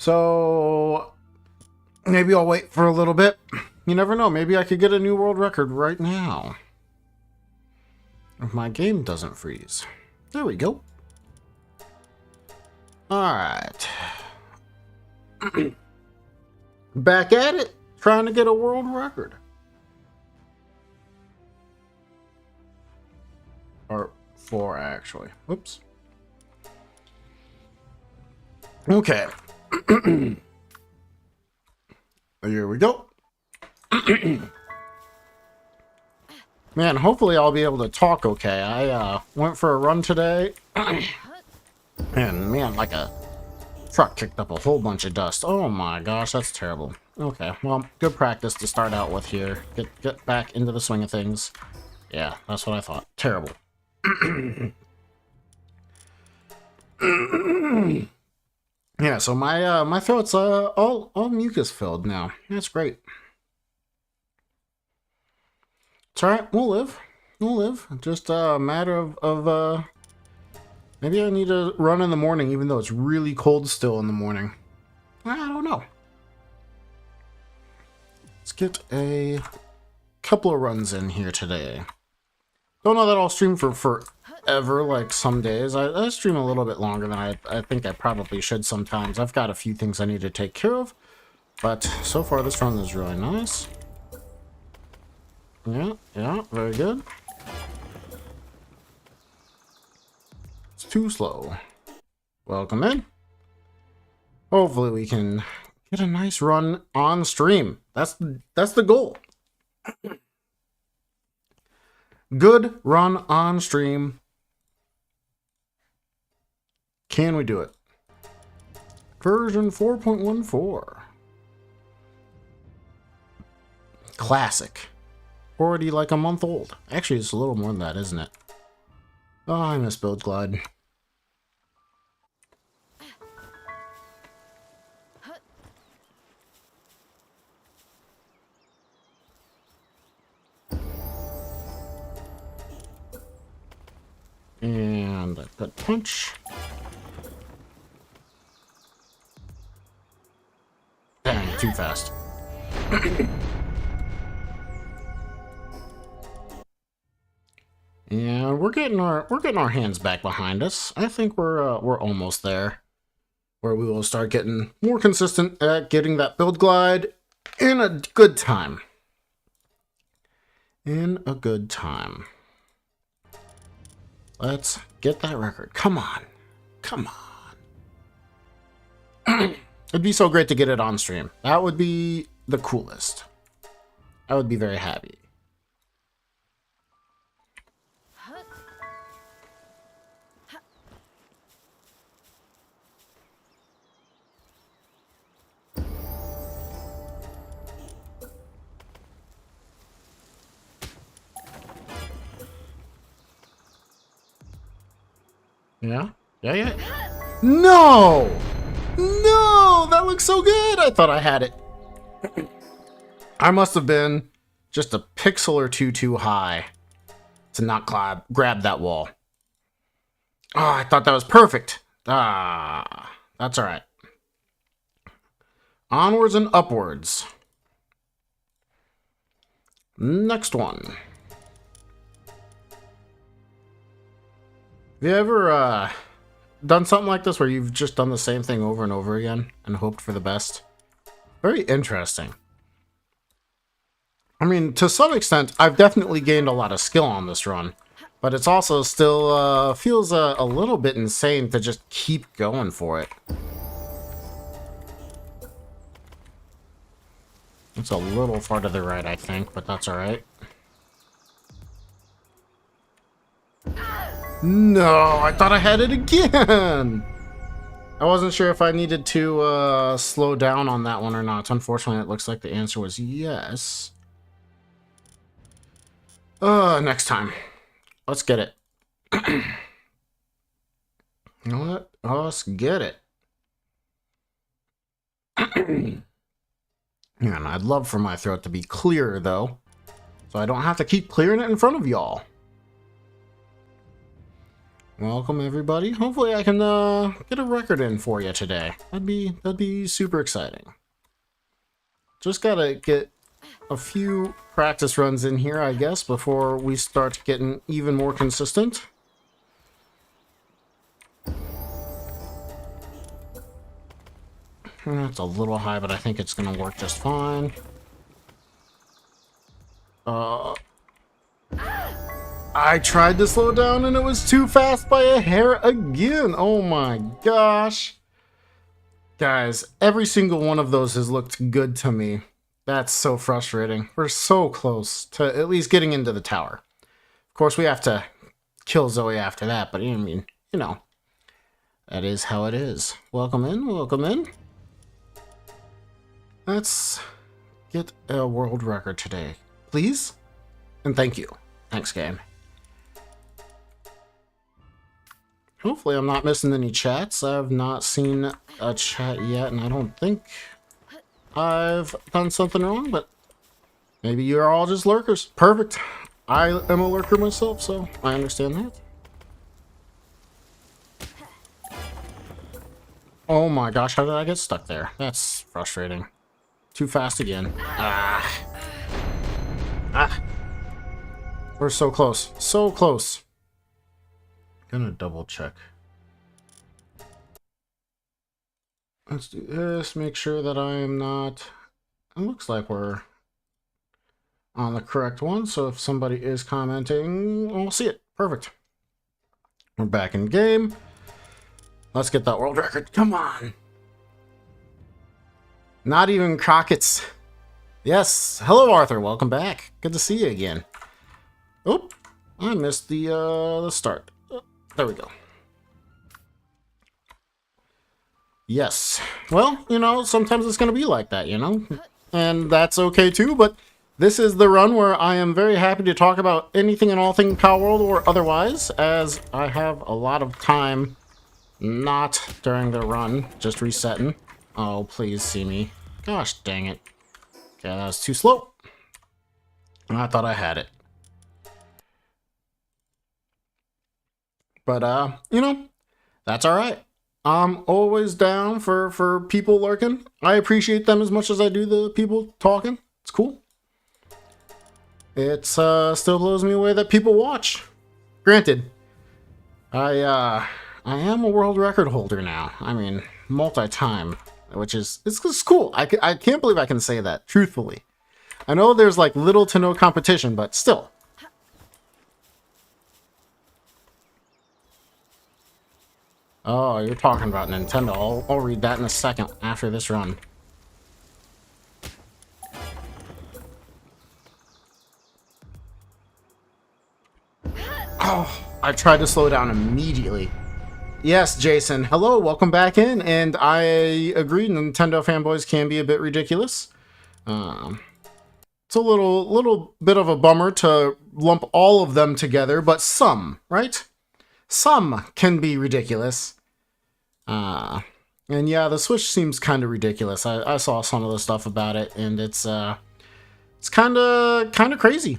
So maybe I'll wait for a little bit. You never know. Maybe I could get a new world record right now. If my game doesn't freeze. There we go. Alright. Back at it. Trying to get a world record. Or 4, actually. Oops. Okay. Here we go. Man, hopefully I'll be able to talk okay. I went for a run today. And man, like a truck kicked up a whole bunch of dust. Oh my gosh, that's terrible. Okay, well, good practice to start out with here. Get back into the swing of things. Yeah, that's what I thought. Terrible. Yeah, so my throat's all mucus filled now. That's great. It's alright, we'll live. We'll live. Just a matter of maybe I need to run in the morning, even though it's really cold still in the morning. I don't know. Let's get a couple of runs in here today. Don't know that I'll stream for forever, like some days. I stream a little bit longer than I think I probably should sometimes. I've got a few things I need to take care of, but so far this run is really nice. Yeah, very good. It's too slow. Welcome in. Hopefully we can get a nice run on stream. That's the goal. Good run on stream. Can we do it? Version 4.14. Classic. Already like a month old. Actually, it's a little more than that, isn't it? Oh, I miss Build Glide. And a good punch. Dang, too fast. And we're getting our hands back behind us. I think we're almost there, where we will start getting more consistent at getting that build glide in a good time. In a good time. Let's get that record. Come on. Come on. It'd be so great to get it on stream. That would be the coolest. I would be very happy. Yeah? Yeah. No! No! That looks so good! I thought I had it. I must have been just a pixel or two too high to not grab that wall. Oh, I thought that was perfect. Ah, that's alright. Onwards and upwards. Next one. Have you ever done something like this where you've just done the same thing over and over again and hoped for the best? Very interesting. I mean, to some extent, I've definitely gained a lot of skill on this run, but it's also still feels a little bit insane to just keep going for it. It's a little far to the right, I think, but that's alright. No, I thought I had it again! I wasn't sure if I needed to slow down on that one or not. Unfortunately, it looks like the answer was yes. Next time. Let's get it. Let us get it. Man, I'd love for my throat to be clearer, though, so I don't have to keep clearing it in front of y'all. Welcome everybody. Hopefully I can get a record in for you today. That'd be super exciting. Just gotta get a few practice runs in here, I guess, before we start getting even more consistent. That's a little high, but I think it's gonna work just fine. I tried to slow down and it was too fast by a hair again. Oh my gosh. Guys, every single one of those has looked good to me. That's so frustrating. We're so close to at least getting into the tower. Of course, we have to kill Zoe after that, but I mean, you know, that is how it is. Welcome in, welcome in. Let's get a world record today, please. And thank you. Thanks, game. Hopefully I'm not missing any chats. I've not seen a chat yet, and I don't think I've done something wrong, but maybe you're all just lurkers. Perfect. I am a lurker myself, so I understand that. Oh my gosh, how did I get stuck there? That's frustrating. Too fast again. We're so close. So close. Gonna double check. Let's do this. Make sure that I am not... It looks like we're on the correct one, so if somebody is commenting, we'll see it. Perfect. We're back in game. Let's get that world record. Come on. Not even Crockett's. Yes. Hello, Arthur. Welcome back. Good to see you again. Oop. I missed the start. There we go. Yes. Well, you know, sometimes it's going to be like that, you know? And that's okay too, but this is the run where I am very happy to talk about anything and all things Palworld or otherwise, as I have a lot of time not during the run, just resetting. Oh, please see me. Gosh dang it. Okay, that was too slow. And I thought I had it. But, you know, that's alright. I'm always down for people lurking. I appreciate them as much as I do the people talking. It's cool. It still blows me away that people watch. Granted, I am a world record holder now. I mean, multi-time, which is it's cool. I can't believe I can say that, truthfully. I know there's like little to no competition, but still. Oh, you're talking about Nintendo. I'll read that in a second after this run. Oh, I tried to slow down immediately. Yes, Jason. Hello, welcome back in. And I agree, Nintendo fanboys can be a bit ridiculous. It's a little bit of a bummer to lump all of them together, but some, right? Some can be ridiculous. And yeah, the Switch seems kind of ridiculous. I saw some of the stuff about it, and it's kind of crazy.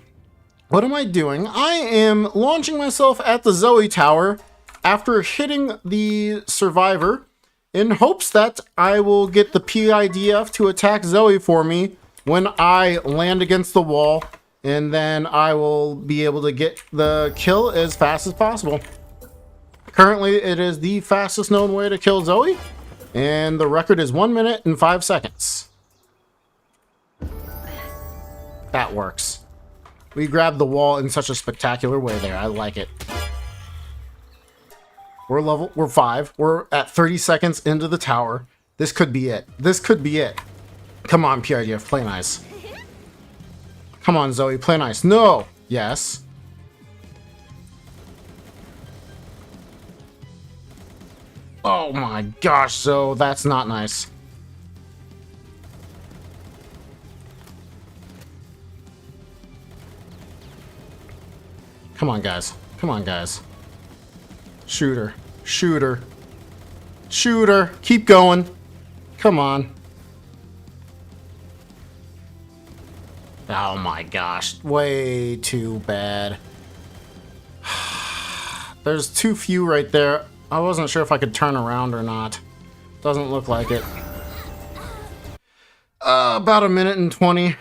What am I doing? I am launching myself at the Zoe Tower after hitting the survivor in hopes that I will get the PIDF to attack Zoe for me when I land against the wall, and then I will be able to get the kill as fast as possible. Currently, it is the fastest known way to kill Zoe, and the record is 1 minute and 5 seconds. That works. We grabbed the wall in such a spectacular way there. I like it. We're 5. We're at 30 seconds into the tower. This could be it. This could be it. Come on, PRDF, play nice. Come on, Zoe, play nice. No! Yes. Oh my gosh, Zoe, that's not nice. Come on, guys. Come on, guys. Shooter. Shooter. Shooter. Keep going. Come on. Oh my gosh. Way too bad. There's too few right there. I wasn't sure if I could turn around or not. Doesn't look like it. About a minute and 20.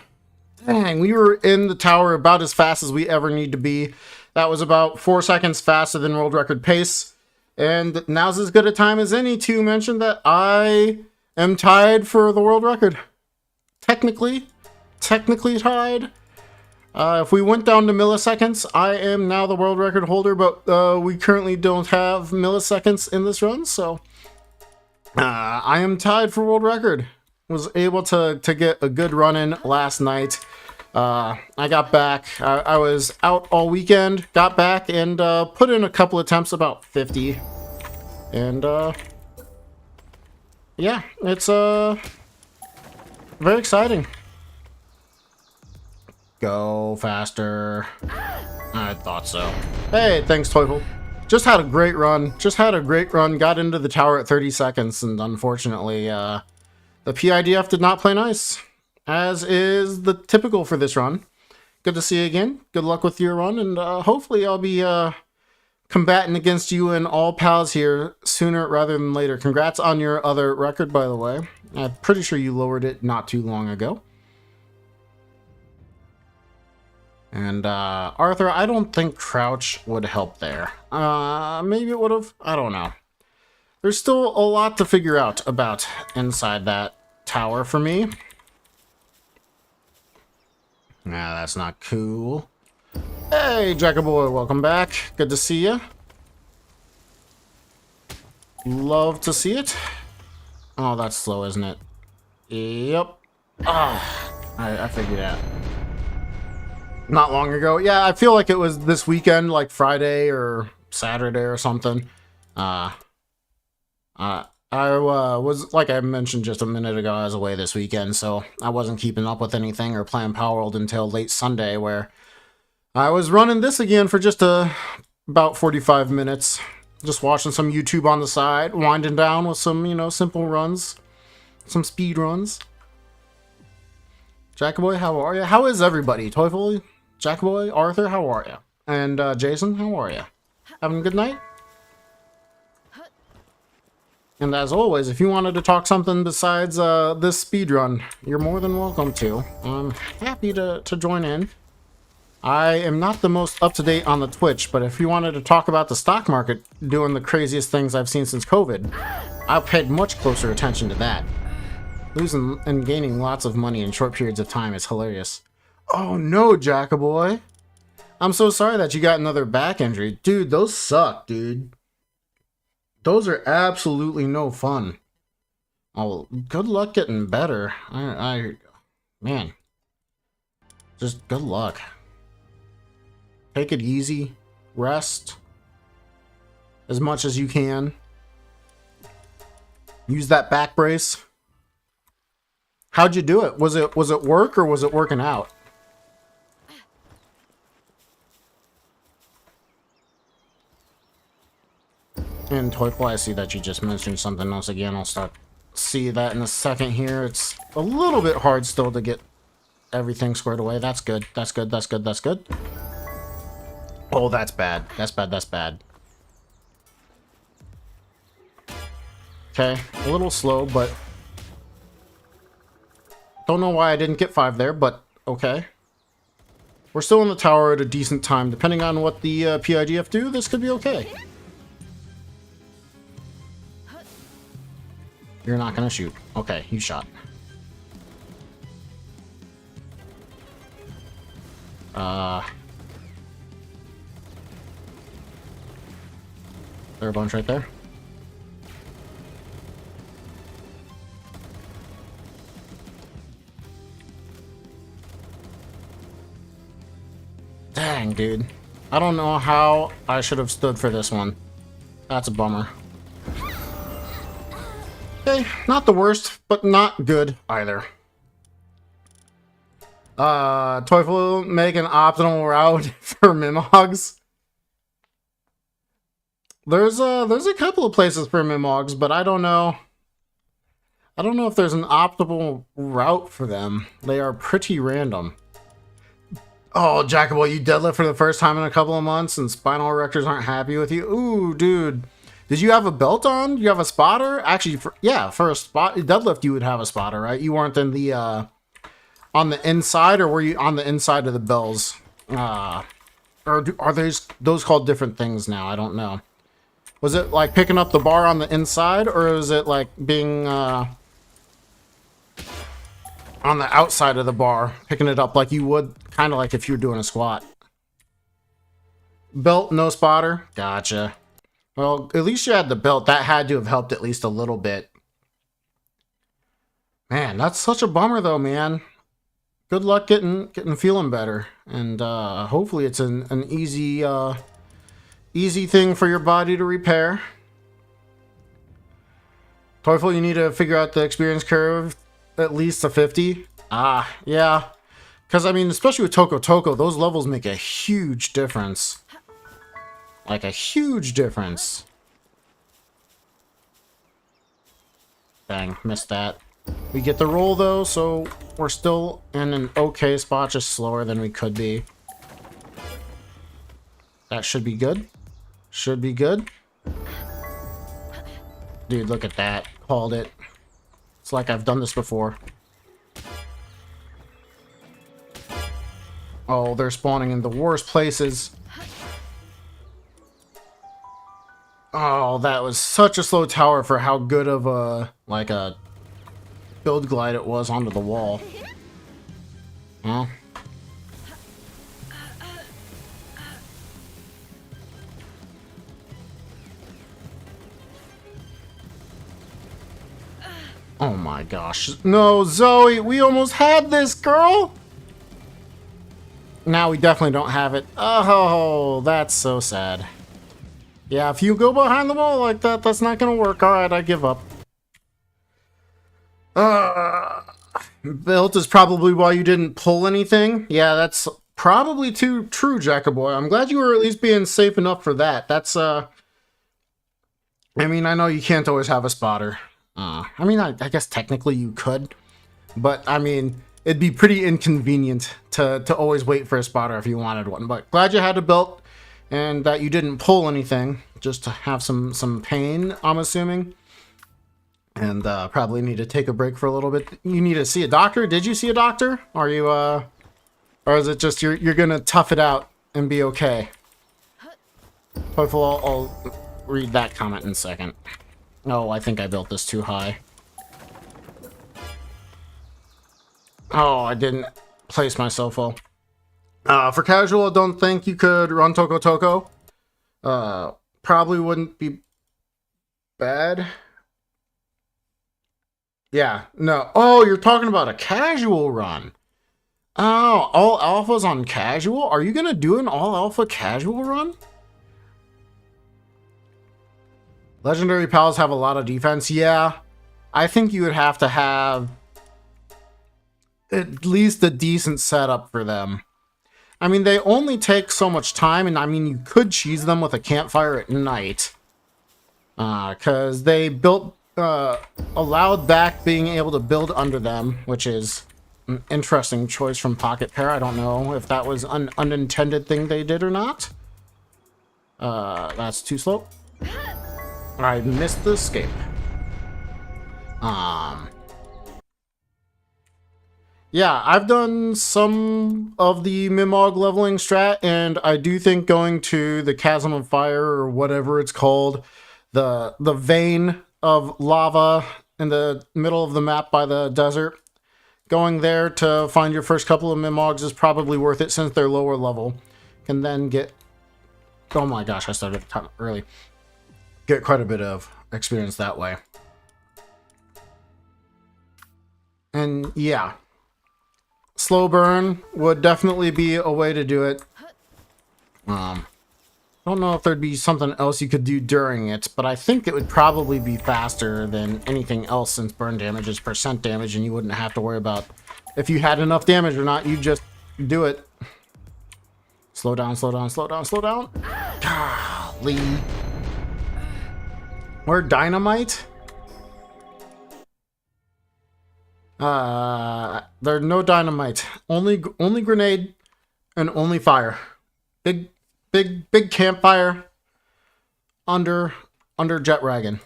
Dang, we were in the tower about as fast as we ever need to be. That was about 4 seconds faster than world record pace. And now's as good a time as any to mention that I am tied for the world record. Technically tied. If we went down to milliseconds, I am now the world record holder, but we currently don't have milliseconds in this run, so I am tied for world record. Was able to get a good run in last night. I got back. I was out all weekend, got back, and put in a couple attempts, about 50. And yeah, it's very exciting. Go faster. I thought so. Hey, thanks, Teufel. Just had a great run. Got into the tower at 30 seconds, and unfortunately, the PIDF did not play nice, as is the typical for this run. Good to see you again. Good luck with your run, and hopefully I'll be combating against you and all pals here sooner rather than later. Congrats on your other record, by the way. I'm pretty sure you lowered it not too long ago. And Arthur, I don't think crouch would help there. Maybe it would have. I don't know. There's still a lot to figure out about inside that tower for me. Nah, that's not cool. Hey, Jackaboy, welcome back. Good to see you. Love to see it. Oh, that's slow, isn't it? Yep. Ah, I figured that. Not long ago. Yeah, I feel like it was this weekend, like Friday or Saturday or something. I was, like I mentioned just a minute ago, I was away this weekend, so I wasn't keeping up with anything or playing Palworld until late Sunday, where I was running this again for just about 45 minutes. Just watching some YouTube on the side, winding down with some, you know, simple runs, some speed runs. Jackaboy, how are you? How is everybody? Teufel, Jackaboy, Arthur, how are you? And Jason, how are you? Having a good night? And as always, if you wanted to talk something besides this speedrun, you're more than welcome to. I'm happy to join in. I am not the most up-to-date on the Twitch, but if you wanted to talk about the stock market doing the craziest things I've seen since COVID, I paid much closer attention to that. Losing and gaining lots of money in short periods of time is hilarious. Oh no, Jackaboy. I'm so sorry that you got another back injury. Dude, those suck, dude. Those are absolutely no fun. Oh, good luck getting better. Man. Just good luck. Take it easy. Rest. As much as you can. Use that back brace. How'd you do it? Was it work or was it working out? And Teufel, I see that you just mentioned something else again. I'll start see that in a second here. It's a little bit hard still to get everything squared away. That's good. That's good. That's good. That's good. Oh, that's bad. That's bad. That's bad. Okay, a little slow, but don't know why I didn't get 5 there, but okay. We're still in the tower at a decent time. Depending on what the PIDF do, this could be okay. You're not gonna shoot. Okay, you shot. There a bunch right there? Dang, dude. I don't know how I should have stood for this one. That's a bummer. Okay, not the worst, but not good either. Teufel make an optimal route for Mimogs. There's a couple of places for Mimogs, but I don't know. I don't know if there's an optimal route for them. They are pretty random. Oh, Jackable, you deadlift for the first time in a couple of months and spinal erectors aren't happy with you? Ooh, dude. Did you have a belt on? You have a spotter? Actually, for a spot deadlift, you would have a spotter, right? You weren't in the, on the inside, or were you on the inside of the bells? Or are those called different things now? I don't know. Was it like picking up the bar on the inside, or was it like being, on the outside of the bar, picking it up like you would, kind of like if you were doing a squat? Belt, no spotter? Gotcha. Well, at least you had the belt. That had to have helped at least a little bit. Man, that's such a bummer though, man. Good luck getting feeling better. And hopefully it's an easy thing for your body to repair. Toyful, you need to figure out the experience curve at least a 50. Ah, yeah. Because, I mean, especially with Toko Toko, those levels make a huge difference. Like, a huge difference. Dang, missed that. We get the roll, though, so we're still in an okay spot, just slower than we could be. That should be good. Should be good. Dude, look at that. Called it. It's like I've done this before. Oh, they're spawning in the worst places. Oh, that was such a slow tower for how good of a, like a build glide it was onto the wall. Huh? Oh my gosh. No, Zoe, we almost had this, girl! Now we definitely don't have it. Oh, that's so sad. Yeah, if you go behind the wall like that, that's not gonna work. Alright, I give up. Built is probably why you didn't pull anything. Yeah, that's probably too true, Jackaboy. I'm glad you were at least being safe enough for that. That's, I mean, I know you can't always have a spotter. I mean, I guess technically you could, but I mean, it'd be pretty inconvenient to always wait for a spotter if you wanted one. But glad you had a belt and that you didn't pull anything just to have some pain, I'm assuming. And probably need to take a break for a little bit. You need to see a doctor. Did you see a doctor? Are you or is it just you're gonna tough it out and be okay? Hopefully I'll read that comment in a second. Oh, I think I built this too high. Oh, I didn't place myself well. For casual, I don't think you could run Toko Toko. Probably wouldn't be bad. Yeah, no. Oh, you're talking about a casual run. Oh, all alphas on casual? Are you gonna do an all alpha casual run? Legendary pals have a lot of defense. Yeah, I think you would have to have at least a decent setup for them. I mean, they only take so much time, and I mean, you could cheese them with a campfire at night. Because they built, allowed back being able to build under them, which is an interesting choice from Pocket Pair. I don't know if that was an unintended thing they did or not. That's too slow. I missed the escape. Yeah, I've done some of the Mimog leveling strat, and I do think going to the Chasm of Fire, or whatever it's called, the vein of lava in the middle of the map by the desert, going there to find your first couple of Mimogs is probably worth it since they're lower level. Can then get... Oh my gosh, I started early. Get quite a bit of experience that way. And yeah, slow burn would definitely be a way to do it. I don't know if there'd be something else you could do during it, but I think it would probably be faster than anything else since burn damage is percent damage and you wouldn't have to worry about if you had enough damage or not. You just do it. Slow down, slow down, slow down, slow down. Golly. Or dynamite? There's no dynamite. Only grenade. And only fire. Big campfire under jet wagon.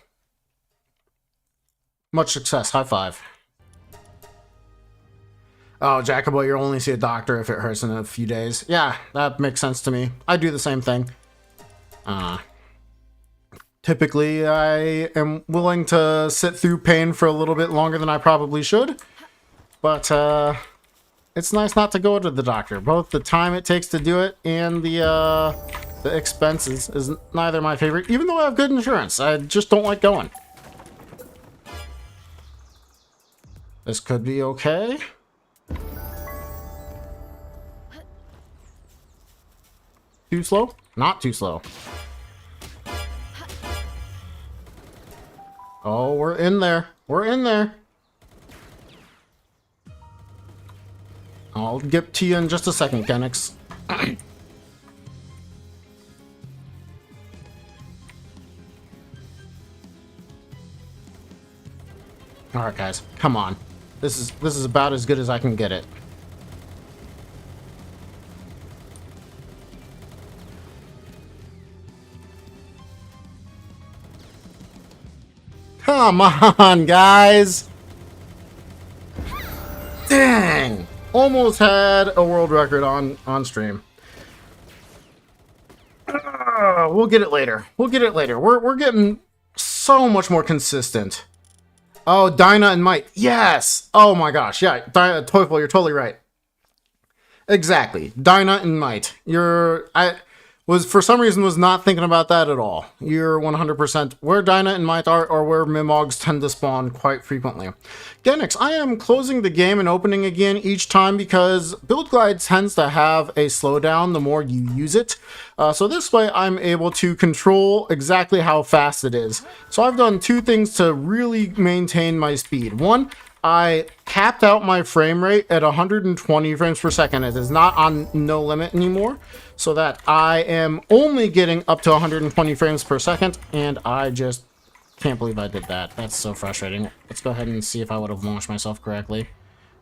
Much success. High five. Oh, Jacobo, you'll only see a doctor if it hurts in a few days. Yeah, that makes sense to me. I do the same thing. Typically, I am willing to sit through pain for a little bit longer than I probably should. But, it's nice not to go to the doctor. Both the time it takes to do it and the expenses is neither my favorite, even though I have good insurance. I just don't like going. This could be okay. Too slow? Not too slow. Oh, we're in there. We're in there. I'll get to you in just a second, Kenix. Alright, guys. Come on. This is about as good as I can get it. Come on, guys! Dang! Almost had a world record on stream. We'll get it later. We'll get it later. We're getting so much more consistent. Oh, Dinah and Might. Yes! Oh my gosh, yeah. Teufel, you're totally right. Exactly. Dinah and Might. For some reason was not thinking about that at all. You're 100% where Dinah and Might are, or where Mimogs tend to spawn quite frequently. Genix, I am closing the game and opening again each time because Build Glide tends to have a slowdown the more you use it. So this way I'm able to control exactly how fast it is. So I've done two things to really maintain my speed. One, I capped out my frame rate at 120 frames per second. It is not on no limit anymore, so that I am only getting up to 120 frames per second, and I just can't believe I did that. That's so frustrating. Let's go ahead and see if I would have launched myself correctly.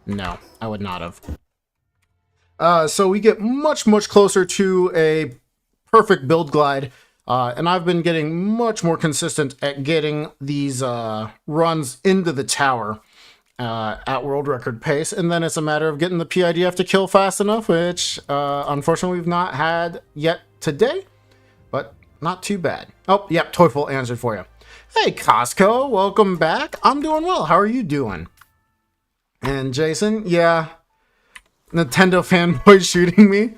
No, I would not have. So we get much closer to a perfect build glide, and I've been getting much more consistent at getting these runs into the tower at world record pace, and then it's a matter of getting the PIDF to kill fast enough, which unfortunately we've not had yet today, but not too bad. Oh, yep, Teufel answered for you. Hey, Costco, welcome back. I'm doing well. How are you doing? And Jason, yeah, Nintendo fanboy shooting me.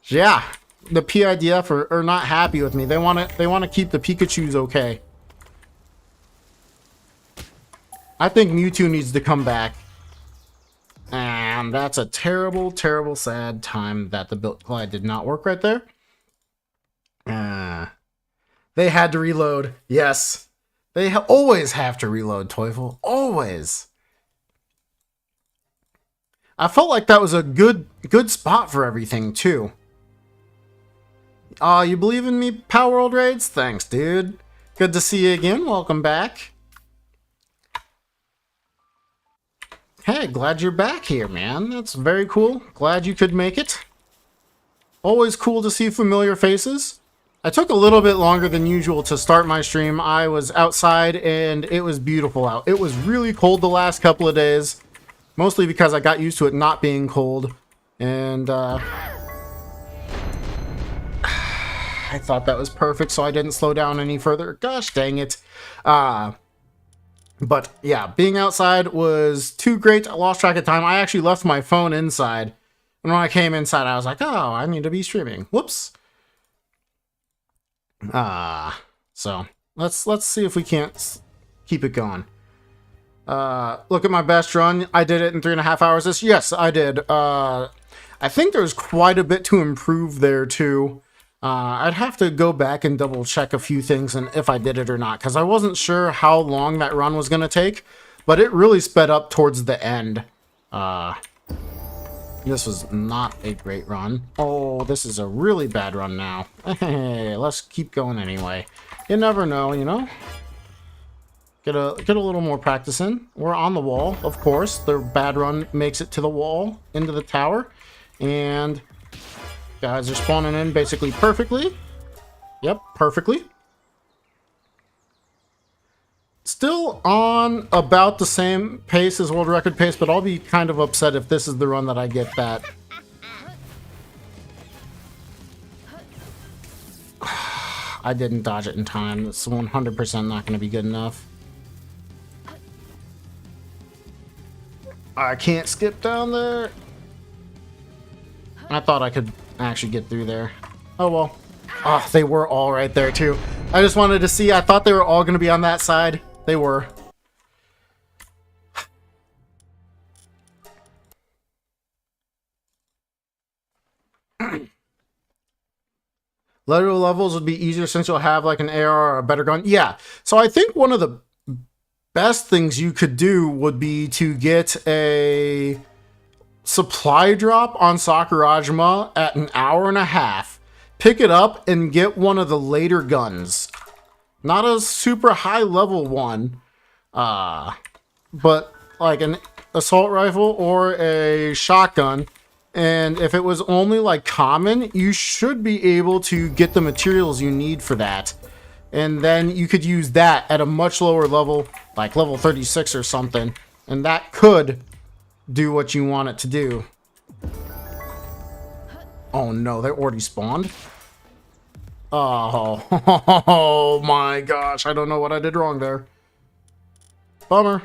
Yeah, the PIDF are not happy with me. They want to keep the Pikachus okay. I think Mewtwo needs to come back. And that's a terrible, sad time that the build glide did not work right there. They had to reload. Yes. They always have to reload, Teufel. Always. I felt like that was a good spot for everything, too. You believe in me, Palworld Raids? Thanks, dude. Good to see you again. Welcome back. Hey, glad you're back here, man. That's very cool. Glad you could make it. Always cool to see familiar faces. I took a little bit longer than usual to start my stream. I was outside and it was beautiful out. It was really cold the last couple of days. Mostly because I got used to it not being cold. And I thought that was perfect, so I didn't slow down any further. Gosh dang it. But yeah, being outside was too great. I lost track of time. I actually left my phone inside. And when I came inside, I was like, oh, I need to be streaming. Whoops. So let's see if we can't keep it going. Look at my best run. I did it in 3.5 hours. Yes, I did. I think there's quite a bit to improve there too. I'd have to go back and double check a few things and if I did it or not, because I wasn't sure how long that run was going to take, but it really sped up towards the end. This was not a great run. Oh, this is a really bad run now. Hey, let's keep going anyway. You never know, you know? Get a little more practice in. We're on the wall, of course. The bad run makes it to the wall, into the tower. And guys are spawning in basically perfectly. Yep, perfectly. Still on about the same pace as world record pace, but I'll be kind of upset if this is the run that I get that. I didn't dodge it in time. It's 100% not going to be good enough. I can't skip down there. I thought I could actually get through there. Oh well. Oh, they were all right there too. I just wanted to see. I thought they were all going to be on that side. They were. Later levels would be easier since you'll have like an AR or a better gun. Yeah. So I think one of the best things you could do would be to get a supply drop on Sakurajima at an hour and a half. Pick it up and get one of the later guns. Not a super high level one, but like an assault rifle or a shotgun. And if it was only like common, you should be able to get the materials you need for that. And then you could use that at a much lower level, like level 36 or something. And that could do what you want it to do. Oh no, they already spawned. Oh, oh my gosh, I don't know what I did wrong there. Bummer.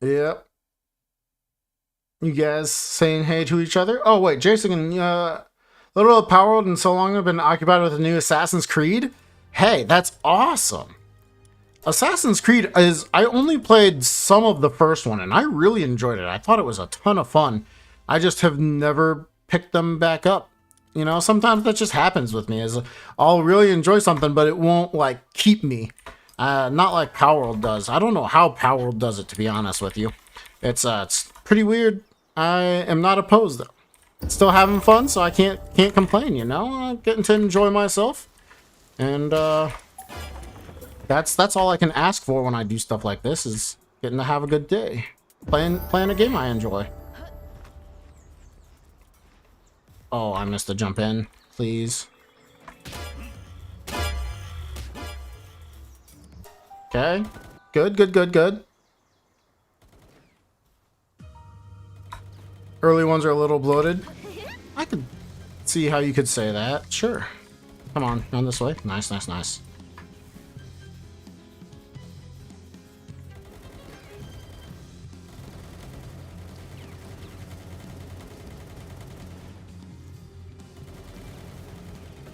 Yep. You guys saying hey to each other? Oh wait, Jason and Little Palworld and so long have been occupied with the new Assassin's Creed. Hey, that's awesome. Assassin's Creed is, I only played some of the first one and I really enjoyed it. I thought it was a ton of fun. I just have never picked them back up. You know, sometimes that just happens with me. Is I'll really enjoy something, but it won't like keep me. Not like Palworld does. I don't know how Palworld does it, to be honest with you. It's pretty weird. I am not opposed though. Still having fun, so I can't complain. You know, I'm getting to enjoy myself, and that's all I can ask for when I do stuff like this, is getting to have a good day, playing a game I enjoy. Oh, I missed the jump in, please. Okay, good. Early ones are a little bloated. I could see how you could say that. Sure. Come on, down this way. Nice.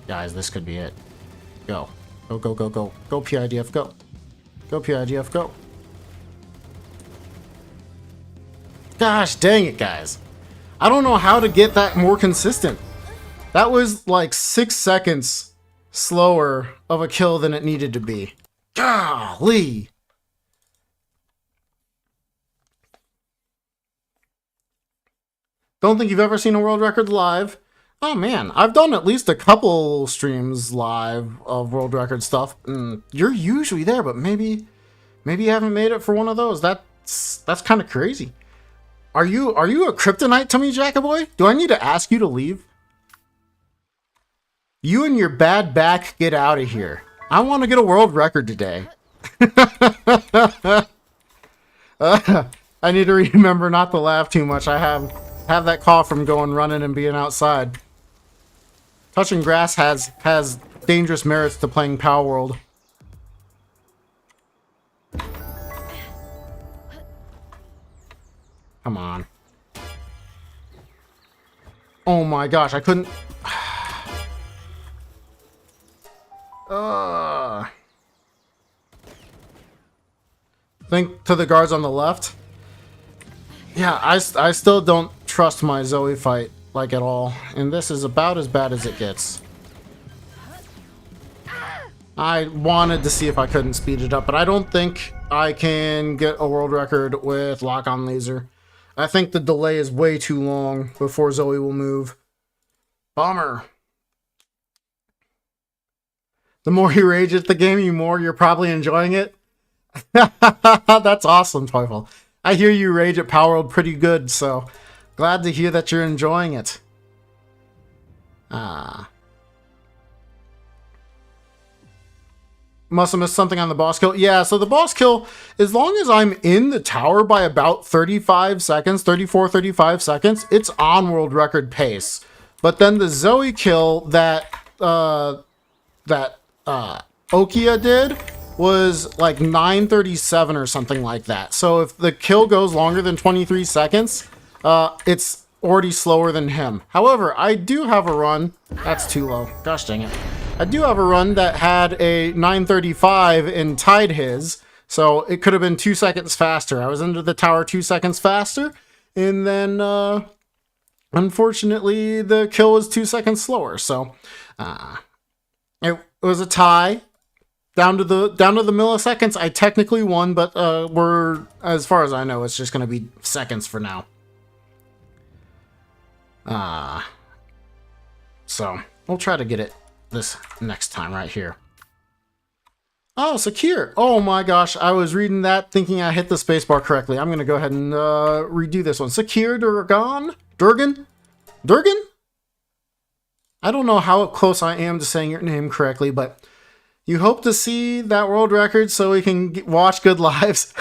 Guys, this could be it. Go. Go. Go PIDF, go. Go PIDF, go. Gosh dang it, guys. I don't know how to get that more consistent. That was like 6 seconds slower of a kill than it needed to be. Golly. Don't think you've ever seen a world record live. Oh man, I've done at least a couple streams live of world record stuff. You're usually there, but maybe you haven't made it for one of those. That's kind of crazy. Are you a kryptonite to me, Jackaboy? Do I need to ask you to leave? You and your bad back, get out of here. I want to get a world record today. I need to remember not to laugh too much. I have that cough from going running and being outside. Touching grass has dangerous merits to playing Palworld. Come on. Oh my gosh, I couldn't... Think to the guards on the left. Yeah, I still don't trust my Zoe fight, like, at all. And this is about as bad as it gets. I wanted to see if I couldn't speed it up, but I don't think I can get a world record with lock-on laser. I think the delay is way too long before Zoe will move. Bummer. The more you rage at the game, the more you're probably enjoying it. That's awesome, Teufel. I hear you rage at Palworld pretty good, so glad to hear that you're enjoying it. Must have missed something on the boss kill. Yeah, so the boss kill, as long as I'm in the tower by about 35 seconds, 34, 35 seconds, it's on world record pace. But then the Zoe kill that Okia did was like 9:37 or something like that. So if the kill goes longer than 23 seconds, it's already slower than him. However, I do have a run. That's too low. Gosh dang it. I do have a run that had a 9:35 and tied his, so it could have been 2 seconds faster. I was into the tower 2 seconds faster, and then unfortunately the kill was 2 seconds slower. So it was a tie. Down to the milliseconds, I technically won, but we're, as far as I know, it's just going to be seconds for now. So we'll try to get it this next time right here. Oh, secure. Oh my gosh, I was reading that thinking I hit the spacebar correctly. I'm going to go ahead and redo this one. Secure Durgan? Durgan? I don't know how close I am to saying your name correctly, but you hope to see that world record so we can watch good lives?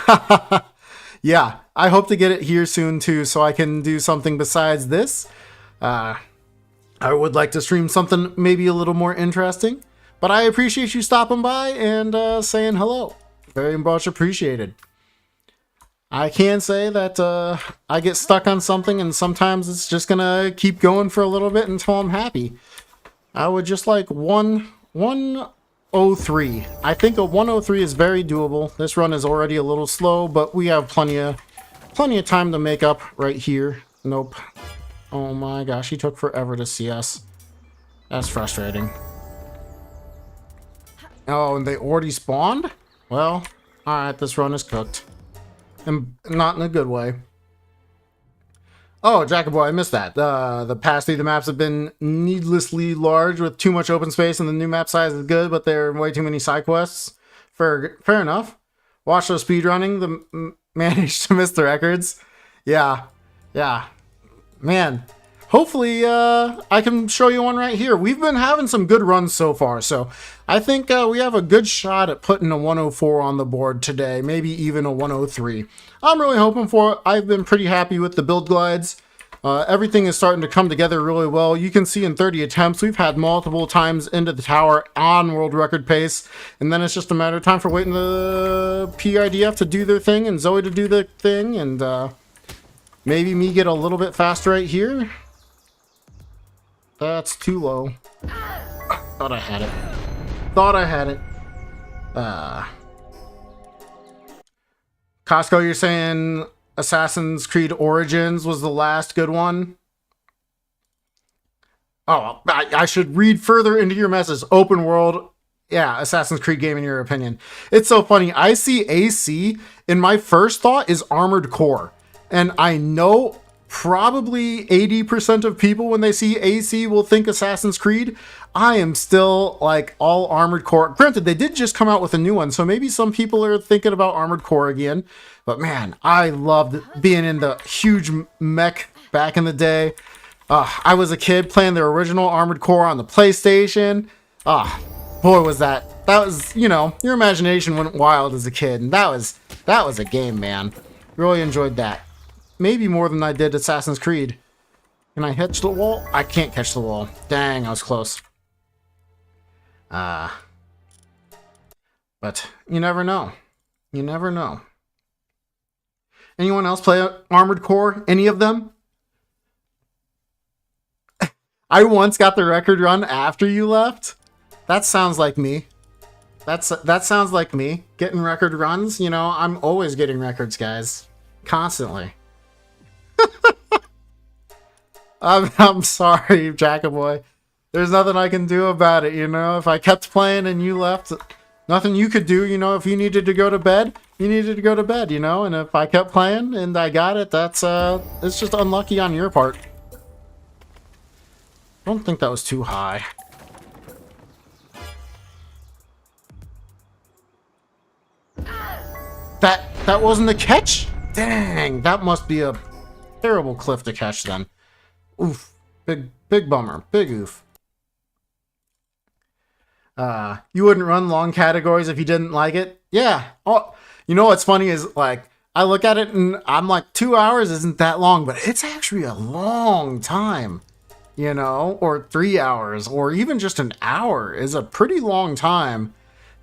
Yeah, I hope to get it here soon too, so I can do something besides this. I would like to stream something maybe a little more interesting, but I appreciate you stopping by and saying hello. Very much appreciated. I can say that I get stuck on something, and sometimes it's just gonna keep going for a little bit until I'm happy. I would just like 103. I think a 103 is very doable. This run is already a little slow, but we have plenty of time to make up right here. Nope. Oh my gosh, he took forever to see us. That's frustrating. Oh, and they already spawned? Well, alright, this run is cooked. And not in a good way. Oh, Jacoboy, I missed that. The past through the maps have been needlessly large with too much open space, and the new map size is good, but there are way too many side quests. Fair enough. Watch those speedrunning, managed to miss the records. Yeah. Man, hopefully I can show you one right here. We've been having some good runs so far, so I think we have a good shot at putting a 104 on the board today, maybe even a 103. I'm really hoping for it. I've been pretty happy with the build glides. Everything is starting to come together really well. You can see in 30 attempts, we've had multiple times into the tower on world record pace, and then it's just a matter of time for waiting the PIDF to do their thing and Zoe to do their thing, and maybe me get a little bit faster right here. That's too low. Thought I had it. Costco, you're saying Assassin's Creed Origins was the last good one? Oh, I should read further into your message. Open world. Yeah, Assassin's Creed game in your opinion. It's so funny. I see AC, and my first thought is Armored Core. And I know probably 80% of people when they see AC will think Assassin's Creed. I am still like all Armored Core. Granted, they did just come out with a new one, so maybe some people are thinking about Armored Core again. But man, I loved being in the huge mech back in the day. I was a kid playing the original Armored Core on the PlayStation. Boy, was that was, you know, your imagination went wild as a kid, and that was a game, man. Really enjoyed that. Maybe more than I did Assassin's Creed. Can I catch the wall? I can't catch the wall. Dang, I was close. But you never know. You never know. Anyone else play Armored Core? Any of them? I once got the record run after you left. That sounds like me. That sounds like me. Getting record runs. You know, I'm always getting records, guys. Constantly. I'm sorry, Jacoboy. There's nothing I can do about it, you know? If I kept playing and you left, nothing you could do, you know? If you needed to go to bed, you needed to go to bed, you know? And if I kept playing and I got it, that's, it's just unlucky on your part. I don't think that was too high. That wasn't a catch? Dang, that must be a terrible cliff to catch then. Oof. Big bummer. Big oof. You wouldn't run long categories if you didn't like it? Yeah. Oh, you know what's funny is, like, I look at it and I'm like, 2 hours isn't that long, but it's actually a long time. You know, or 3 hours, or even just an hour is a pretty long time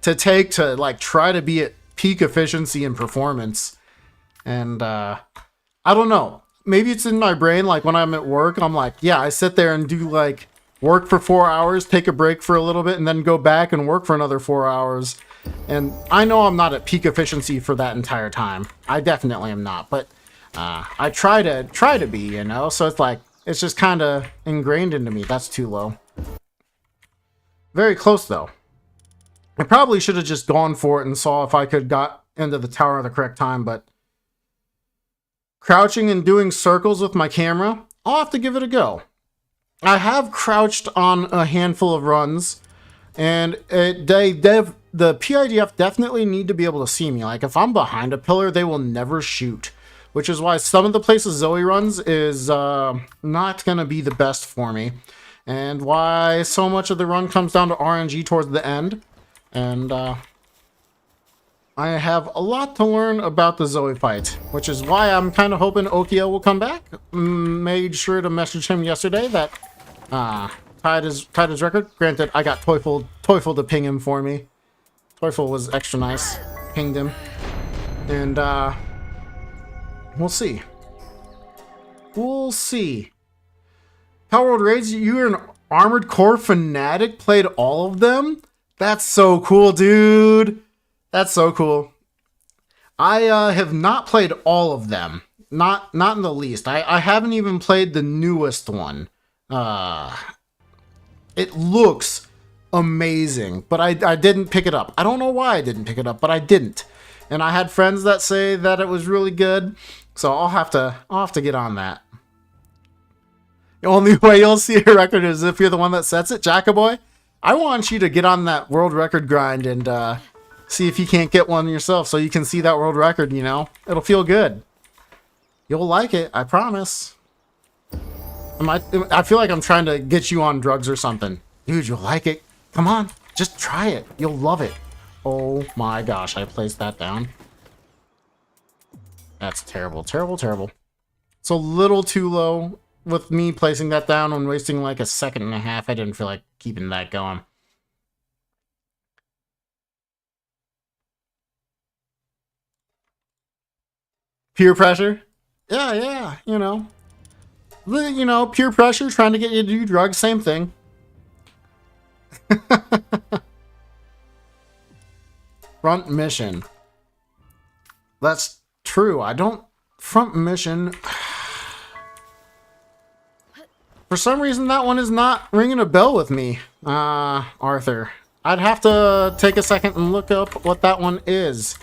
to take to, like, try to be at peak efficiency and performance. And I don't know, maybe it's in my brain, like when I'm at work, I'm like, yeah, I sit there and do like work for 4 hours, take a break for a little bit, and then go back and work for another 4 hours. And I know I'm not at peak efficiency for that entire time. I definitely am not, but I try to be, you know, so it's like, it's just kind of ingrained into me. That's too low. Very close, though. I probably should have just gone for it and saw if I could got into the tower at the correct time, but crouching and doing circles with my camera, I'll have to give it a go. I have crouched on a handful of runs, and the PIDF definitely need to be able to see me. Like, if I'm behind a pillar, they will never shoot. Which is why some of the places Zoe runs is not going to be the best for me. And why so much of the run comes down to RNG towards the end. And I have a lot to learn about the Zoe fight. Which is why I'm kind of hoping Okia will come back. Made sure to message him yesterday that tied his record. Granted, I got Teufel to ping him for me. Teufel was extra nice. Pinged him. And we'll see. We'll see. Palworld Raids, you're an Armored Core fanatic? Played all of them? That's so cool, dude. That's so cool. I have not played all of them. Not in the least. I haven't even played the newest one. It looks amazing, but I didn't pick it up. I don't know why I didn't pick it up, but I didn't. And I had friends that say that it was really good. So I'll have to get on that. The only way you'll see a record is if you're the one that sets it, Jackaboy. I want you to get on that world record grind and see if you can't get one yourself so you can see that world record, you know? It'll feel good. You'll like it, I promise. I feel like I'm trying to get you on drugs or something. Dude, you'll like it. Come on, just try it. You'll love it. Oh my gosh, I placed that down. That's terrible, terrible, terrible. It's a little too low with me placing that down and wasting like a second and a half. I didn't feel like keeping that going. Peer pressure? Yeah, you know. You know, peer pressure, trying to get you to do drugs, same thing. Front mission. That's true. I don't... Front mission... For some reason, that one is not ringing a bell with me, Arthur. I'd have to take a second and look up what that one is.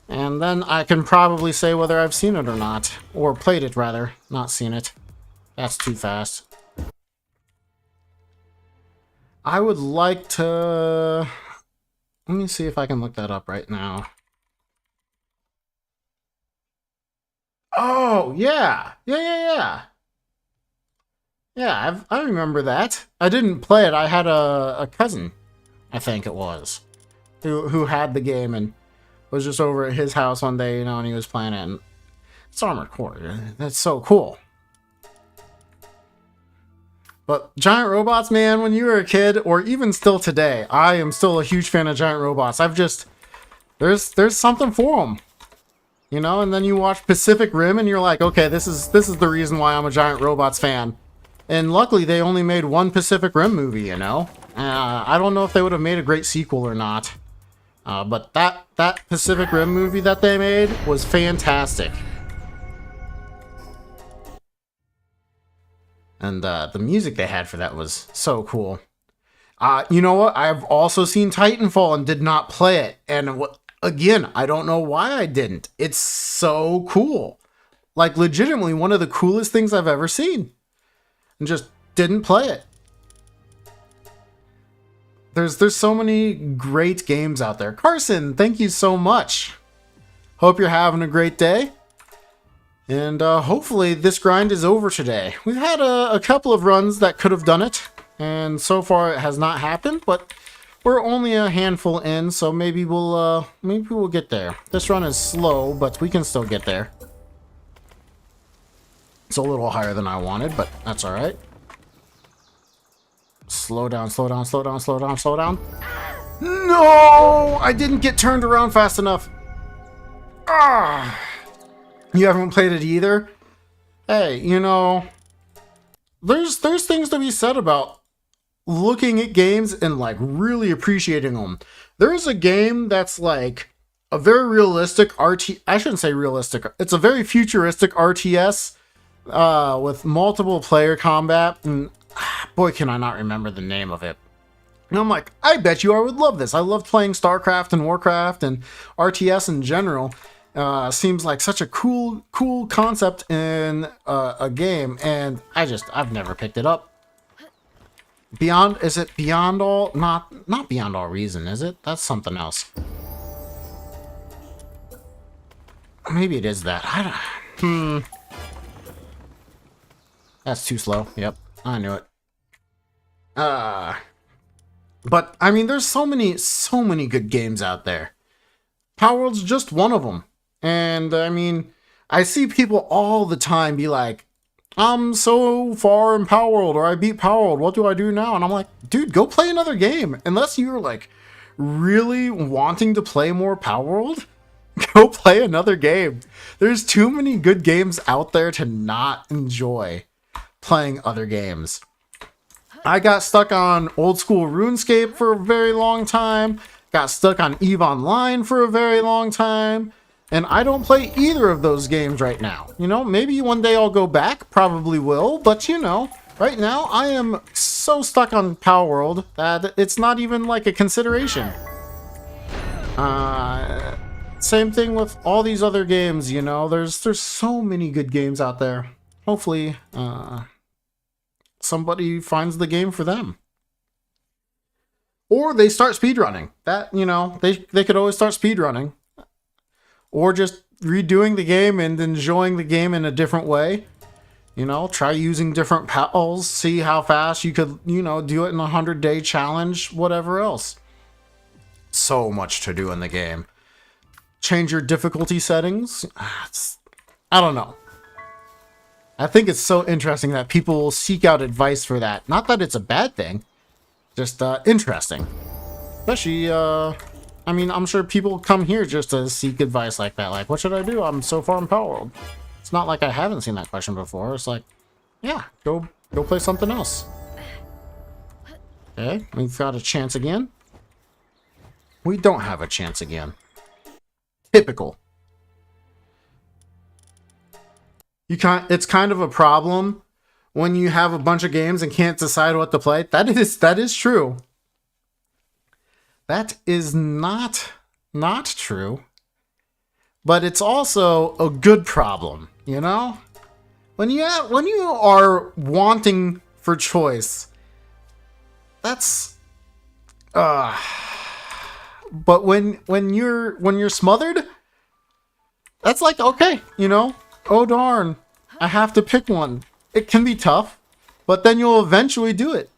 And then I can probably say whether I've seen it or not. Or played it, rather. Not seen it. That's too fast. I would like to... Let me see if I can look that up right now. Oh, yeah. Yeah. Yeah, I remember that. I didn't play it. I had a cousin, I think it was, who had the game and was just over at his house one day, you know, and he was playing it. And it's Armored Core. That's so cool. But giant robots, man, when you were a kid, or even still today, I am still a huge fan of giant robots. I've just... There's something for them. You know, and then you watch Pacific Rim and you're like, okay, this is the reason why I'm a giant robots fan. And luckily, they only made one Pacific Rim movie, you know? I don't know if they would have made a great sequel or not. But that Pacific Rim movie that they made was fantastic. And the music they had for that was so cool. You know what? I've also seen Titanfall and did not play it. And again, I don't know why I didn't. It's so cool. Like, legitimately one of the coolest things I've ever seen. And just didn't play it. There's so many great games out there. Carson, thank you so much. Hope you're having a great day. And hopefully this grind is over today. We've had a couple of runs that could have done it, and so far it has not happened, but we're only a handful in, so maybe we'll get there. This run is slow, but we can still get there. It's a little higher than I wanted, but that's all right. Slow down, slow down, slow down, slow down, slow down. No! I didn't get turned around fast enough. Ah! You haven't played it either? Hey, you know, there's things to be said about looking at games and like really appreciating them. There is a game that's like a very realistic I shouldn't say realistic. It's a very futuristic RTS with multiple player combat, and boy, can I not remember the name of it. And I'm like, I bet you I would love this. I love playing StarCraft and Warcraft and RTS in general. Seems like such a cool concept in a game, and I've never picked it up. Is it Beyond All? Not Beyond All Reason, is it? That's something else. Maybe it is that. That's too slow. Yep, I knew it. But I mean, there's so many good games out there. Palworld's just one of them. And I mean, I see people all the time be like, I'm so far in Palworld, or I beat Palworld, what do I do now? And I'm like, dude, go play another game. Unless you're like really wanting to play more Palworld, go play another game. There's too many good games out there to not enjoy playing other games. I got stuck on old school RuneScape for a very long time, got stuck on EVE Online for a very long time. And I don't play either of those games right now. You know, maybe one day I'll go back, probably will, but you know, right now I am so stuck on Palworld that it's not even like a consideration. Same thing with all these other games, you know, there's so many good games out there. Hopefully, somebody finds the game for them. Or they start speedrunning. That, you know, they could always start speedrunning. Or just redoing the game and enjoying the game in a different way. You know, try using different pals, see how fast you could, you know, do it in a 100-day challenge, whatever else. So much to do in the game. Change your difficulty settings. I don't know. I think it's so interesting that people will seek out advice for that. Not that it's a bad thing, just interesting. Especially, I mean, I'm sure people come here just to seek advice like that. Like, what should I do? I'm so far in Palworld. It's not like I haven't seen that question before. It's like, yeah, go play something else. Okay, we've got a chance again. We don't have a chance again. Typical. It's kind of a problem when you have a bunch of games and can't decide what to play. That is true. That is not true. But it's also a good problem, you know? When you are wanting for choice, that's but when you're smothered, that's like, okay, you know, oh darn, I have to pick one. It can be tough, but then you'll eventually do it.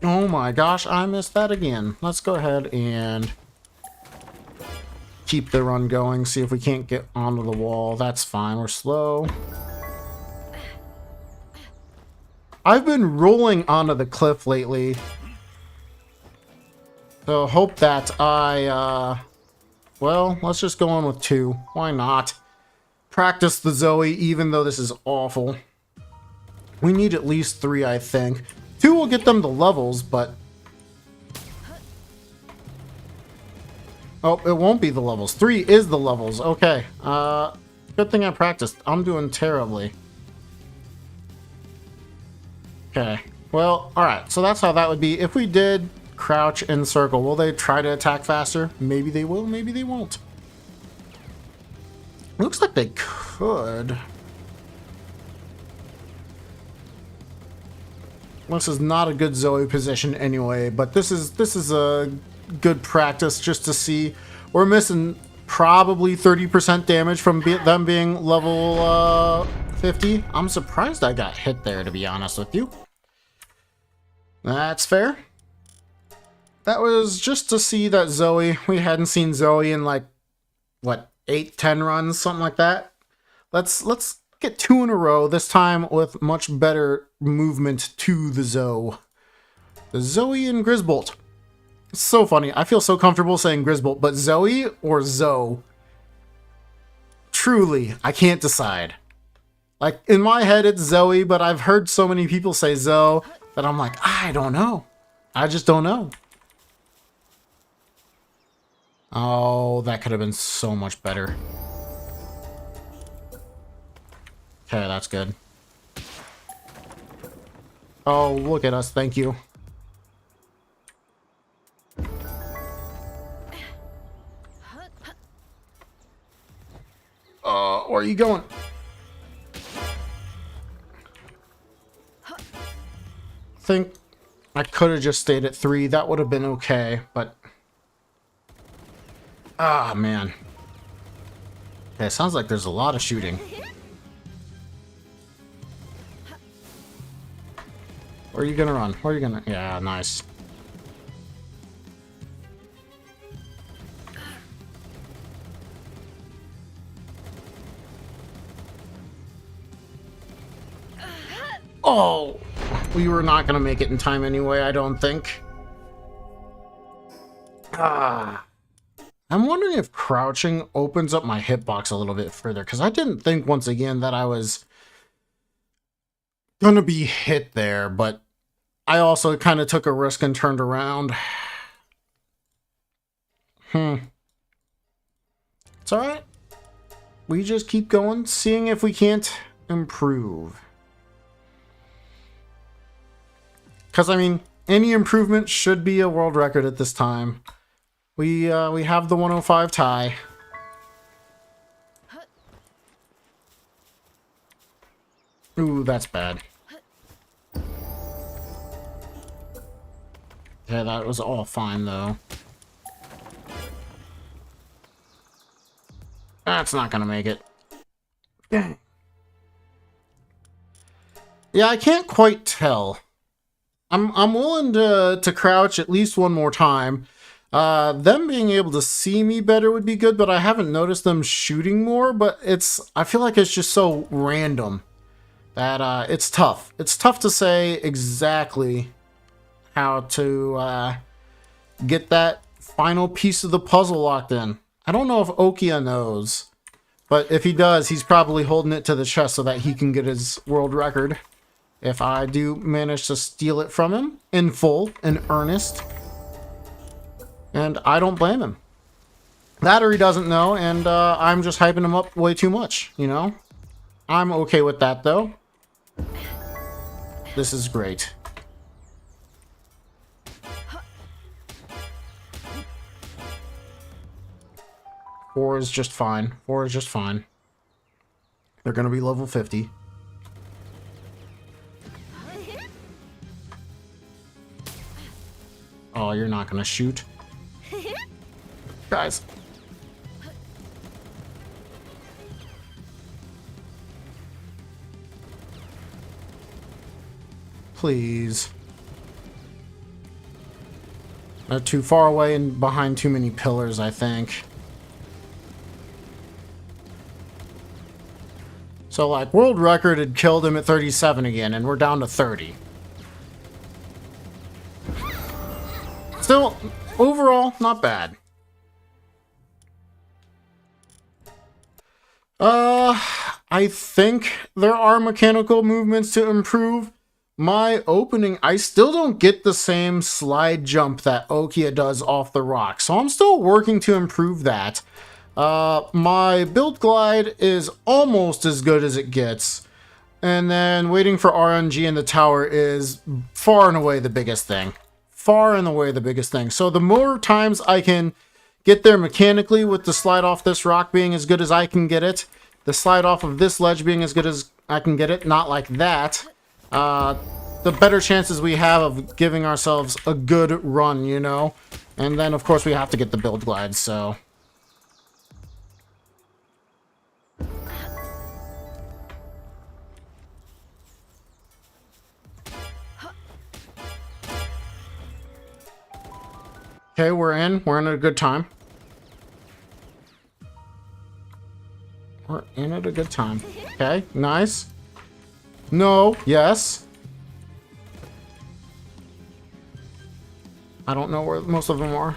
Oh my gosh, I missed that again. Let's go ahead and keep the run going, see if we can't get onto the wall. That's fine, we're slow. I've been rolling onto the cliff lately, so hope that well, let's just go on with 2. Why not? Practice the Zoe, even though this is awful. We need at least 3, I think. 2 will get them the levels, but... oh, it won't be the levels. 3 is the levels. Okay. Good thing I practiced. I'm doing terribly. Okay. Well, alright. So that's how that would be. If we did crouch and circle, will they try to attack faster? Maybe they will, maybe they won't. Looks like they could. This is not a good Zoe position anyway, but this is a good practice just to see. We're missing probably 30% damage from them being level 50. I'm surprised I got hit there, to be honest with you. That's fair. That was just to see that Zoe, we hadn't seen Zoe in like, what, 8-10 runs, something like that. Let's get 2 in a row, this time with much better movement to the Zoe. The Zoe and Grisbolt. It's so funny. I feel so comfortable saying Grisbolt, but Zoe or Zoe? Truly, I can't decide. Like, in my head, it's Zoe, but I've heard so many people say Zoe that I'm like, I don't know. I just don't know. Oh, that could have been so much better. Okay, that's good. Oh, look at us. Thank you. Where are you going? I think I could have just stayed at 3. That would have been okay, but... Ah, man. Okay, sounds like there's a lot of shooting. Where are you gonna run? Where are you gonna... Yeah, nice. Oh! We were not gonna make it in time anyway, I don't think. Ah. I'm wondering if crouching opens up my hitbox a little bit further, because I didn't think, once again, that I was gonna be hit there, but I also kind of took a risk and turned around. It's alright. We just keep going, seeing if we can't improve. Because, I mean, any improvement should be a world record at this time. We have the 105 tie. Ooh, that's bad. Yeah, that was all fine, though. That's not gonna make it. Dang. Yeah, I can't quite tell. I'm willing to crouch at least one more time. Them being able to see me better would be good, but I haven't noticed them shooting more, but I feel like it's just so random that it's tough. It's tough to say exactly how to get that final piece of the puzzle locked in. I don't know if Okia knows, but if he does, he's probably holding it to the chest so that he can get his world record. If I do manage to steal it from him in full, in earnest. And I don't blame him. That or he doesn't know, and I'm just hyping him up way too much, you know? I'm okay with that, though. This is great. Four is just fine. 4 is just fine. They're gonna be level 50. Oh, you're not gonna shoot. Guys. Please. They're too far away and behind too many pillars, I think. So, like, world record had killed him at 37 again, and we're down to 30. Still, overall, not bad. I think there are mechanical movements to improve. My opening, I still don't get the same slide jump that Okia does off the rock, so I'm still working to improve that. My build glide is almost as good as it gets, and then waiting for RNG in the tower is far and away the biggest thing. Far and away the biggest thing. So the more times I can get there mechanically with the slide off this rock being as good as I can get it, the slide off of this ledge being as good as I can get it, not like that, the better chances we have of giving ourselves a good run, you know? And then, of course, we have to get the build glide, so... Okay, we're in. We're in at a good time. We're in at a good time. Okay, nice. No, yes. I don't know where most of them are.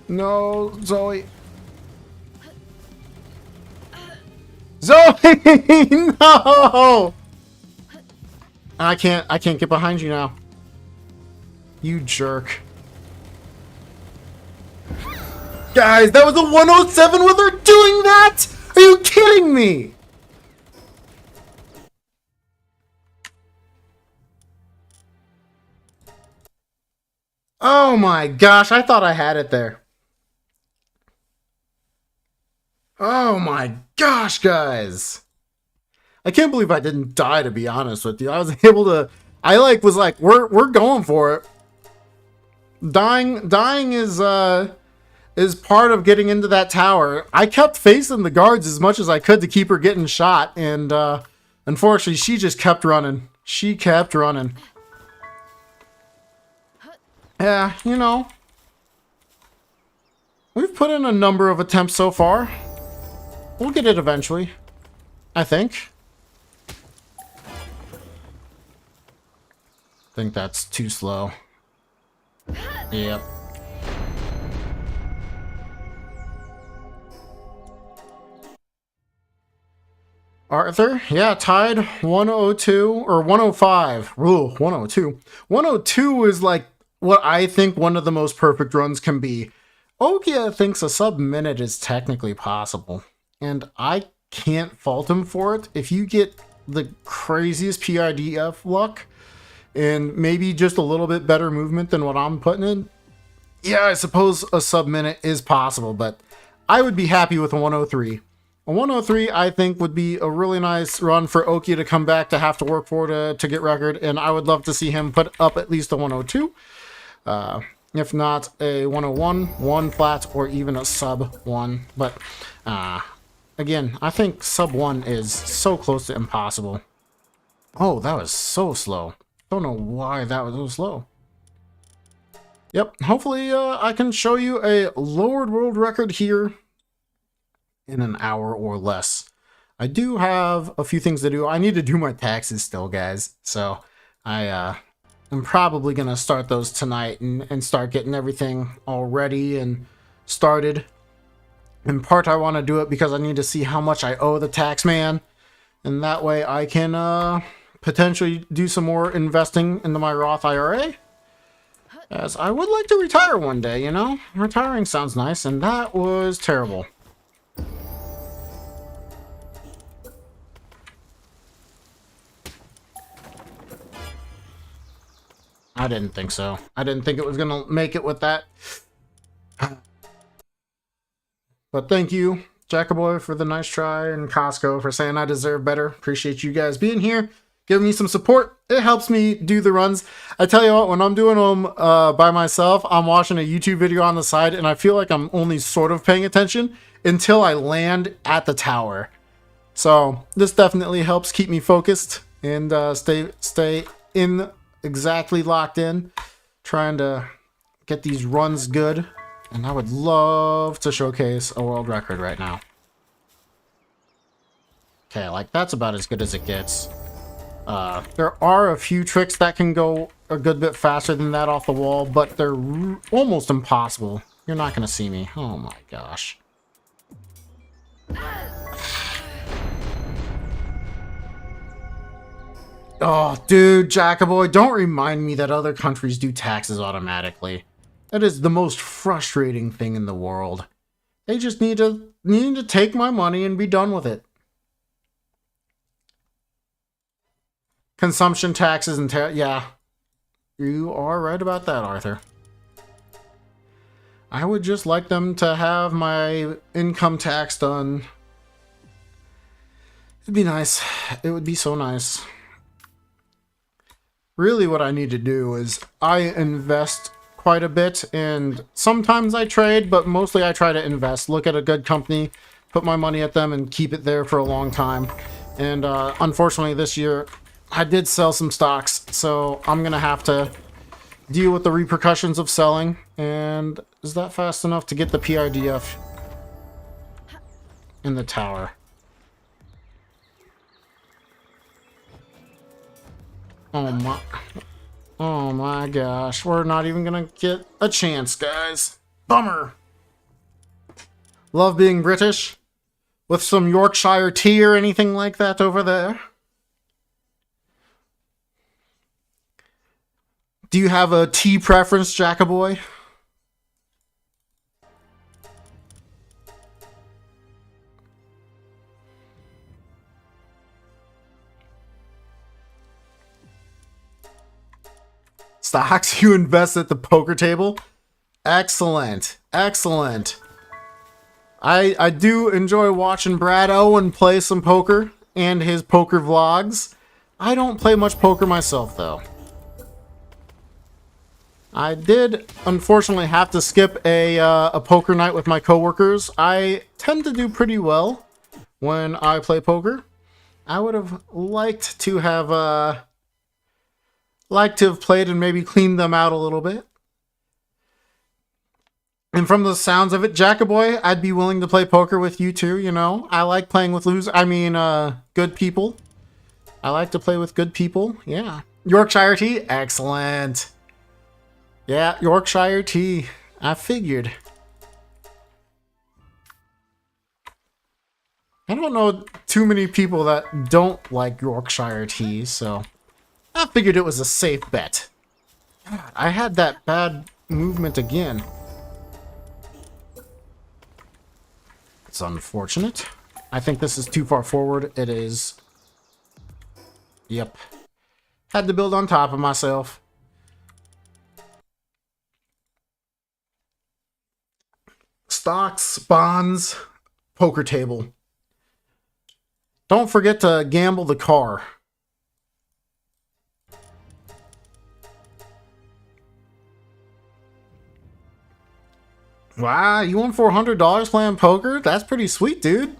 No, Zoe. Zoe! No! I can't get behind you now. You jerk. Guys, that was a 107 with her doing that? Are you kidding me? Oh my gosh, I thought I had it there. Oh my gosh, guys. I can't believe I didn't die, to be honest with you. I was able to... I was like, we're going for it. Dying is part of getting into that tower. I kept facing the guards as much as I could to keep her getting shot, and unfortunately, she just kept running. She kept running. Yeah, you know, we've put in a number of attempts so far. We'll get it eventually, I think. I think that's too slow. Yep. Arthur, yeah, tied 102 or 105. Ooh, 102. 102 is like what I think one of the most perfect runs can be. Okia thinks a sub-minute is technically possible, and I can't fault him for it. If you get the craziest PIDF luck and maybe just a little bit better movement than what I'm putting in, yeah, I suppose a sub-minute is possible, but I would be happy with a 103. A 103, I think, would be a really nice run for Okia to come back to have to work for to get record, and I would love to see him put up at least a 102. If not a 101, 1 flat, or even a sub 1. But, again, I think sub 1 is so close to impossible. Oh, that was so slow. Don't know why that was so slow. Yep, hopefully I can show you a lowered world record here in an hour or less. I do have a few things to do. I need to do my taxes still, guys. So, I'm probably going to start those tonight and start getting everything all ready and started. In part, I want to do it because I need to see how much I owe the tax man. And that way I can potentially do some more investing into my Roth IRA. As I would like to retire one day, you know? Retiring sounds nice, and that was terrible. I didn't think so. I didn't think it was gonna make it with that. But thank you, Jackaboy, for the nice try, and Costco for saying I deserve better. Appreciate you guys being here, giving me some support. It helps me do the runs. I tell you what, when I'm doing them by myself, I'm watching a YouTube video on the side, and I feel like I'm only sort of paying attention until I land at the tower. So this definitely helps keep me focused and stay in exactly locked in, trying to get these runs good. And I would love to showcase a world record right now. Okay, like that's about as good as it gets. There are a few tricks that can go a good bit faster than that off the wall, but they're almost impossible. You're not gonna see me. Oh my gosh. Oh, dude, Jackaboy, don't remind me that other countries do taxes automatically. That is the most frustrating thing in the world. They just need to take my money and be done with it. Consumption taxes and yeah, you are right about that, Arthur. I would just like them to have my income tax done. It'd be nice. It would be so nice. Really what I need to do is I invest quite a bit, and sometimes I trade, but mostly I try to invest. Look at a good company, put my money at them, and keep it there for a long time. And unfortunately this year, I did sell some stocks, so I'm going to have to deal with the repercussions of selling. And is that fast enough to get the PIDF in the tower? Oh my gosh, we're not even gonna get a chance, guys. Bummer. Love being British. With some Yorkshire tea or anything like that over there. Do you have a tea preference, Jackaboy? Stocks you invest at the poker table? Excellent. Excellent. I do enjoy watching Brad Owen play some poker and his poker vlogs. I don't play much poker myself, though. I did, unfortunately, have to skip a poker night with my coworkers. I tend to do pretty well when I play poker. I would have liked to have played and maybe cleaned them out a little bit. And from the sounds of it, Jackaboy, I'd be willing to play poker with you too, you know? I like playing with good people. I like to play with good people, yeah. Yorkshire tea? Excellent. Yeah, Yorkshire tea. I figured. I don't know too many people that don't like Yorkshire tea, so I figured it was a safe bet. God, I had that bad movement again. It's unfortunate. I think this is too far forward. It is. Yep. Had to build on top of myself. Stocks, bonds, poker table. Don't forget to gamble the car. Wow, you won $400 playing poker? That's pretty sweet, dude.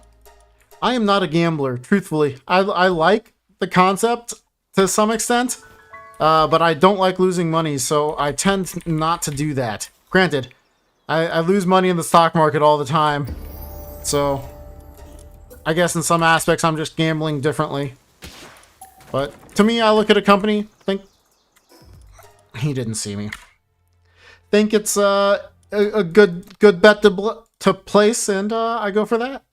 I am not a gambler, truthfully. I like the concept to some extent, but I don't like losing money, so I tend not to do that. Granted, I lose money in the stock market all the time, so I guess in some aspects I'm just gambling differently. But to me, I look at a company, think... He didn't see me. Think it's a good bet to place, and I go for that.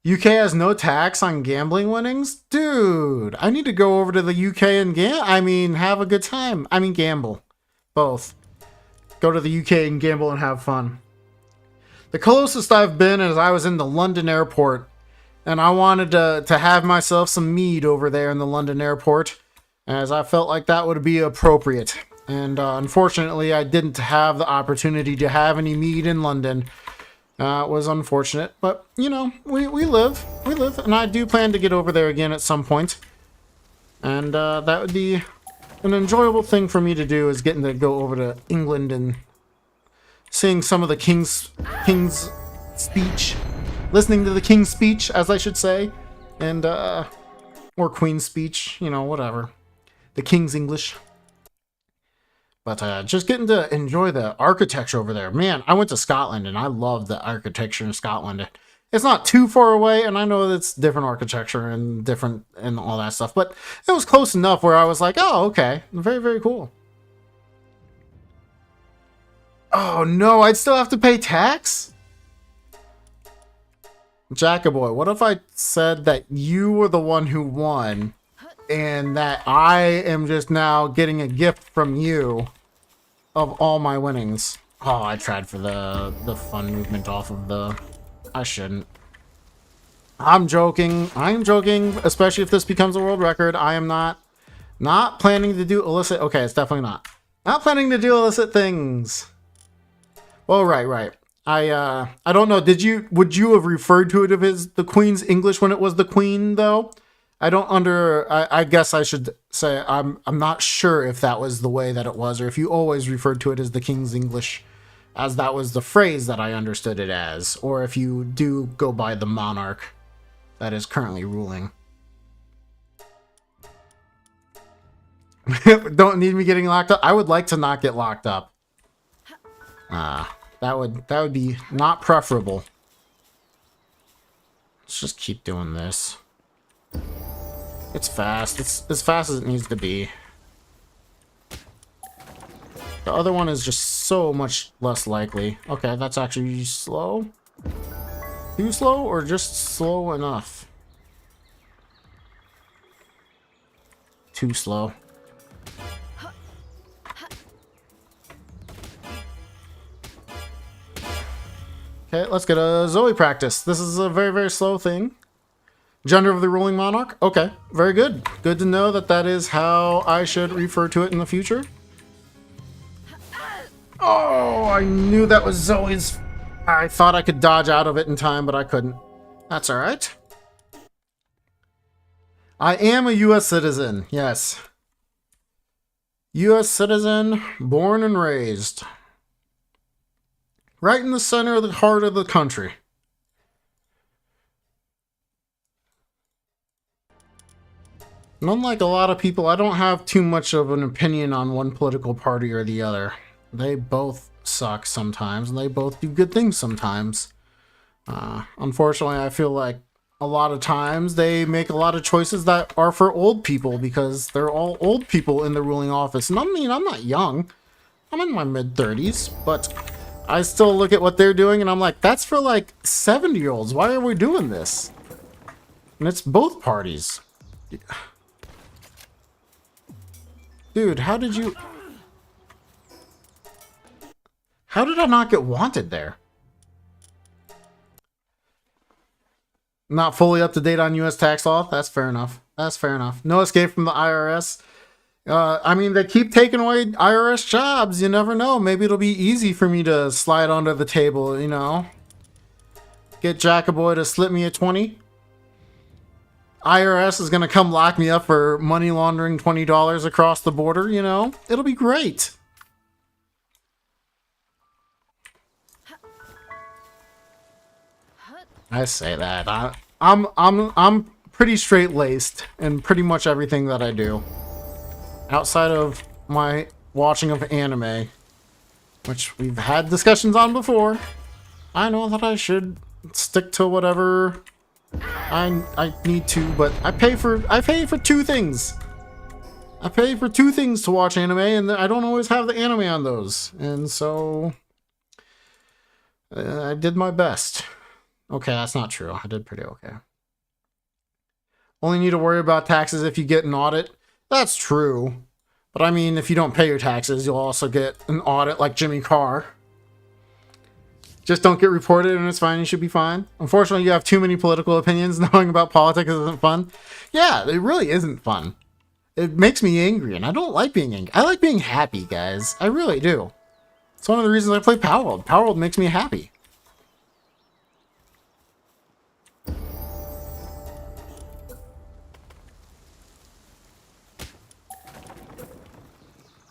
UK has no tax on gambling winnings? Dude, I need to go over to the UK and have a good time. Gamble. Both. Go to the UK and gamble and have fun. The closest I've been is I was in the London airport, and I wanted to have myself some mead over there in the London airport, as I felt like that would be appropriate. And unfortunately, I didn't have the opportunity to have any mead in London. It was unfortunate, but, you know, we live. We live, and I do plan to get over there again at some point. And that would be an enjoyable thing for me to do, is getting to go over to England and seeing some of the King's speech. Listening to the King's speech, as I should say. And, or Queen's speech, you know, whatever. The King's English. But just getting to enjoy the architecture over there. Man, I went to Scotland and I love the architecture in Scotland. It's not too far away, and I know it's different architecture and different and all that stuff, but it was close enough where I was like, oh, okay. Very, very cool. Oh, no, I'd still have to pay tax? Jackaboy, what if I said that you were the one who won, and that I am just now getting a gift from you of all my winnings? Oh, I tried for the fun movement off of the... I shouldn't. I'm joking. I'm joking, especially if this becomes a world record. I am not planning to do illicit... Okay, it's definitely not. Not planning to do illicit things. Well, right. I don't know. Would you have referred to it as the Queen's English when it was the Queen, though? I guess I should say I'm not sure if that was the way that it was, or if you always referred to it as the King's English, as that was the phrase that I understood it as, or if you do go by the monarch that is currently ruling. Don't need me getting locked up. I would like to not get locked up. That would be not preferable. Let's just keep doing this. It's fast. It's as fast as it needs to be. The other one is just so much less likely. Okay, that's actually slow. Too slow or just slow enough? Too slow. Okay, let's get a Zoe practice. This is a very, very slow thing. Gender of the ruling monarch? Okay, very good. Good to know that that is how I should refer to it in the future. Oh, I knew that was Zoe's. I thought I could dodge out of it in time, but I couldn't. That's alright. I am a U.S. citizen, yes. U.S. citizen, born and raised. Right in the center of the heart of the country. And unlike a lot of people, I don't have too much of an opinion on one political party or the other. They both suck sometimes, and they both do good things sometimes. Unfortunately, I feel like a lot of times they make a lot of choices that are for old people because they're all old people in the ruling office. And I mean, I'm not young. I'm in my mid-30s, but I still look at what they're doing and I'm like, that's for like 70-year-olds. Why are we doing this? And it's both parties. Dude, how did I not get wanted there? Not fully up to date on U.S. tax law? That's fair enough. That's fair enough. No escape from the IRS. I mean, they keep taking away IRS jobs. You never know. Maybe it'll be easy for me to slide under the table, you know? Get Jackaboy to slip me a 20. IRS is going to come lock me up for money laundering $20 across the border, you know? It'll be great. I say that. I'm pretty straight-laced in pretty much everything that I do. Outside of my watching of anime, which we've had discussions on before, I know that I should stick to whatever I need to, but I pay for two things. I pay for two things to watch anime, and I don't always have the anime on those, and so I did my best. Okay, that's not true. I did pretty okay. Only need to worry about taxes if you get an audit. That's true. But I mean, if you don't pay your taxes, you'll also get an audit like Jimmy Carr. Just don't get reported and it's fine. You should be fine. Unfortunately, you have too many political opinions. Knowing about politics isn't fun. Yeah, it really isn't fun. It makes me angry, and I don't like being angry. I like being happy, guys. I really do. It's one of the reasons I play Palworld. Palworld makes me happy.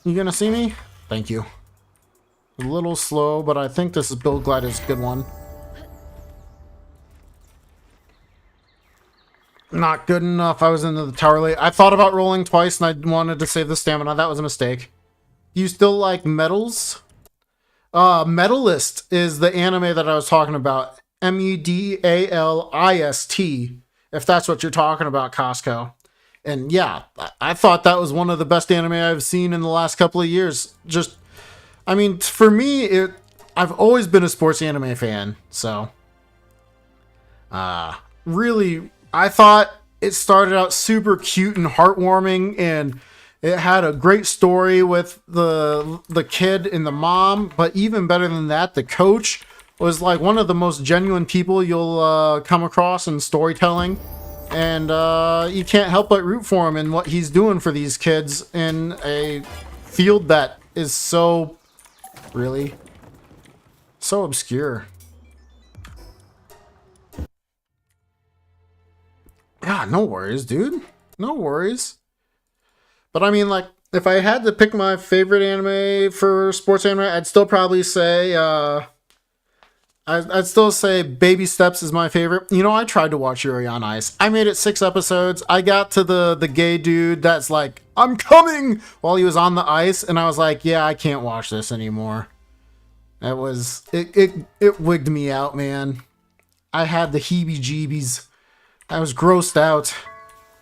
You gonna see me? Thank you. A little slow, but I think this is Build Glide is a good one. Not good enough. I was into the tower late. I thought about rolling twice and I wanted to save the stamina. That was a mistake. You still like medals? Medalist is the anime that I was talking about. Medalist, if that's what you're talking about, Costco. And yeah, I thought that was one of the best anime I've seen in the last couple of years. Just, I mean, for me, I've always been a sports anime fan, so really, I thought it started out super cute and heartwarming, and it had a great story with the kid and the mom, but even better than that, the coach was like one of the most genuine people you'll come across in storytelling. And you can't help but root for him and what he's doing for these kids in a field that is so, really, so obscure. Yeah, no worries, dude. No worries. But I mean, like, if I had to pick my favorite anime for sports anime, I'd still probably say, I'd still say Baby Steps is my favorite. You know, I tried to watch Yuri on Ice. I made it 6 episodes. I got to the gay dude that's like, I'm coming, while he was on the ice, and I was like, yeah, I can't watch this anymore. It wigged me out, man. I had the heebie-jeebies. I was grossed out.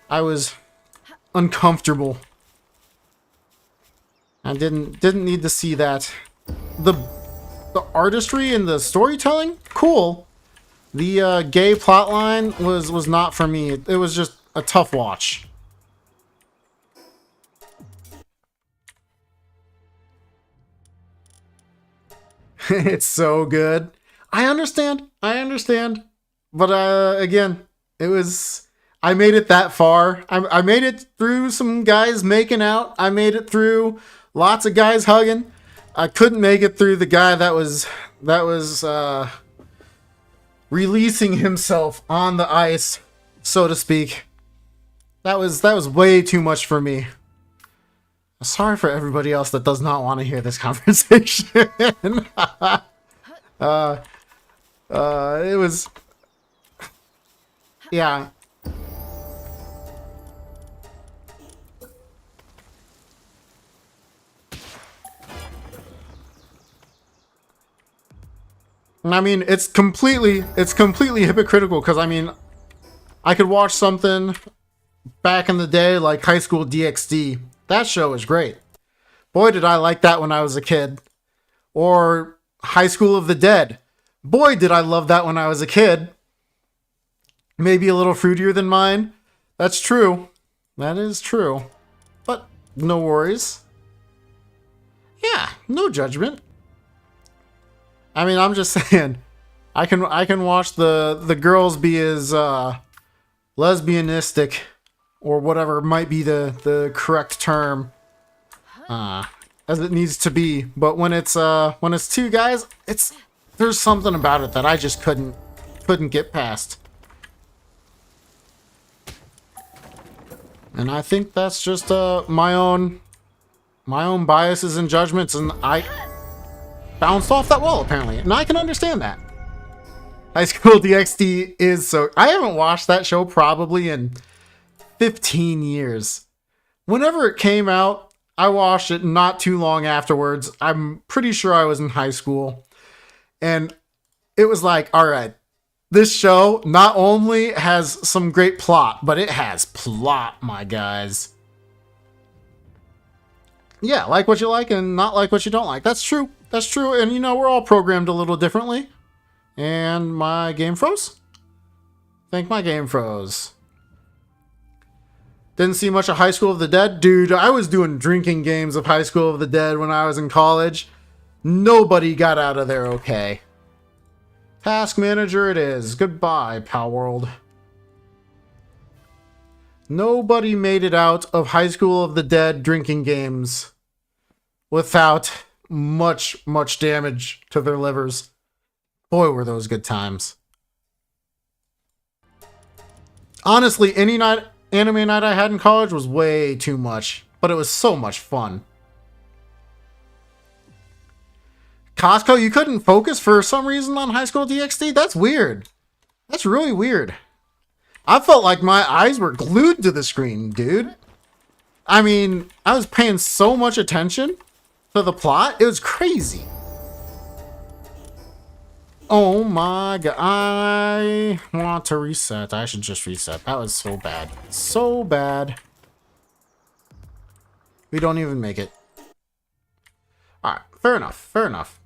I was uncomfortable. I didn't need to see that. The artistry and the storytelling, cool. The gay plotline was not for me. It was just a tough watch. It's so good. I understand. But again, I made it that far. I made it through some guys making out. I made it through lots of guys hugging. I couldn't make it through the guy that was releasing himself on the ice, so to speak. That was way too much for me. Sorry for everybody else that does not want to hear this conversation. It was, yeah. I mean, it's completely hypocritical, because I mean, I could watch something back in the day like High School DxD. That show was great. Boy, did I like that when I was a kid. Or High School of the Dead. Boy, did I love that when I was a kid. Maybe a little fruitier than mine. That's true. That is true. But no worries. Yeah, no judgment. I mean, I'm just saying, I can watch the girls be as lesbianistic, or whatever might be the correct term, as it needs to be. But when it's two guys, there's something about it that I just couldn't get past. And I think that's just my own biases and judgments, and I bounced off that wall, apparently, and I can understand that. High School DxD is so... I haven't watched that show probably in 15 years. Whenever it came out, I watched it not too long afterwards. I'm pretty sure I was in high school. And it was like, all right, this show not only has some great plot, but it has plot, my guys. Yeah, like what you like and not like what you don't like. That's true. That's true. And, you know, we're all programmed a little differently. And my game froze? I think my game froze. Didn't see much of High School of the Dead. Dude, I was doing drinking games of High School of the Dead when I was in college. Nobody got out of there okay. Task Manager it is. Goodbye, Palworld. Nobody made it out of High School of the Dead drinking games without much damage to their livers. Boy, were those good times. Honestly, any anime night I had in college was way too much, but it was so much fun. Costco, you couldn't focus for some reason on High School DxD? That's weird. That's really weird. I felt like my eyes were glued to the screen, dude. I mean, I was paying so much attention to the plot. It was crazy. Oh my god. I want to reset. I should just reset. That was so bad. So bad. We don't even make it. Alright, fair enough. Fair enough.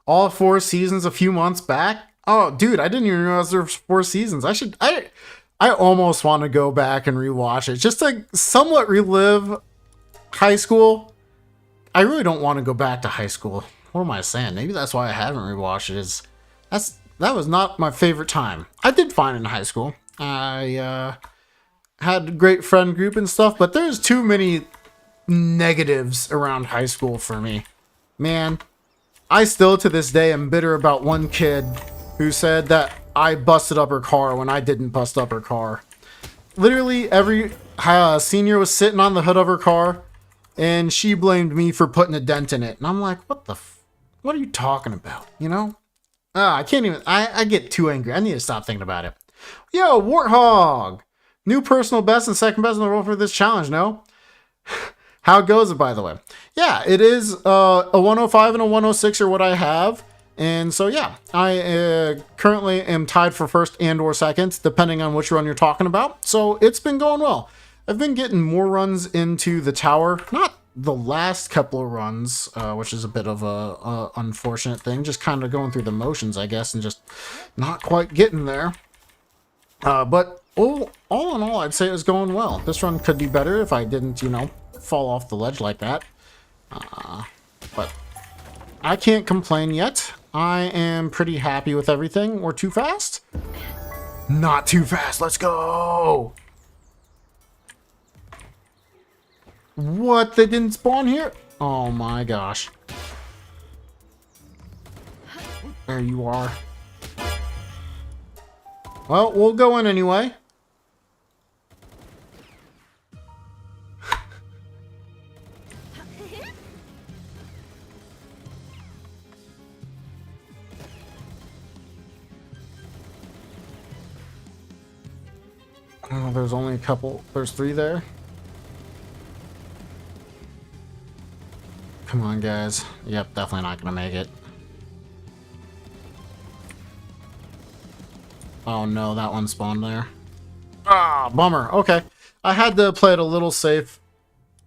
All 4 seasons a few months back? Oh, dude, I didn't even realize there were 4 seasons. I almost want to go back and rewatch it. Just to somewhat relive high school. I really don't want to go back to high school. What am I saying? Maybe that's why I haven't rewatched it. That was not my favorite time. I did fine in high school. I had a great friend group and stuff, but there's too many negatives around high school for me. Man, I still to this day am bitter about one kid who said that I busted up her car when I didn't bust up her car. Literally every senior was sitting on the hood of her car, and she blamed me for putting a dent in it. And I'm like, what are you talking about? You know? I can't even, I get too angry. I need to stop thinking about it. Yo, Warthog! New personal best and second best in the world for this challenge, no? How goes it, by the way? Yeah, it is a 105 and a 106 are what I have. And so, yeah, I currently am tied for first and or second, depending on which run you're talking about. So it's been going well. I've been getting more runs into the tower. Not the last couple of runs, which is a bit of a unfortunate thing. Just kind of going through the motions, I guess, and just not quite getting there. But all in all, I'd say it was going well. This run could be better if I didn't, you know, fall off the ledge like that. But I can't complain yet. I am pretty happy with everything. We're too fast? Not too fast. Let's go. What? They didn't spawn here? Oh my gosh. There you are. Well, we'll go in anyway. Oh, there's only a couple. There's 3 there. Come on, guys. Yep, definitely not gonna make it. Oh no, that one spawned there. Ah, bummer. Okay. I had to play it a little safe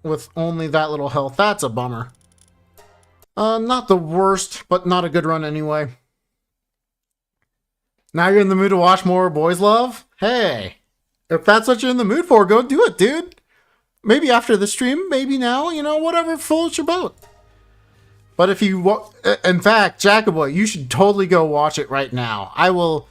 with only that little health. That's a bummer. Not the worst, but not a good run anyway. Now you're in the mood to watch more Boys Love? Hey, if that's what you're in the mood for, go do it, dude. Maybe after the stream, maybe now, you know, whatever floats your boat. But if you, in fact, Jackaboy, you should totally go watch it right now. I will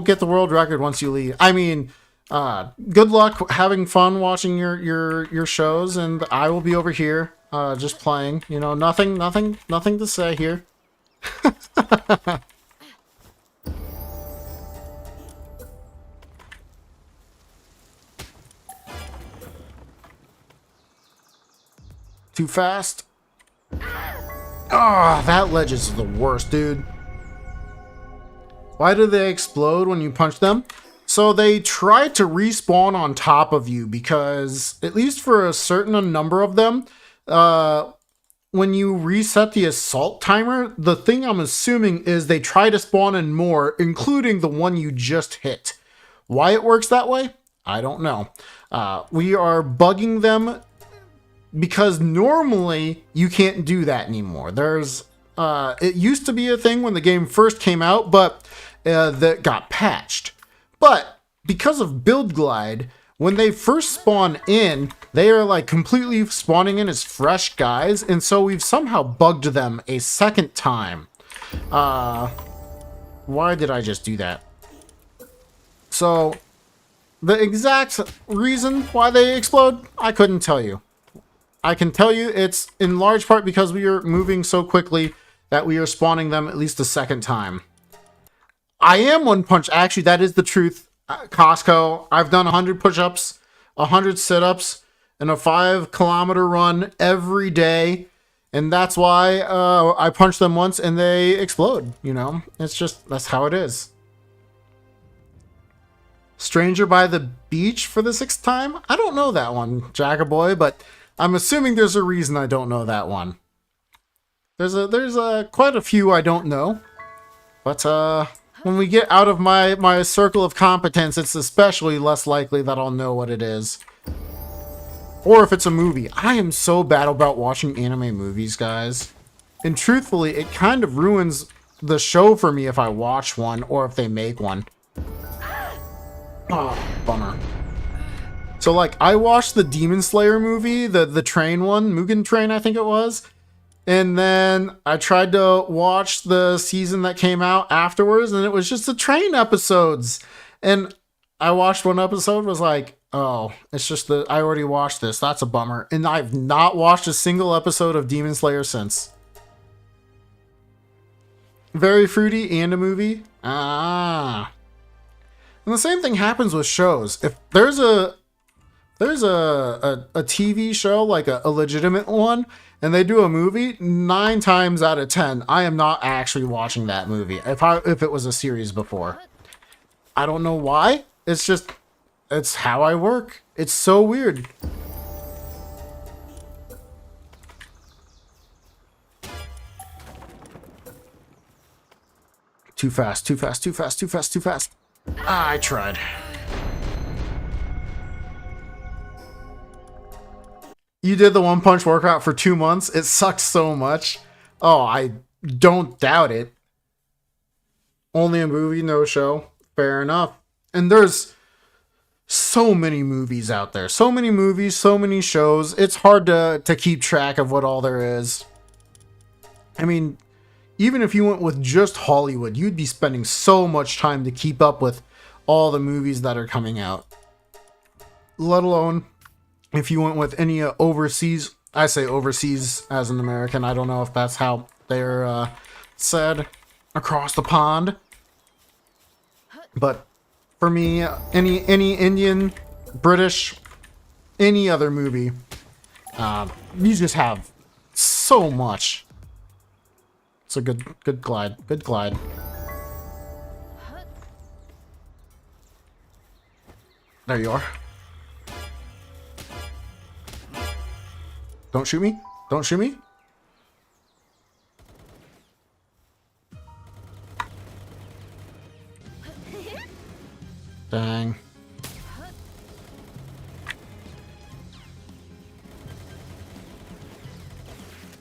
get the world record once you leave. I mean, good luck having fun watching your shows, and I will be over here, just playing. You know, nothing to say here. Too fast. Ah, that ledge is the worst, dude. Why do they explode when you punch them? So they try to respawn on top of you because, at least for a certain number of them, when you reset the assault timer, the thing I'm assuming is they try to spawn in more, including the one you just hit. Why it works that way? I don't know. We are bugging them because normally you can't do that anymore. There's it used to be a thing when the game first came out, but that got patched. But because of Build Glide, when they first spawn in, they are like completely spawning in as fresh guys, and so we've somehow bugged them a second time. Why did I just do that? So the exact reason why they explode, I couldn't tell you. I can tell you it's in large part because we are moving so quickly that we are spawning them at least a second time. I am one punch. Actually, that is the truth. Costco, I've done 100 push-ups, 100 sit-ups, and a 5-kilometer run every day. And that's why I punch them once and they explode. You know, it's just, that's how it is. Stranger by the Beach for the 6th time? I don't know that one, Jackaboy, but I'm assuming there's a reason I don't know that one. There's quite a few I don't know. But when we get out of my circle of competence, it's especially less likely that I'll know what it is. Or if it's a movie. I am so bad about watching anime movies, guys. And truthfully, it kind of ruins the show for me if I watch one or if they make one. Oh, bummer. So, like, I watched the Demon Slayer movie, the train one, Mugen Train, I think it was. And then I tried to watch the season that came out afterwards, and it was just the train episodes. And I watched one episode, was like, oh, it's just that I already watched this. That's a bummer. And I've not watched a single episode of Demon Slayer since. Very fruity and a movie? Ah. And the same thing happens with shows. If there's a TV show, like a legitimate one, and they do a movie, 9 times out of 10, I am not actually watching that movie. If it was a series before. I don't know why. It's how I work. It's so weird. Too fast, too fast, too fast, too fast, too fast. I tried. You did the One Punch workout for 2 months? It sucked so much. Oh, I don't doubt it. Only a movie, no show. Fair enough. And there's so many movies out there. So many movies, so many shows. It's hard to keep track of what all there is. I mean, even if you went with just Hollywood, you'd be spending so much time to keep up with all the movies that are coming out. Let alone if you went with any overseas. I say overseas as an American. I don't know if that's how they're said across the pond. But for me, any Indian, British, any other movie, you just have so much. It's a good glide. Good glide. There you are. Don't shoot me. Don't shoot me. Dang.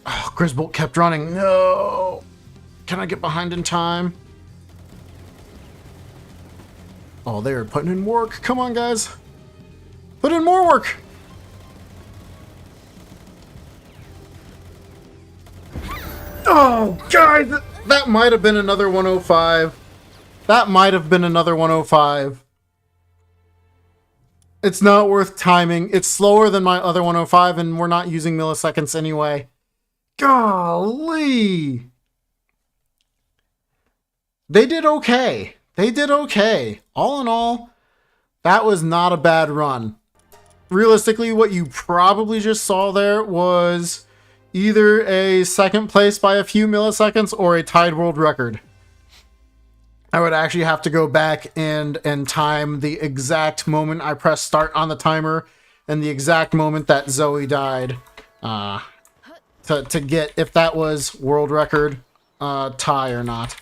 Oh, Grisbolt kept running. No. Can I get behind in time? Oh, they're putting in work. Come on, guys. Put in more work. Oh, guys. That might have been another 105. That might have been another 105. It's not worth timing. It's slower than my other 105, and we're not using milliseconds anyway. Golly. They did okay. They did okay. All in all, that was not a bad run. Realistically, what you probably just saw there was either a second place by a few milliseconds or a tied world record. I would actually have to go back and time the exact moment I pressed start on the timer and the exact moment that Zoe died to get if that was world record tie or not.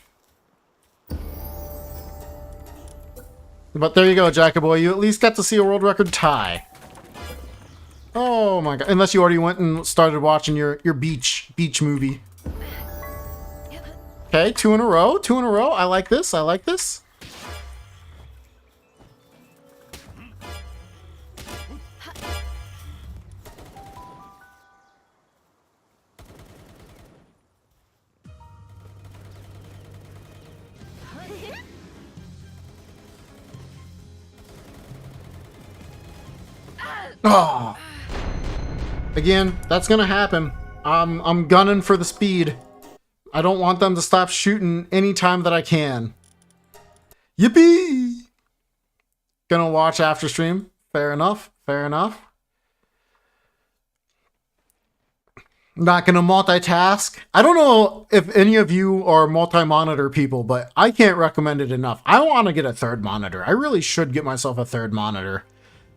But there you go, Jackaboy. You at least got to see a world record tie. Oh my god. Unless you already went and started watching your beach movie. Okay, 2 in a row. 2 in a row. I like this. I like this. Oh. Again, that's gonna happen. I'm gunning for the speed. I don't want them to stop shooting anytime that I can. Yippee! Gonna watch after stream. Fair enough. Fair enough. Not gonna multitask. I don't know if any of you are multi-monitor people, but I can't recommend it enough. I want to get a third monitor. I really should get myself a third monitor.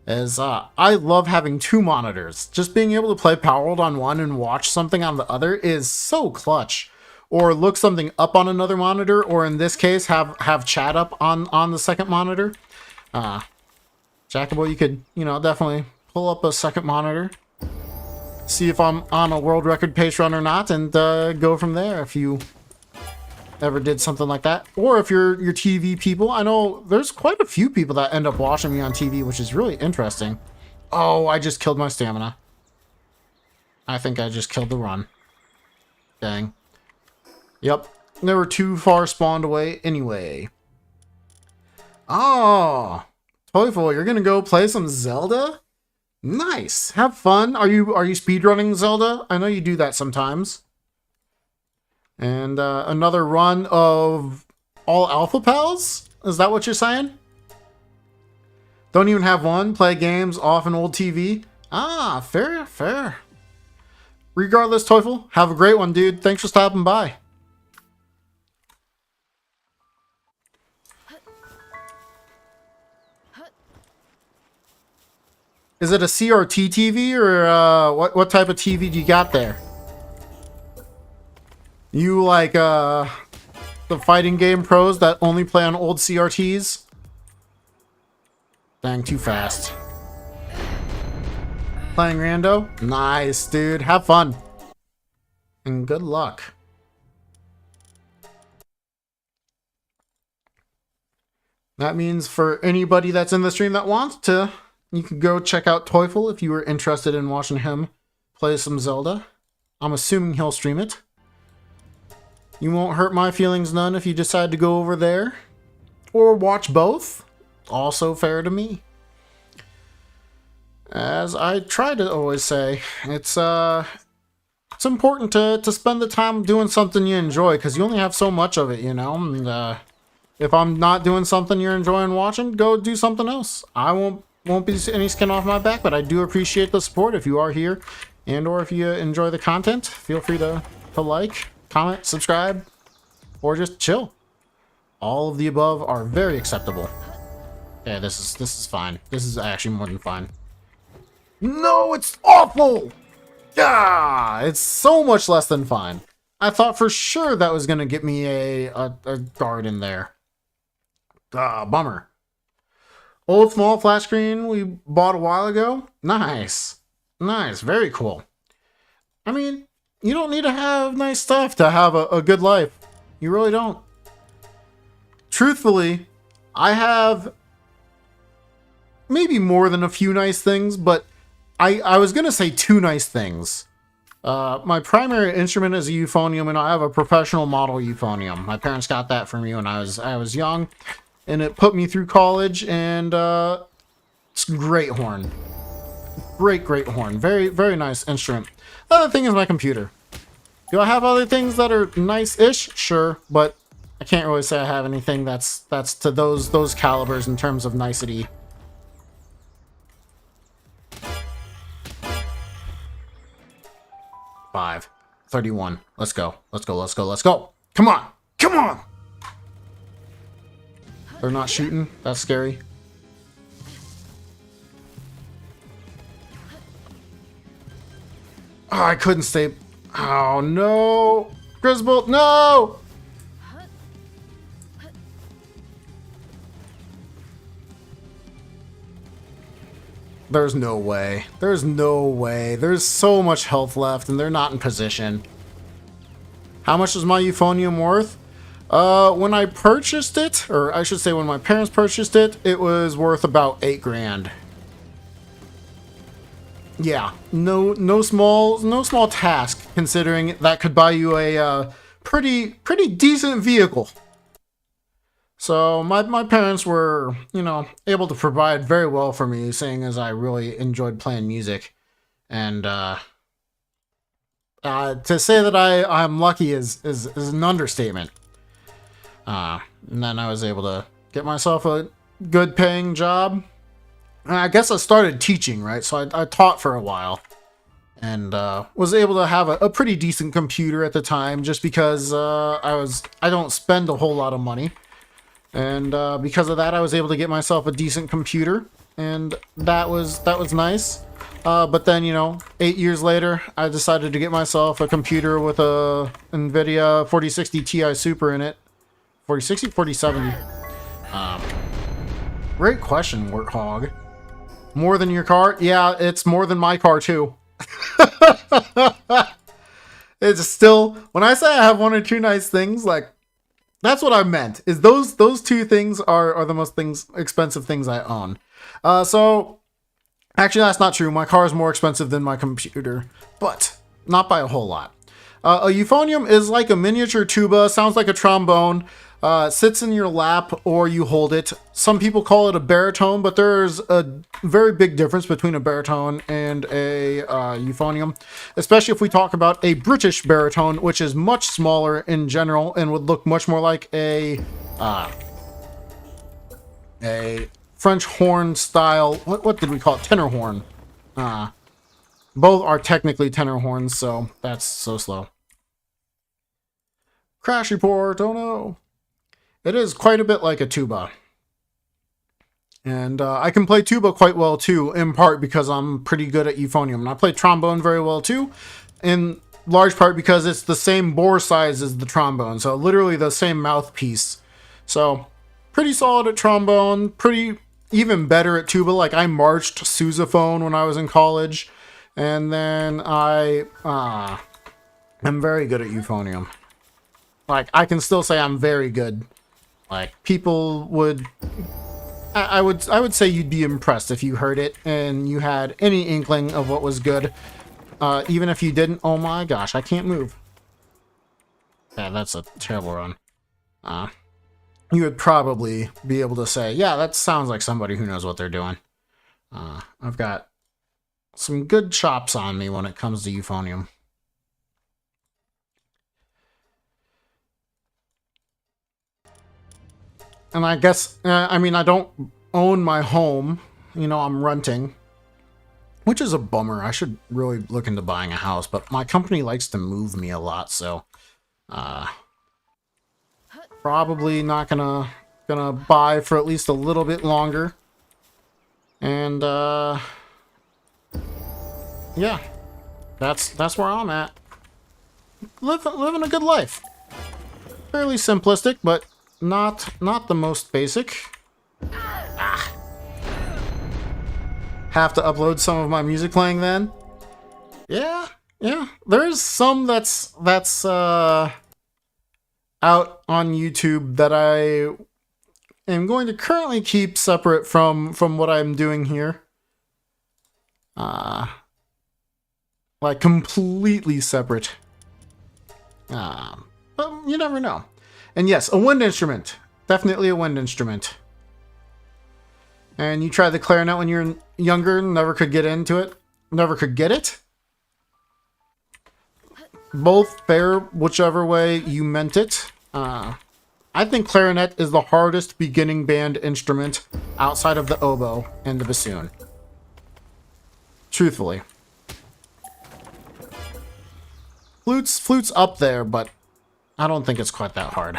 As I love having 2 monitors. Just being able to play Palworld on one and watch something on the other is so clutch. Or look something up on another monitor, or in this case, have chat up on the second monitor. Jackaboy, you could, definitely pull up a second monitor. See if I'm on a world record pace run or not, and go from there if you ever did something like that. Or if you're TV people. I know there's quite a few people that end up watching me on TV, which is really interesting. Oh, I just killed my stamina. I think I just killed the run. Dang. Yep, they were too far spawned away anyway. Oh, Toyful, you're gonna go play some Zelda? Nice, have fun. Are you speedrunning Zelda? I know you do that sometimes. And another run of all Alpha Pals? Is that what you're saying? Don't even have one? Play games off an old TV? Ah, fair, fair. Regardless, Teufel, have a great one, dude. Thanks for stopping by. Is it a CRT TV or what type of TV do you got there? You like the fighting game pros that only play on old CRTs? Dang, too fast. Playing rando? Nice, dude. Have fun. And good luck. That means for anybody that's in the stream that wants to, you can go check out Teufel if you were interested in watching him play some Zelda. I'm assuming he'll stream it. You won't hurt my feelings none if you decide to go over there. Or watch both. Also fair to me. As I try to always say, it's important to spend the time doing something you enjoy, because you only have so much of it, you know? And if I'm not doing something you're enjoying watching, go do something else. I won't be any skin off my back, but I do appreciate the support. If you are here and or if you enjoy the content, feel free to like, comment, subscribe, or just chill. All of the above are very acceptable. Yeah, this is fine. This is actually more than fine. No, it's awful! Yeah, it's so much less than fine. I thought for sure that was gonna get me a guard in there. Bummer. Old small flat screen we bought a while ago. Nice. Nice, very cool. I mean, you don't need to have nice stuff to have a good life. You really don't. Truthfully, I have maybe more than a few nice things, but I was going to say two nice things. My primary instrument is a euphonium, and I have a professional model euphonium. My parents got that for me when I was young, and it put me through college, and it's a great horn. Great horn. Very, very nice instrument. The other thing is my computer. Do I have other things that are nice-ish? Sure, but I can't really say I have anything that's to those calibers in terms of nicety. Five. 31. Let's go. Let's go. Let's go. Let's go. Come on. Come on. They're not shooting. That's scary. Oh, I couldn't stay. Oh, no. Grisbolt, no. There's no way. There's no way. There's so much health left, and they're not in position. How much is my euphonium worth? When I purchased it, or I should say when my parents purchased it, it was worth about 8 grand. Yeah, no small task, considering that could buy you a pretty decent vehicle. So my parents were, you know, able to provide very well for me, seeing as I really enjoyed playing music. And to say that I'm lucky is an understatement. And then I was able to get myself a good paying job. And I guess I started teaching, right? So I taught for a while. And was able to have a pretty decent computer at the time, just because I don't spend a whole lot of money. And because of that, I was able to get myself a decent computer, and that was nice. But then, you know, 8 years later, I decided to get myself a computer with a NVIDIA 4060 Ti Super in it. 4060? 4070. Great question, Warthog. More than your car? Yeah, it's more than my car, too. It's still, when I say I have one or two nice things, like, that's what I meant, is those two things are the most expensive things I own. So, actually that's not true. My car is more expensive than my computer, but not by a whole lot. A euphonium is like a miniature tuba, sounds like a trombone, Sits in your lap or you hold it. Some people call it a baritone, but there's a very big difference between a baritone and a euphonium, especially if we talk about a British baritone, which is much smaller in general and would look much more like a French horn style. What did we call it? Tenor horn. Both are technically tenor horns, so that's so slow. Crash report, oh no. It is quite a bit like a tuba. And I can play tuba quite well too, in part because I'm pretty good at euphonium. And I play trombone very well too, in large part because it's the same bore size as the trombone. So literally the same mouthpiece. So pretty solid at trombone, pretty even better at tuba. Like I marched sousaphone when I was in college. And then I'm very good at euphonium. Like I can still say I'm very good. Like people would, I would say you'd be impressed if you heard it and you had any inkling of what was good. Even if you didn't, oh my gosh, I can't move. Yeah, that's a terrible run. You would probably be able to say, yeah, that sounds like somebody who knows what they're doing. I've got some good chops on me when it comes to euphonium. And I guess, I mean, I don't own my home. You know, I'm renting. Which is a bummer. I should really look into buying a house. But my company likes to move me a lot, so... probably not gonna buy for at least a little bit longer. And, yeah. That's where I'm at. Living a good life. Fairly simplistic, but... Not the most basic. Have to upload some of my music playing then? Yeah. There's some that's out on YouTube that I am going to currently keep separate from what I'm doing here. Like completely separate. But you never know. And yes, a wind instrument. Definitely a wind instrument. And you tried the clarinet when you were younger, never could get into it. Never could get it. Both fair, whichever way you meant it. I think clarinet is the hardest beginning band instrument outside of the oboe and the bassoon. Truthfully. Flute's up there, but I don't think it's quite that hard.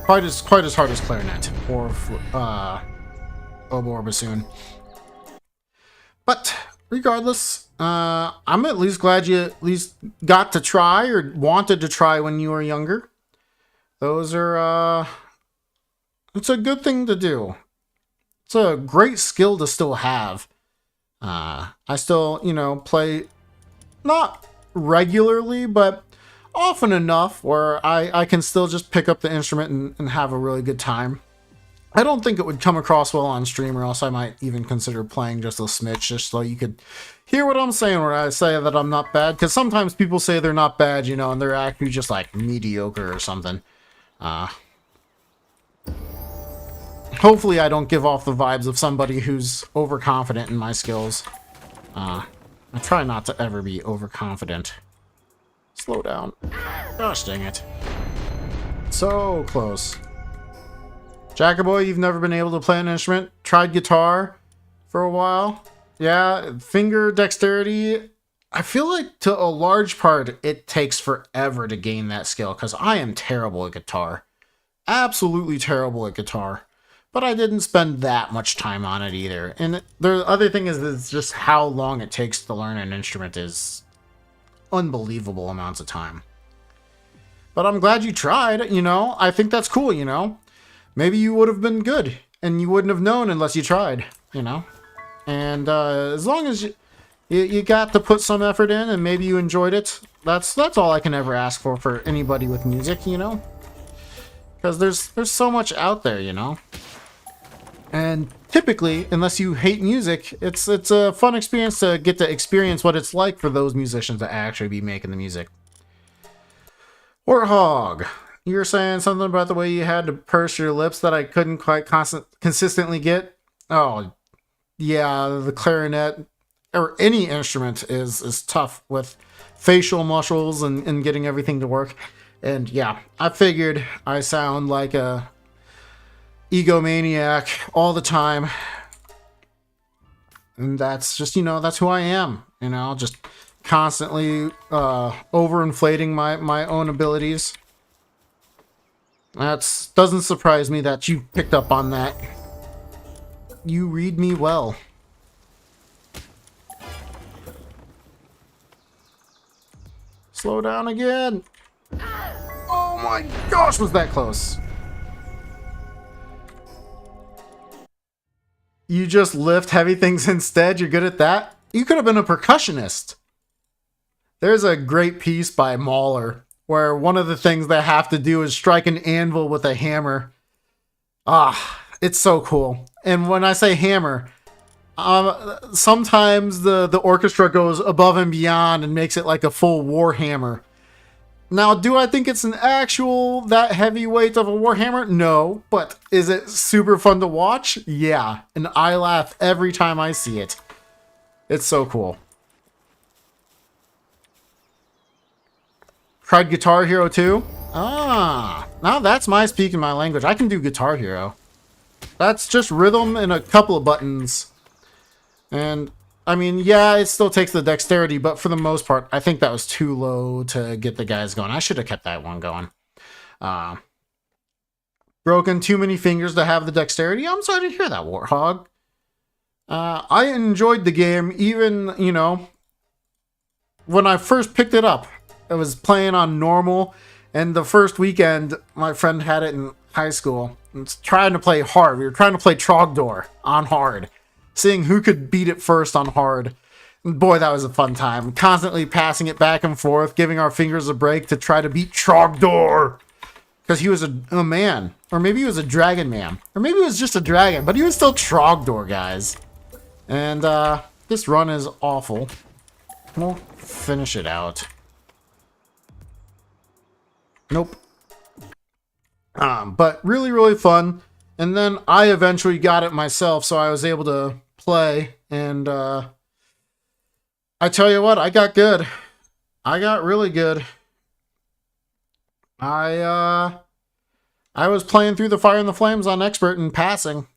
Quite as hard as clarinet or oboe or bassoon. But regardless, I'm at least glad you at least got to try or wanted to try when you were younger. Those are it's a good thing to do. It's a great skill to still have. I still, you know, play not regularly, but often enough where I can still just pick up the instrument and have a really good time. I don't think it would come across well on stream, or else I might even consider playing just a smidge, just so you could hear what I'm saying when I say that I'm not bad. Because sometimes people say they're not bad, you know, and they're actually just like mediocre or something. Hopefully I don't give off the vibes of somebody who's overconfident in my skills. I try not to ever be overconfident. Slow down. Gosh dang it. So close. Jackaboy, you've never been able to play an instrument? Tried guitar for a while? Yeah, finger dexterity. I feel like to a large part it takes forever to gain that skill, because I am terrible at guitar. Absolutely terrible at guitar. But I didn't spend that much time on it either. And the other thing is just how long it takes to learn an instrument is unbelievable amounts of time. But I'm glad you tried, you know. I think that's cool, you know. Maybe you would have been good, and you wouldn't have known unless you tried, you know. And as long as you got to put some effort in, and maybe you enjoyed it, that's all I can ever ask for anybody with music, you know. Because there's so much out there, you know. And typically, unless you hate music, it's a fun experience to get to experience what it's like for those musicians to actually be making the music. Warthog. You were saying something about the way you had to purse your lips that I couldn't quite consistently get. Oh, yeah, the clarinet or any instrument is tough with facial muscles and getting everything to work. And yeah, I figured I sound like a egomaniac all the time. And that's just, that's who I am, just constantly overinflating my own abilities. That doesn't surprise me that you picked up on that. You read me well. Slow down again. Oh my gosh, was that close? You just lift heavy things instead? You're good at that? You could have been a percussionist. There's a great piece by Mahler where one of the things they have to do is strike an anvil with a hammer. Ah, it's so cool. And when I say hammer, sometimes the orchestra goes above and beyond and makes it like a full war hammer. Now, do I think it's an actual that heavy weight of a warhammer? No, but is it super fun to watch? Yeah, and I laugh every time I see it. It's so cool. Tried Guitar Hero 2? Ah, now that's my speaking my language. I can do Guitar Hero. That's just rhythm and a couple of buttons. And I mean, yeah, it still takes the dexterity, but for the most part, I think that was too low to get the guys going. I should have kept that one going. Broken too many fingers to have the dexterity. I'm sorry to hear that, Warthog. I enjoyed the game, even, when I first picked it up. I was playing on normal, and the first weekend, my friend had it in high school. And trying to play hard. We were trying to play Trogdor on hard. Seeing who could beat it first on hard. And boy, that was a fun time. Constantly passing it back and forth, giving our fingers a break to try to beat Trogdor. Because he was a man. Or maybe he was a dragon man. Or maybe he was just a dragon, but he was still Trogdor, guys. And this run is awful. We'll finish it out. Nope. But really, really fun. And then I eventually got it myself, so I was able to play. And I tell you what, I got good. I got really good. I was playing through the Fire and the Flames on Expert and passing.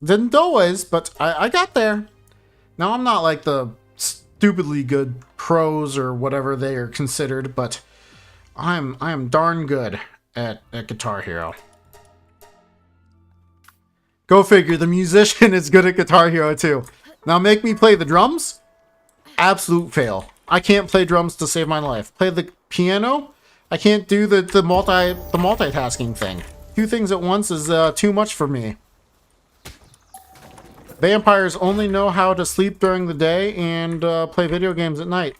Didn't always, but I got there. Now, I'm not like the stupidly good pros or whatever they are considered, but I am darn good at Guitar Hero. Go figure, the musician is good at Guitar Hero too. Now make me play the drums? Absolute fail. I can't play drums to save my life. Play the piano? I can't do the multitasking thing. Two things at once is too much for me. Vampires only know how to sleep during the day and play video games at night.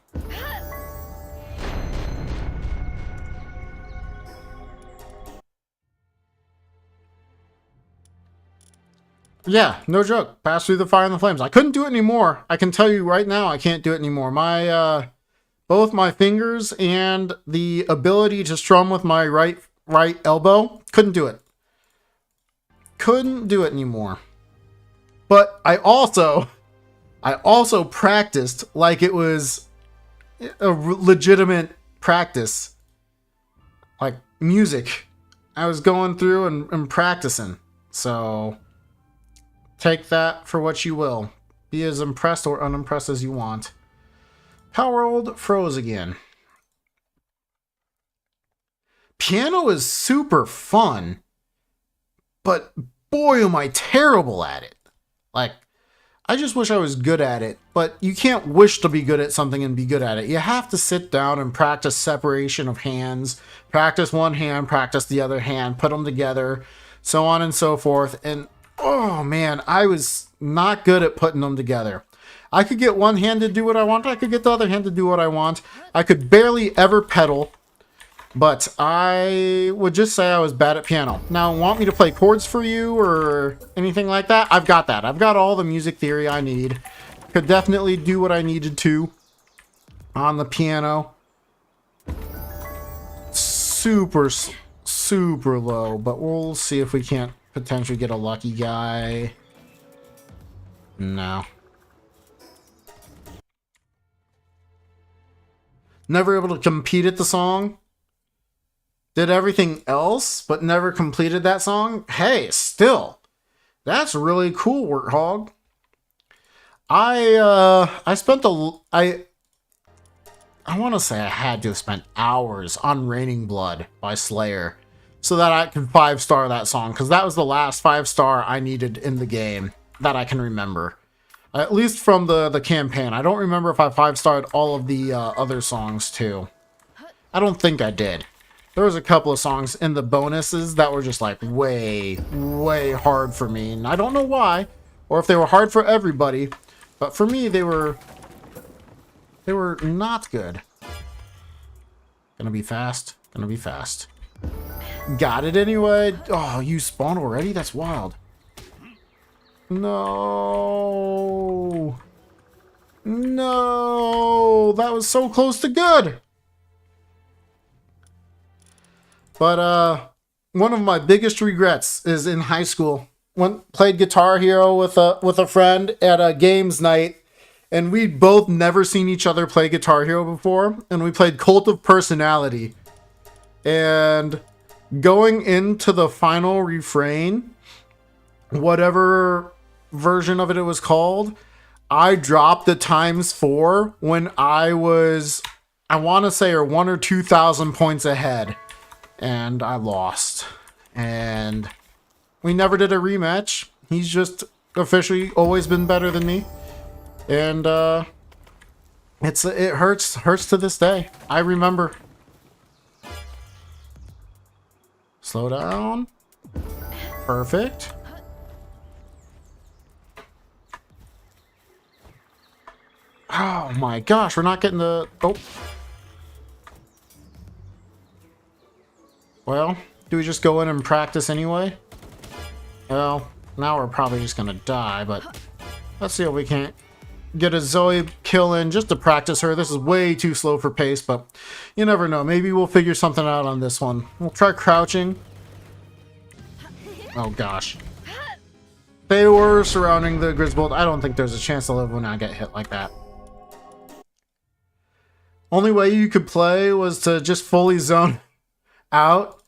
Yeah, no joke. Pass through the Fire and the Flames. I couldn't do it anymore. I can tell you right now, I can't do it anymore. My both my fingers and the ability to strum with my right elbow, couldn't do it. Couldn't do it anymore. But I also practiced like it was a legitimate practice. Like music. I was going through and practicing. So take that for what you will. Be as impressed or unimpressed as you want. Palworld froze again. Piano is super fun, but boy am I terrible at it. Like, I just wish I was good at it, but you can't wish to be good at something and be good at it. You have to sit down and practice separation of hands, practice one hand, practice the other hand, put them together, so on and so forth. And oh man, I was not good at putting them together. I could get one hand to do what I want. I could get the other hand to do what I want. I could barely ever pedal, but I would just say I was bad at piano. Now, want me to play chords for you or anything like that? I've got that. I've got all the music theory I need. Could definitely do what I needed to on the piano. Super super low, but we'll see if we can't potentially get a lucky guy. No. Never able to compete at the song. Did everything else, but never completed that song. Hey, still, that's really cool, Warthog. I spent I want to say I had to have spent hours on Raining Blood by Slayer so that I could 5-star that song, because that was the last 5-star I needed in the game that I can remember. At least from the campaign. I don't remember if I 5-starred all of the other songs too. I don't think I did. There was a couple of songs in the bonuses that were just like way, way hard for me. And I don't know why, or if they were hard for everybody, but for me they were not good. Gonna be fast. Gonna be fast. Got it anyway. Oh, you spawned already? That's wild. No. No. That was so close to good. But one of my biggest regrets is in high school. Played Guitar Hero with a friend at a games night, and we'd both never seen each other play Guitar Hero before, and we played Cult of Personality. And going into the final refrain, whatever version of it was called, I dropped the ×4 when I was, I want to say, 1,000 or 2,000 points ahead, and I lost. And we never did a rematch. He's just officially always been better than me, and it hurts to this day. I remember. Slow down. Perfect. Oh my gosh, we're not getting the... Oh. Well, do we just go in and practice anyway? Well, now we're probably just gonna die, but let's see if we can't get a Zoe kill in just to practice her. This is way too slow for pace, but you never know. Maybe we'll figure something out on this one. We'll try crouching. Oh gosh. They were surrounding the Griswold. I don't think there's a chance to live when I get hit like that. Only way you could play was to just fully zone out.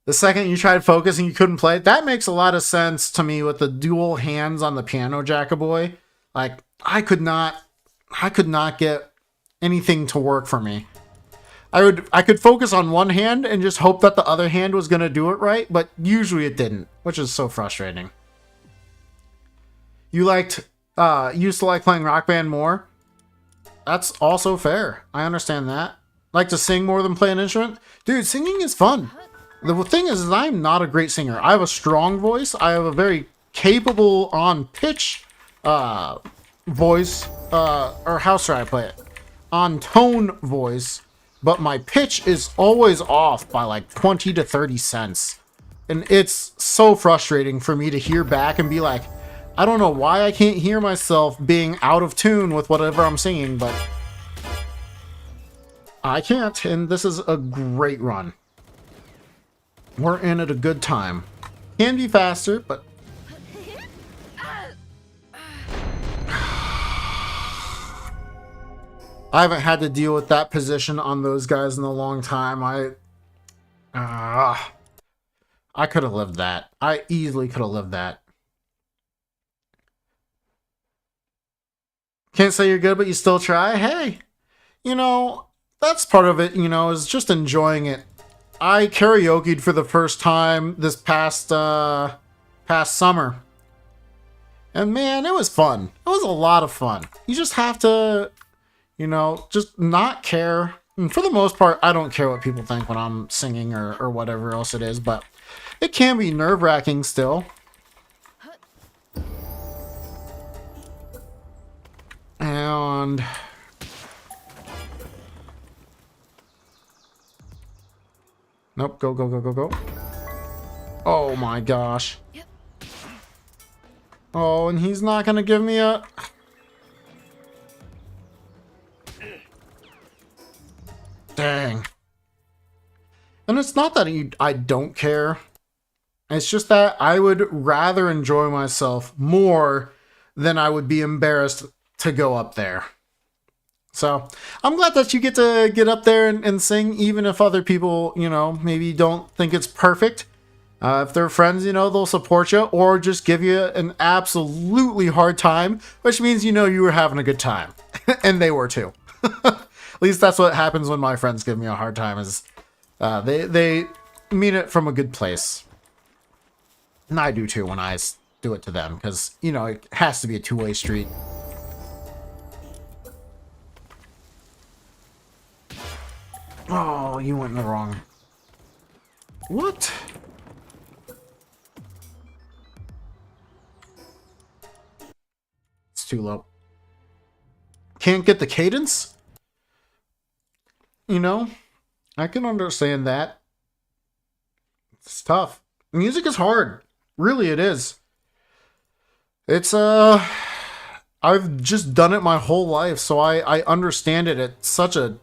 The second you tried focusing, you couldn't play. That makes a lot of sense to me with the dual hands on the piano, Jackaboy. Like, I could not get anything to work for me. I could focus on one hand and just hope that the other hand was going to do it right, but usually it didn't, which is so frustrating. You used to like playing Rock Band more? That's also fair. I understand that. Like to sing more than play an instrument? Dude, singing is fun. The thing is I'm not a great singer. I have a strong voice. I have a very capable on-pitch voice. Or how should I play it? On-tone voice. But my pitch is always off by like 20 to 30 cents. And it's so frustrating for me to hear back and be like, I don't know why I can't hear myself being out of tune with whatever I'm singing, but I can't, and this is a great run. We're in at a good time. Can be faster, but... I haven't had to deal with that position on those guys in a long time. I could have lived that. I easily could have lived that. Can't say you're good, but you still try. Hey, you know, that's part of it, you know, is just enjoying it. I karaoke'd for the first time this past summer. And man, it was fun. It was a lot of fun. You just have to, you know, just not care. And for the most part, I don't care what people think when I'm singing or whatever else it is, but it can be nerve-wracking still. And nope, go, go, go, go, go. Oh my gosh. Oh, and he's not gonna give me a... Dang. And And it's not that I don't care. It's just that I would rather enjoy myself more than I would be embarrassed to go up there. So I'm glad that you get to get up there and sing, even if other people, you know, maybe don't think it's perfect. If they're friends, you know, they'll support you or just give you an absolutely hard time, which means, you know, you were having a good time. And they were too. At least that's what happens when my friends give me a hard time, is they mean it from a good place. And I do too when I do it to them, because, you know, it has to be a two-way street. Oh, you went in the wrong. What? It's too low. Can't get the cadence? You know, I can understand that. It's tough. Music is hard. Really, it is. It's, I've just done it my whole life, so I understand it. It's such a,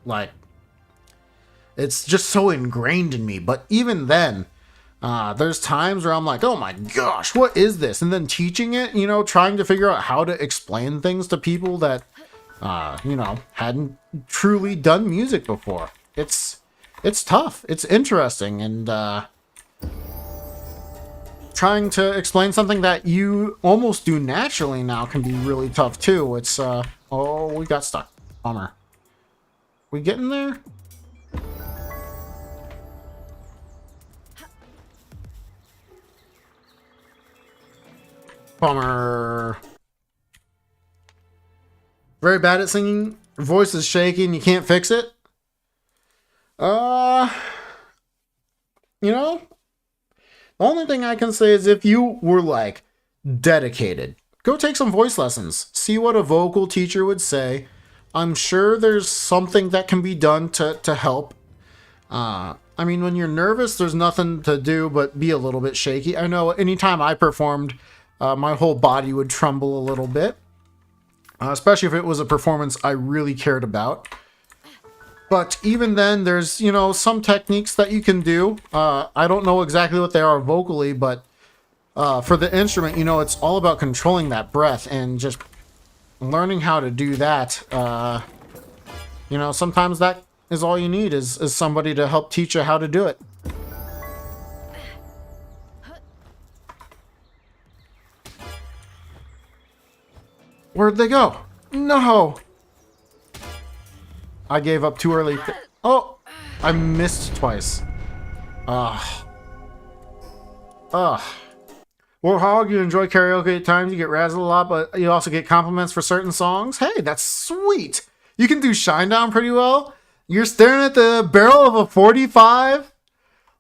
like, it's just so ingrained in me. But even then, there's times where I'm like, oh my gosh, what is this? And then teaching it, you know, trying to figure out how to explain things to people that, you know, hadn't truly done music before. It's tough. It's interesting. And trying to explain something that you almost do naturally now can be really tough too. It's, oh, we got stuck. Bummer. We getting there? Bummer. Very bad at singing. Your voice is shaking. You can't fix it. You know, the only thing I can say is if you were like dedicated, go take some voice lessons. See what a vocal teacher would say. I'm sure there's something that can be done to help. I mean, when you're nervous, there's nothing to do but be a little bit shaky. I know anytime I performed, my whole body would tremble a little bit, especially if it was a performance I really cared about. But even then, there's, you know, some techniques that you can do. I don't know exactly what they are vocally, but for the instrument, you know, it's all about controlling that breath and just learning how to do that. You know, sometimes that is all you need is somebody to help teach you how to do it. Where'd they go? No! I gave up too early. Oh! I missed twice. Ugh. Warhog, you enjoy karaoke at times, you get razzled a lot, but you also get compliments for certain songs. Hey, that's sweet! You can do Shinedown pretty well. You're staring at the barrel of a 45?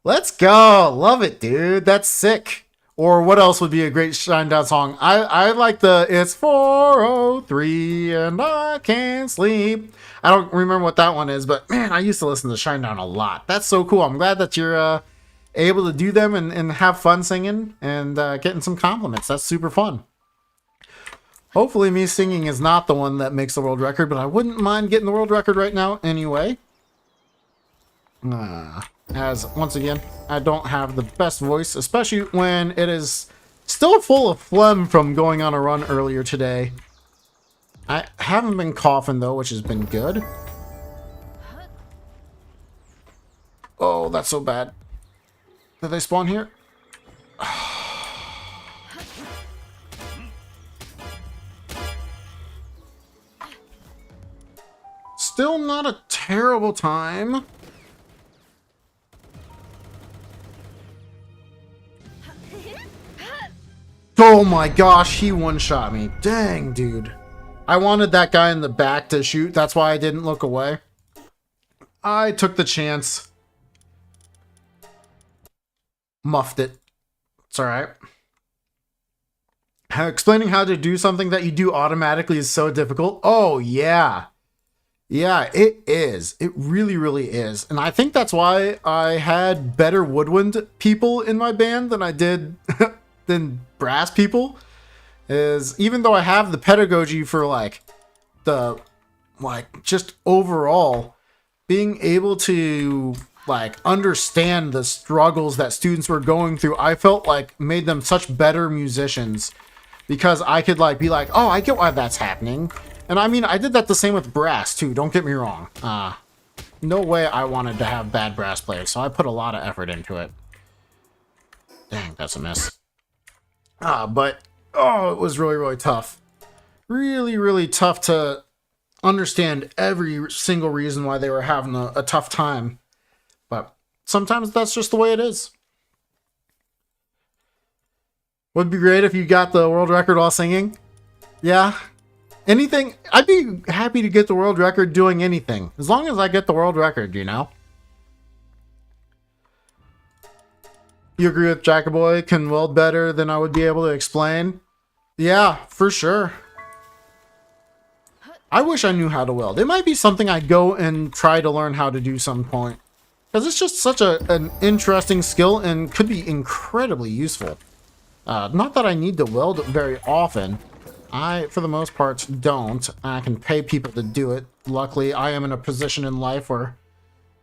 Let's go! Love it, dude. That's sick. Or what else would be a great Shinedown song? I like the It's 4:03 and I can't sleep. I don't remember what that one is, but man, I used to listen to Shinedown a lot. That's so cool. I'm glad that you're able to do them and have fun singing and getting some compliments. That's super fun. Hopefully me singing is not the one that makes the world record, but I wouldn't mind getting the world record right now anyway. As, once again, I don't have the best voice, especially when it is still full of phlegm from going on a run earlier today. I haven't been coughing, though, which has been good. Oh, that's so bad. Did they spawn here? Still not a terrible time. Oh my gosh, he one-shot me. Dang, dude. I wanted that guy in the back to shoot. That's why I didn't look away. I took the chance. Muffed it. It's alright. Explaining how to do something that you do automatically is so difficult. Oh, yeah. Yeah, it is. It really, really is. And I think that's why I had better woodwind people in my band than I did than brass people. Is even though I have the pedagogy for just overall being able to like understand the struggles that students were going through, I felt like made them such better musicians, because I could like be like, oh, I get why that's happening. And I mean, I did that the same with brass too, don't get me wrong. No way I wanted to have bad brass players, so I put a lot of effort into it. Dang, that's a miss. But it was really, really tough. Really, really tough to understand every single reason why they were having a tough time. But sometimes that's just the way it is. Would be great if you got the world record while singing. Yeah. Anything. I'd be happy to get the world record doing anything. As long as I get the world record, you know? You agree with Jackaboy can weld better than I would be able to explain? Yeah, for sure. I wish I knew how to weld. It might be something I'd go and try to learn how to do some point. Because it's just such an interesting skill and could be incredibly useful. Not that I need to weld very often. I, for the most part, don't. I can pay people to do it. Luckily, I am in a position in life where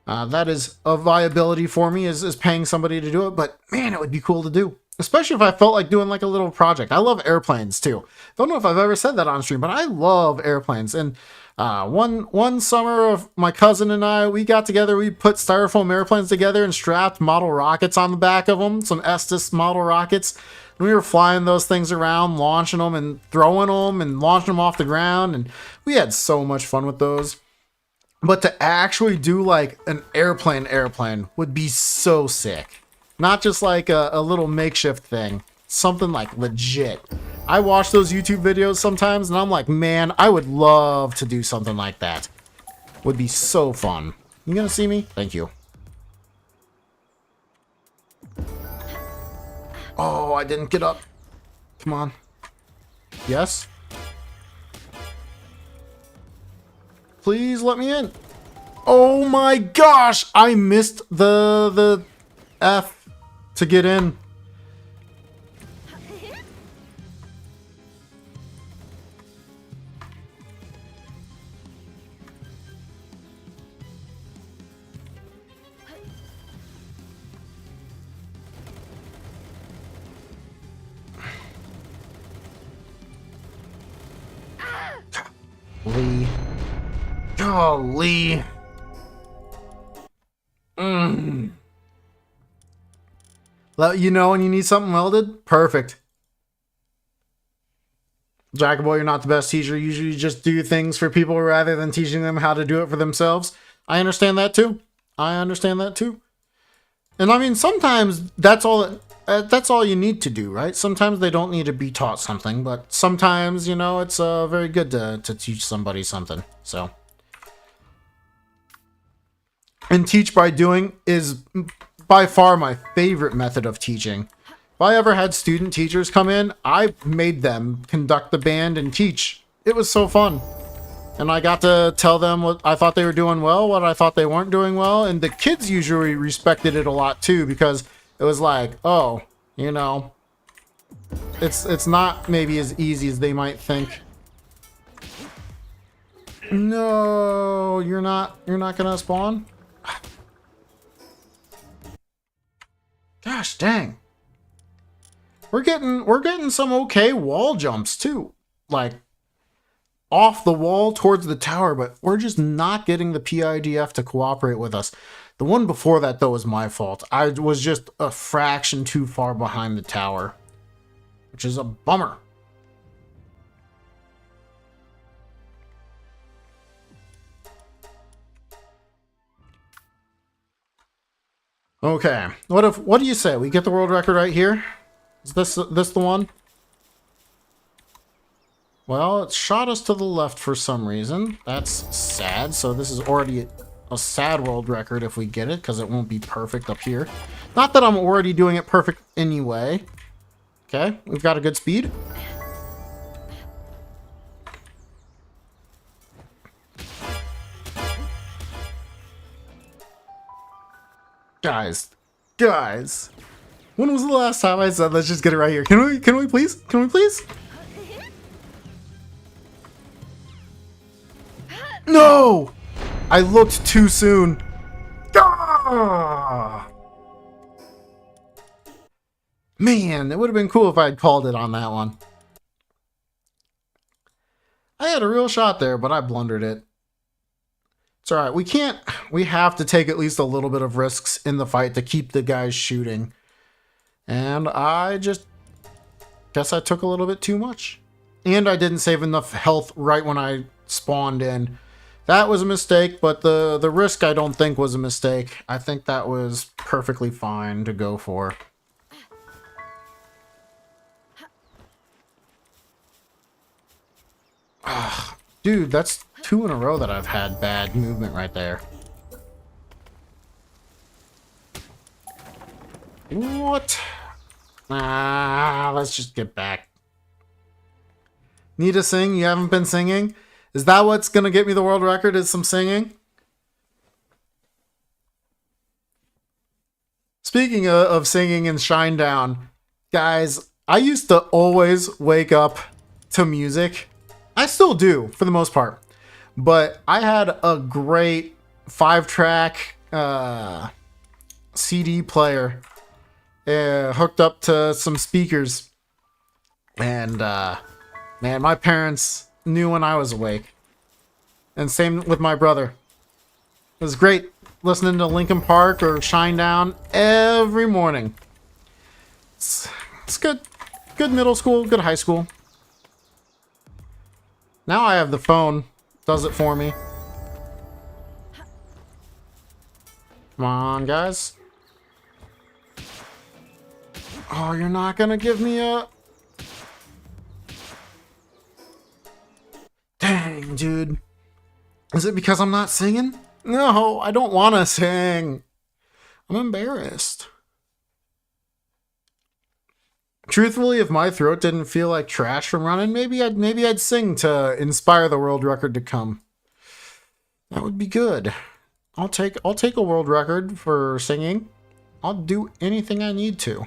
that is a viability for me, is paying somebody to do it. But man, it would be cool to do. Especially if I felt like doing like a little project. I love airplanes too. Don't know if I've ever said that on stream, but I love airplanes. And one summer of my cousin and I, we got together, we put styrofoam airplanes together and strapped model rockets on the back of them, some Estes model rockets. And we were flying those things around, launching them and throwing them and launching them off the ground. And we had so much fun with those. But to actually do like an airplane would be so sick. Not just like a little makeshift thing. Something like legit. I watch those YouTube videos sometimes and I'm like, man, I would love to do something like that. Would be so fun. You gonna see me? Thank you. Oh, I didn't get up. Come on. Yes? Please let me in. Oh my gosh! I missed the F to get in. Lee. Golly. Let you know when you need something welded? Perfect. Jackaboy, you're not the best teacher. Usually you just do things for people rather than teaching them how to do it for themselves. I understand that too. And I mean, sometimes that's all you need to do, right? Sometimes they don't need to be taught something, but sometimes, you know, it's very good to teach somebody something. So, and teach by doing is by far my favorite method of teaching. If I ever had student teachers come in, I made them conduct the band and teach. It was so fun. And I got to tell them what I thought they were doing well, what I thought they weren't doing well. And the kids usually respected it a lot too, because it was like, oh, you know, it's not maybe as easy as they might think. No, you're not gonna spawn? Gosh dang. We're getting some okay wall jumps too. Like off the wall towards the tower, but we're just not getting the PIDF to cooperate with us. The one before that, though, was my fault. I was just a fraction too far behind the tower, which is a bummer. Okay, what do you say? We get the world record right here? Is this the one? Well, it shot us to the left for some reason. That's sad. So this is already a sad world record if we get it, because it won't be perfect up here. Not that I'm already doing it perfect anyway. Okay, we've got a good speed. Guys. When was the last time I said let's just get it right here? Can we please? Can we please? No! I looked too soon. Ah! Ah. Man, it would have been cool if I had called it on that one. I had a real shot there, but I blundered it. It's alright. We have to take at least a little bit of risks in the fight to keep the guys shooting. And I just guess I took a little bit too much. And I didn't save enough health right when I spawned in. That was a mistake, but the risk I don't think was a mistake. I think that was perfectly fine to go for. Dude, that's 2 in a row that I've had bad movement right there. What? Let's just get back. Need to sing? You haven't been singing? Is that what's gonna get me the world record, is some singing? Speaking of singing and Shinedown, guys, I used to always wake up to music. I still do, for the most part. But I had a great 5-track CD player hooked up to some speakers. And, man, my parents knew when I was awake. And same with my brother. It was great listening to Linkin Park or Shinedown every morning. It's good. Good middle school, good high school. Now I have the phone. Does it for me. Come on, guys. Oh, you're not gonna give me a... Dang, dude. Is it because I'm not singing? No, I don't want to sing. I'm embarrassed. Truthfully, if my throat didn't feel like trash from running, maybe I'd sing to inspire the world record to come. That would be good. I'll take a world record for singing. I'll do anything I need to.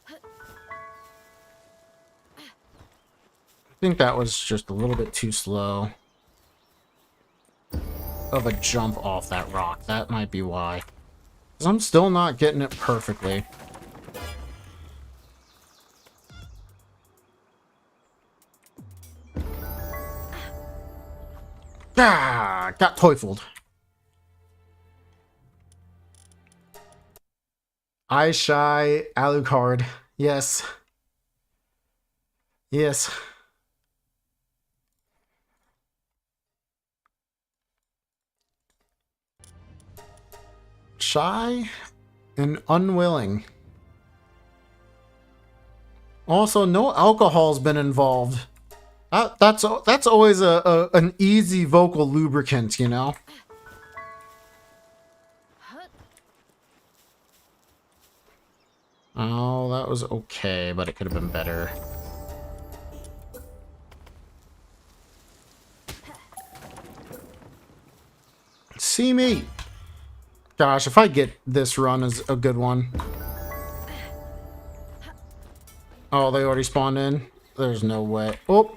I think that was just a little bit too slow of a jump off that rock. That might be why. 'Cause I'm still not getting it perfectly. Ah, got Teufelled. I shy Alucard. Yes. Yes. Shy and unwilling. Also, no alcohol's been involved. That's always an easy vocal lubricant, you know? Oh, that was okay, but it could have been better. See me! Gosh, if I get this run as a good one. Oh, they already spawned in? There's no way. Oh!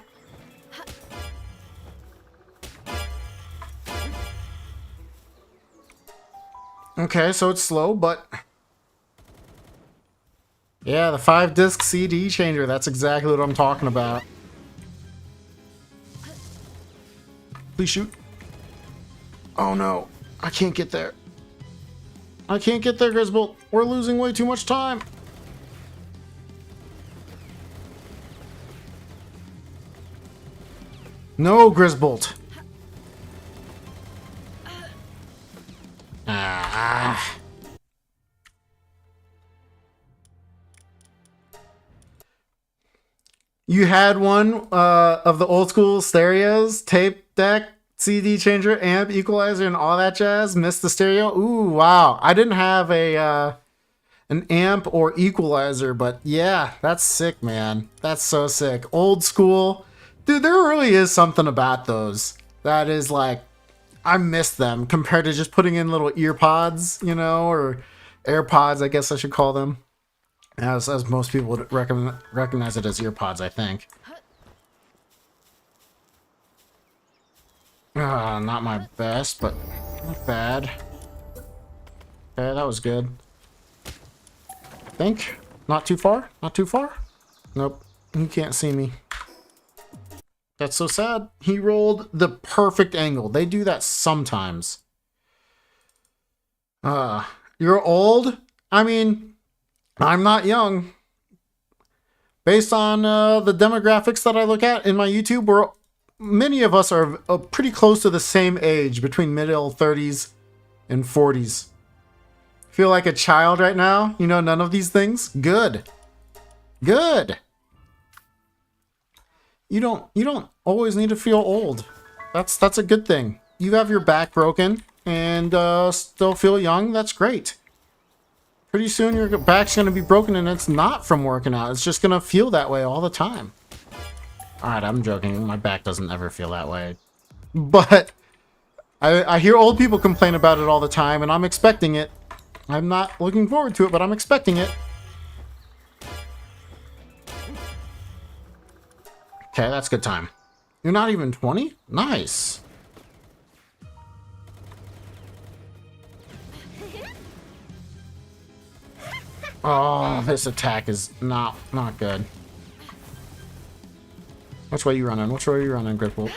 Okay, so it's slow, but... Yeah, the 5-disc CD changer. That's exactly what I'm talking about. Please shoot. Oh no, I can't get there. I can't get there, Grisbolt. We're losing way too much time. No, Grisbolt. Ah. You had one of the old school stereos, tape deck, CD changer, amp, equalizer, and all that jazz. Missed the stereo. Ooh, wow. I didn't have a an amp or equalizer, but yeah, that's sick, man. That's so sick. Old school. Dude, there really is something about those that is like, I miss them compared to just putting in little ear pods, you know, or AirPods, I guess I should call them. As most people would recognize it as ear pods, I think. Not my best, but not bad. Okay, that was good. Think. Not too far? Not too far? Nope. He can't see me. That's so sad. He rolled the perfect angle. They do that sometimes. You're old? I mean, I'm not young. Based on the demographics that I look at in my YouTube, many of us are pretty close to the same age, between middle 30s and 40s. Feel like a child right now? You know none of these things? Good. Good. You don't always need to feel old. That's a good thing. You have your back broken and still feel young. That's great. Pretty soon your back's going to be broken and it's not from working out. It's just going to feel that way all the time. Alright, I'm joking. My back doesn't ever feel that way. But I hear old people complain about it all the time and I'm expecting it. I'm not looking forward to it, but I'm expecting it. Okay, that's good time. You're not even 20? Nice. Oh, this attack is not good. Which way you running? Which way are you running, Gripple?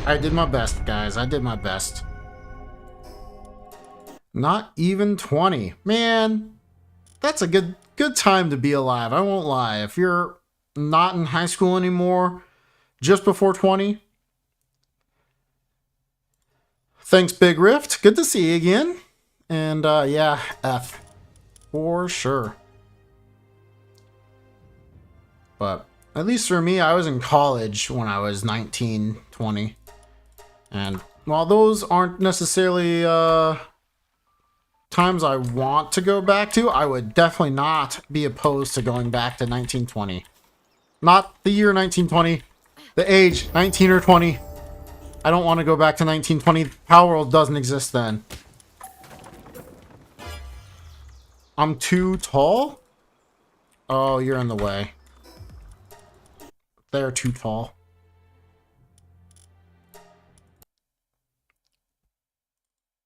I did my best, guys. I did my best. Not even 20. Man, that's a good time to be alive. I won't lie. If you're not in high school anymore, just before 20. Thanks, Big Rift. Good to see you again. And yeah, F. For sure. But at least for me, I was in college when I was 19, 20. And while those aren't necessarily times I want to go back to, I would definitely not be opposed to going back to 1920. Not the year 1920, the age 19 or 20. I don't want to go back to 1920. Palworld doesn't exist then. I'm too tall? Oh, you're in the way. They're too tall.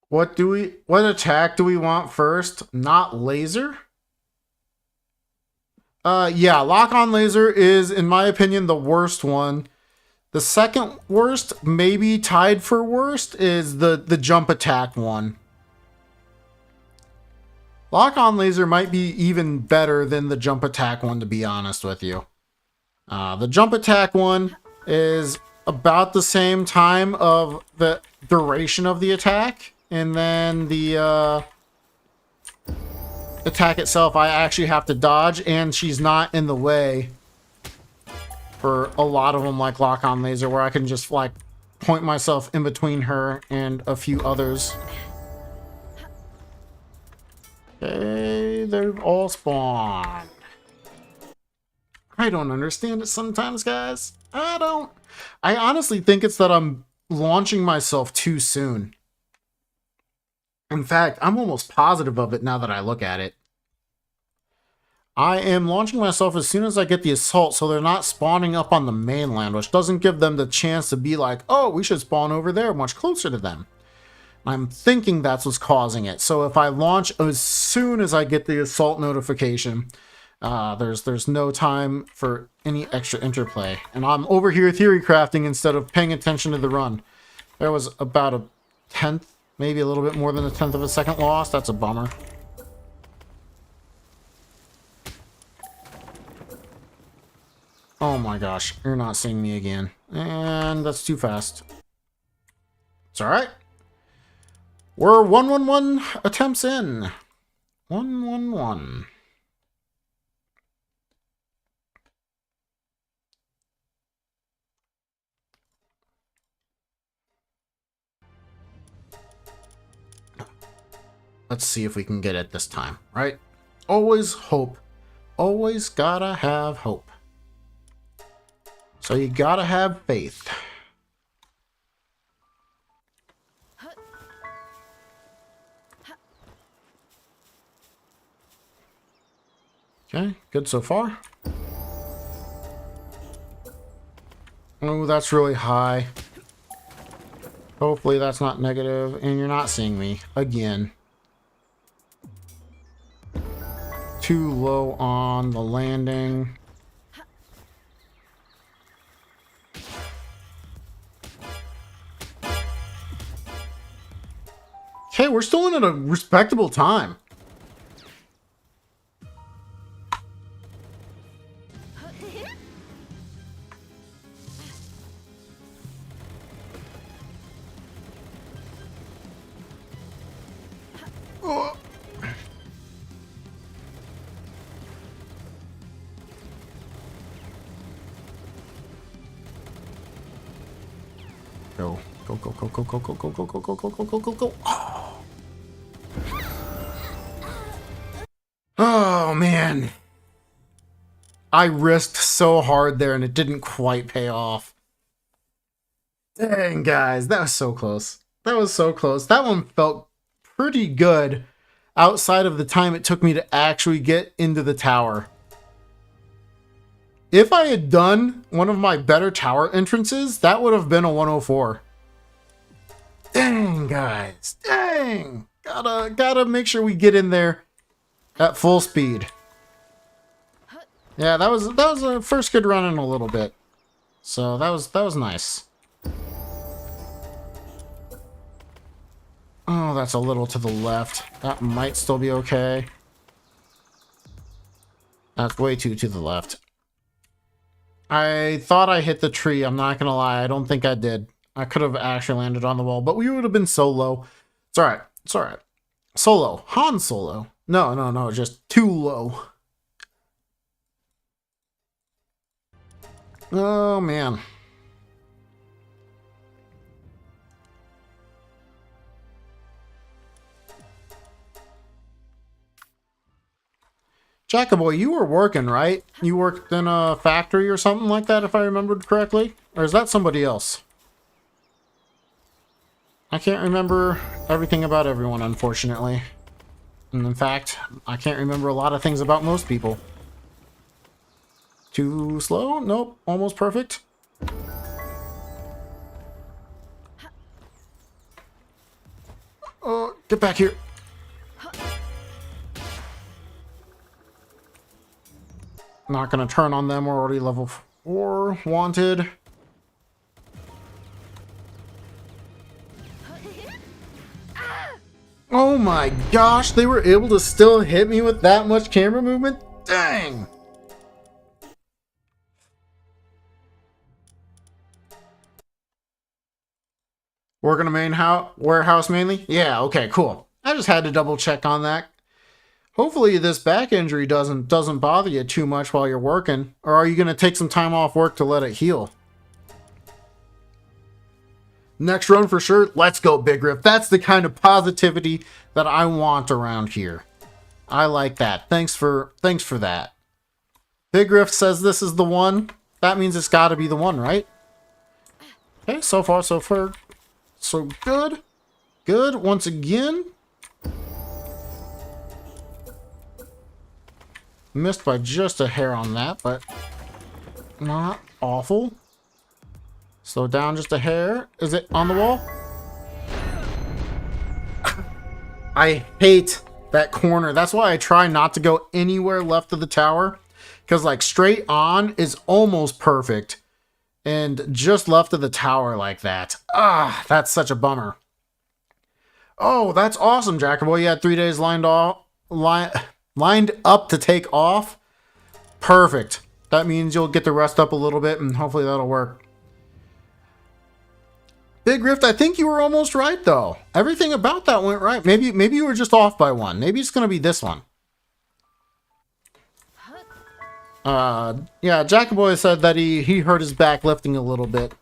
What attack do we want first? Not laser? Yeah, lock-on laser is, in my opinion, the worst one. The second worst, maybe tied for worst, is the jump attack one. Lock-on laser might be even better than the jump attack one, to be honest with you. The jump attack one is about the same time of the duration of the attack, and then the attack itself I actually have to dodge, and she's not in the way for a lot of them, like lock-on laser, where I can just like point myself in between her and a few others. Okay, they've all spawned. I don't understand it sometimes, guys. I honestly think it's that I'm launching myself too soon. In fact, I'm almost positive of it now that I look at it. I am launching myself as soon as I get the assault, so they're not spawning up on the mainland, which doesn't give them the chance to be like, oh, we should spawn over there much closer to them. I'm thinking that's what's causing it. So if I launch as soon as I get the assault notification, there's no time for any extra interplay. And I'm over here theory crafting instead of paying attention to the run. There was about a 10th, maybe a little bit more than a 10th of a second lost. That's a bummer. Oh my gosh, you're not seeing me again. And that's too fast. It's alright. We're 111 attempts in. 111. Let's see if we can get it this time, right? Always hope. Always gotta have hope. So you gotta have faith. Okay, good so far. Oh, that's really high. Hopefully that's not negative, and you're not seeing me again. Too low on the landing. Okay, we're still in at a respectable time. Oh. Go. Go, go, go, go, go, go, go, go, go, go, go, go, go, go, go. Oh, man. I risked so hard there and it didn't quite pay off. Dang, guys, that was so close. That was so close. That one felt pretty good outside of the time it took me to actually get into the tower. If I had done one of my better tower entrances, that would have been a 104. Dang, guys. Dang. Gotta make sure we get in there at full speed. Yeah, that was a first good run in a little bit. So that was nice. Oh, that's a little to the left. That might still be okay. That's way too to the left. I thought I hit the tree. I'm not gonna lie. I don't think I did. I could have actually landed on the wall, but we would have been so low. It's alright. It's alright. Solo. Han Solo. No. Just too low. Oh, man. Jackaboy, you were working, right? You worked in a factory or something like that, if I remembered correctly? Or is that somebody else? I can't remember everything about everyone, unfortunately. And in fact, I can't remember a lot of things about most people. Too slow? Nope. Almost perfect. Oh, get back here. Not gonna turn on them. We're already level 4. Wanted. Oh my gosh, they were able to still hit me with that much camera movement? Dang! Working a main warehouse mainly? Yeah, okay, cool. I just had to double check on that. Hopefully this back injury doesn't bother you too much while you're working. Or are you going to take some time off work to let it heal? Next run for sure. Let's go, Big Riff. That's the kind of positivity that I want around here. I like that. Thanks for that. Big Riff says this is the one. That means it's got to be the one, right? Okay, so far so good. Good once again. Missed by just a hair on that, but not awful. Slow down just a hair. Is it on the wall? I hate that corner. That's why I try not to go anywhere left of the tower. Because like straight on is almost perfect. And just left of the tower like that. Ah, that's such a bummer. Oh, that's awesome, Jackaboy. You had 3 days lined up to take off. Perfect. That means you'll get to rest up a little bit and hopefully that'll work. Big Rift, I think you were almost right though. Everything about that went right. Maybe you were just off by one. Maybe it's gonna be this one. Yeah, Jackaboy said that he hurt his back lifting a little bit.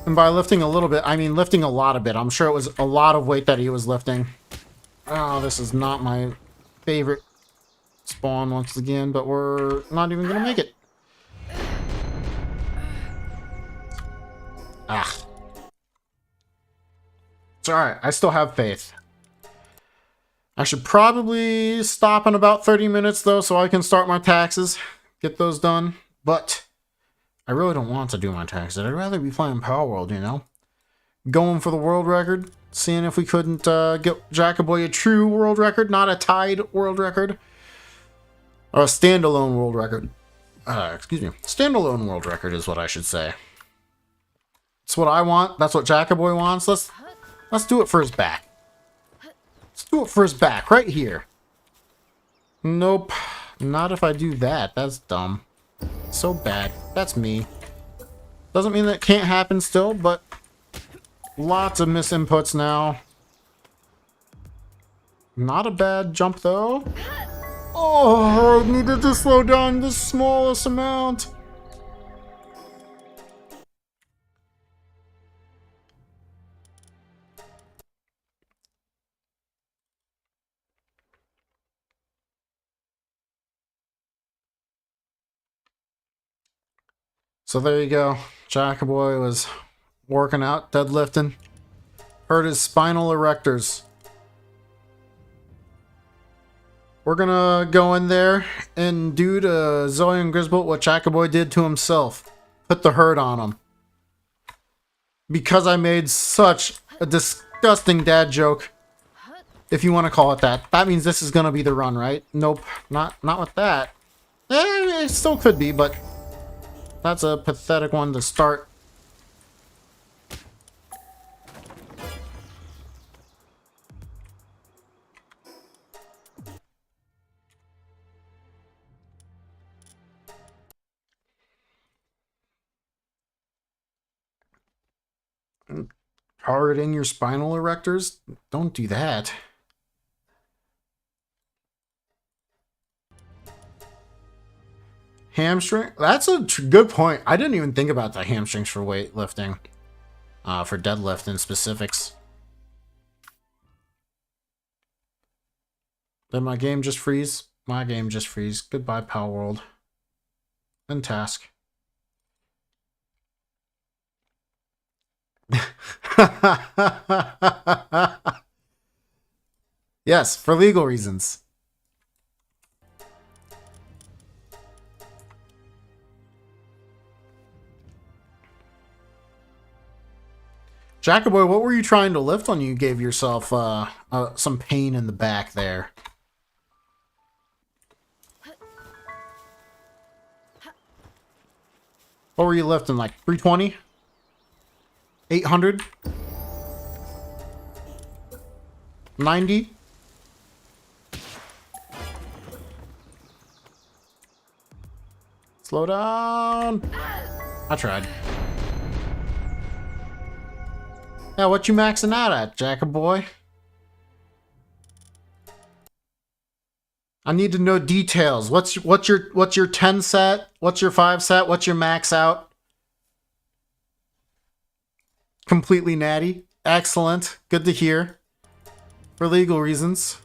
And by lifting a little bit, I mean lifting a lot of it. I'm sure it was a lot of weight that he was lifting. Oh, this is not my favorite spawn once again, but we're not even gonna make it. Ah. It's alright, I still have faith. I should probably stop in about 30 minutes though, so I can start my taxes, get those done. But I really don't want to do my taxes. I'd rather be playing Palworld, you know? Going for the world record. Seeing if we couldn't get Jackaboy a true world record, not a tied world record. Or a standalone world record. Excuse me. Standalone world record is what I should say. That's what I want. That's what Jackaboy wants. Let's do it for his back. Let's do it for his back, right here. Nope. Not if I do that. That's dumb. So bad. That's me. Doesn't mean that can't happen still, but lots of misinputs now. Not a bad jump, though. Oh, I needed to slow down the smallest amount. So there you go. Jackaboy was working out, deadlifting. Hurt his spinal erectors. We're gonna go in there and do to Zoe and Grisbolt what Jackaboy did to himself. Put the hurt on him. Because I made such a disgusting dad joke. If you want to call it that. That means this is gonna be the run, right? Nope. Not with that. It still could be, but that's a pathetic one to start. Targeting your spinal erectors? Don't do that. Hamstring? That's a good point. I didn't even think about the hamstrings for weightlifting. For deadlift in specifics. Did my game just freeze? My game just freeze. Goodbye, Palworld. And task. Yes, for legal reasons. Jackaboy, what were you trying to lift when you gave yourself some pain in the back there? What were you lifting, like 320? 800? 90? Slow down. I tried. Yeah, what you maxing out at, Jackaboy? I need to know details. What's your 10 set? What's your 5 set? What's your max out? Completely natty. Excellent. Good to hear. For legal reasons.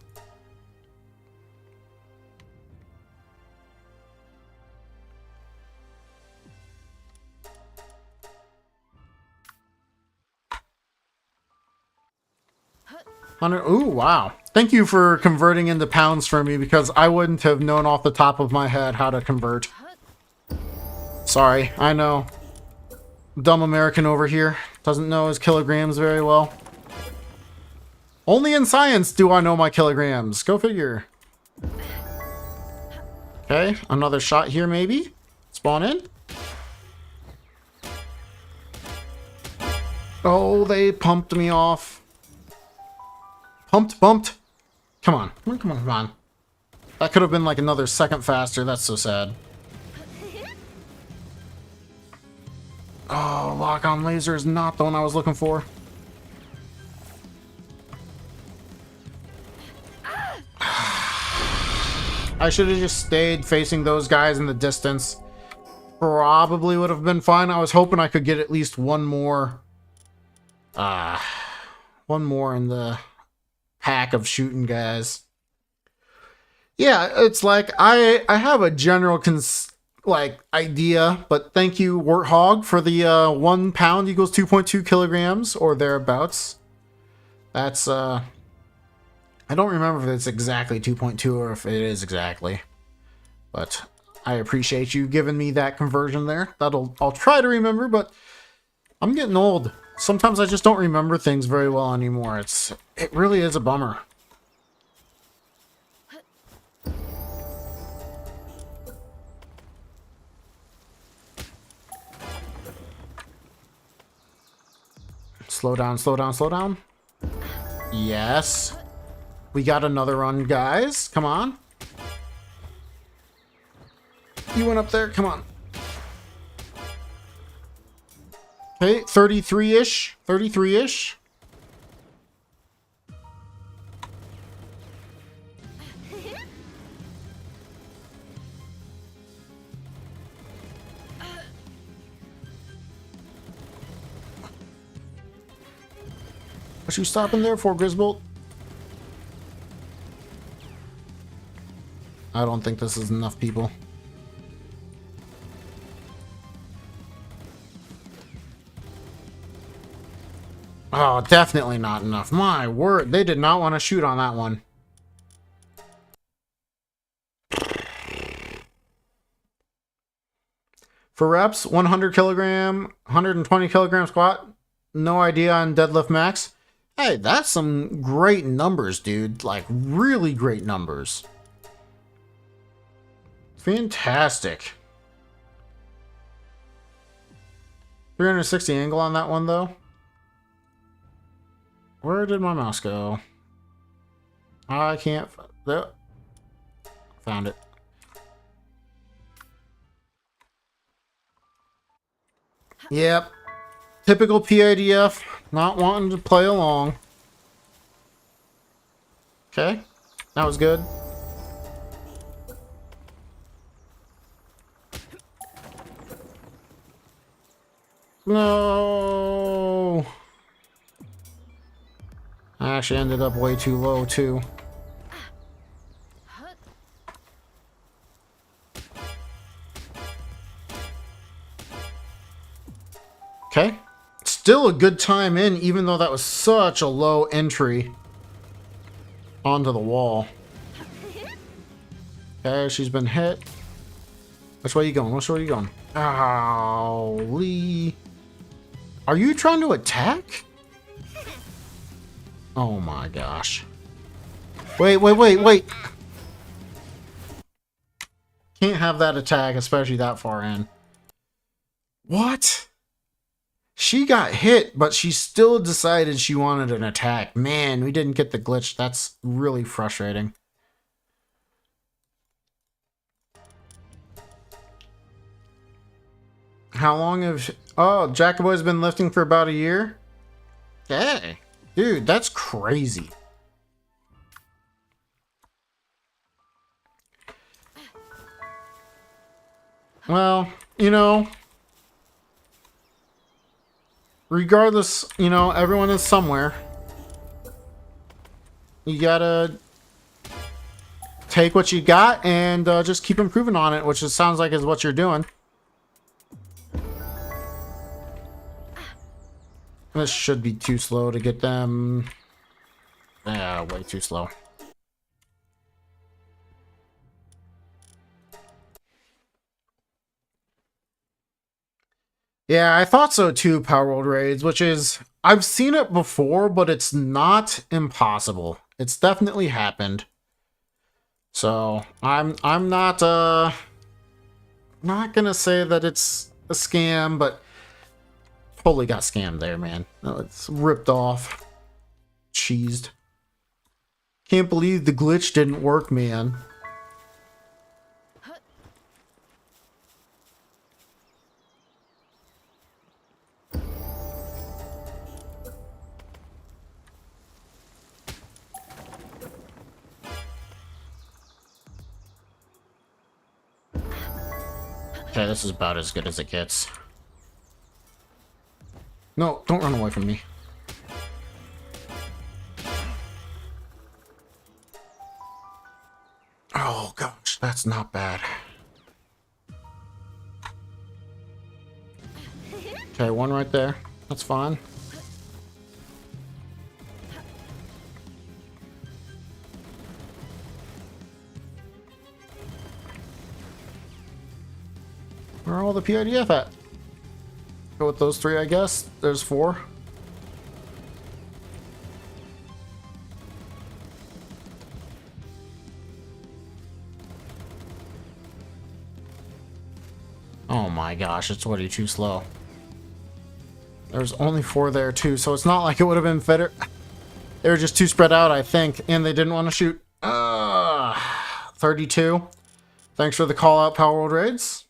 Ooh, wow. Thank you for converting into pounds for me, because I wouldn't have known off the top of my head how to convert. Sorry, I know. Dumb American over here. Doesn't know his kilograms very well. Only in science do I know my kilograms. Go figure. Okay, another shot here maybe. Spawn in. Oh, they pumped me off. Bumped. Come on. Come on. That could have been like another second faster. That's so sad. Oh, lock-on laser is not the one I was looking for. I should have just stayed facing those guys in the distance. Probably would have been fine. I was hoping I could get at least one more in the pack of shooting guys. Yeah, it's like I have a general idea, but thank you, Warthog, for the 1 pound equals 2.2 kilograms or thereabouts. That's I don't remember if it's exactly 2.2 or if it is exactly, but I appreciate you giving me that conversion there. I'll try to remember, but I'm getting old. Sometimes I just don't remember things very well anymore. It really is a bummer. Slow down, slow down, slow down. Yes. We got another run, guys. Come on. You went up there. Come on. Okay, 33-ish. 33-ish. What you stopping there for, Grisbolt? I don't think this is enough people. Oh, definitely not enough. My word, they did not want to shoot on that one. For reps, 100 kilogram, 120 kilogram squat. No idea on deadlift max. Hey, that's some great numbers, dude. Like, really great numbers. Fantastic. 360 angle on that one, though. Where did my mouse go? I can't... There. Found it. Yep. Typical PIDF. Not wanting to play along. Okay. That was good. No. I actually ended up way too low, too. Okay. Still a good time in, even though that was such a low entry onto the wall. Okay, she's been hit. Which way are you going? Which way are you going? Ow, Lee. Are you trying to attack? Oh my gosh. Wait, wait, wait, wait. Can't have that attack, especially that far in. What? She got hit, but she still decided she wanted an attack. Man, we didn't get the glitch. That's really frustrating. How long have... Oh, Jackaboy's been lifting for about a year? Hey. Dude, that's crazy. Well, you know... Regardless, you know, everyone is somewhere. You gotta... take what you got and just keep improving on it, which it sounds like is what you're doing. This should be too slow to get them. Yeah, way too slow. Yeah, I thought so too, Palworld raids, which is... I've seen it before, but it's not impossible. It's definitely happened. So, I'm not gonna say that it's a scam, but totally got scammed there, man. No, it's ripped off. Cheesed. Can't believe the glitch didn't work, man. Okay, this is about as good as it gets. No, don't run away from me. Oh gosh, that's not bad. Okay, one right there. That's fine. Where are all the PIDF at? Go with those 3, I guess. There's 4. Oh my gosh, it's already too slow. There's only 4 there too, so it's not like it would have been fitter. They were just too spread out, I think, and they didn't want to shoot. 32. Thanks for the call out, Palworld raids.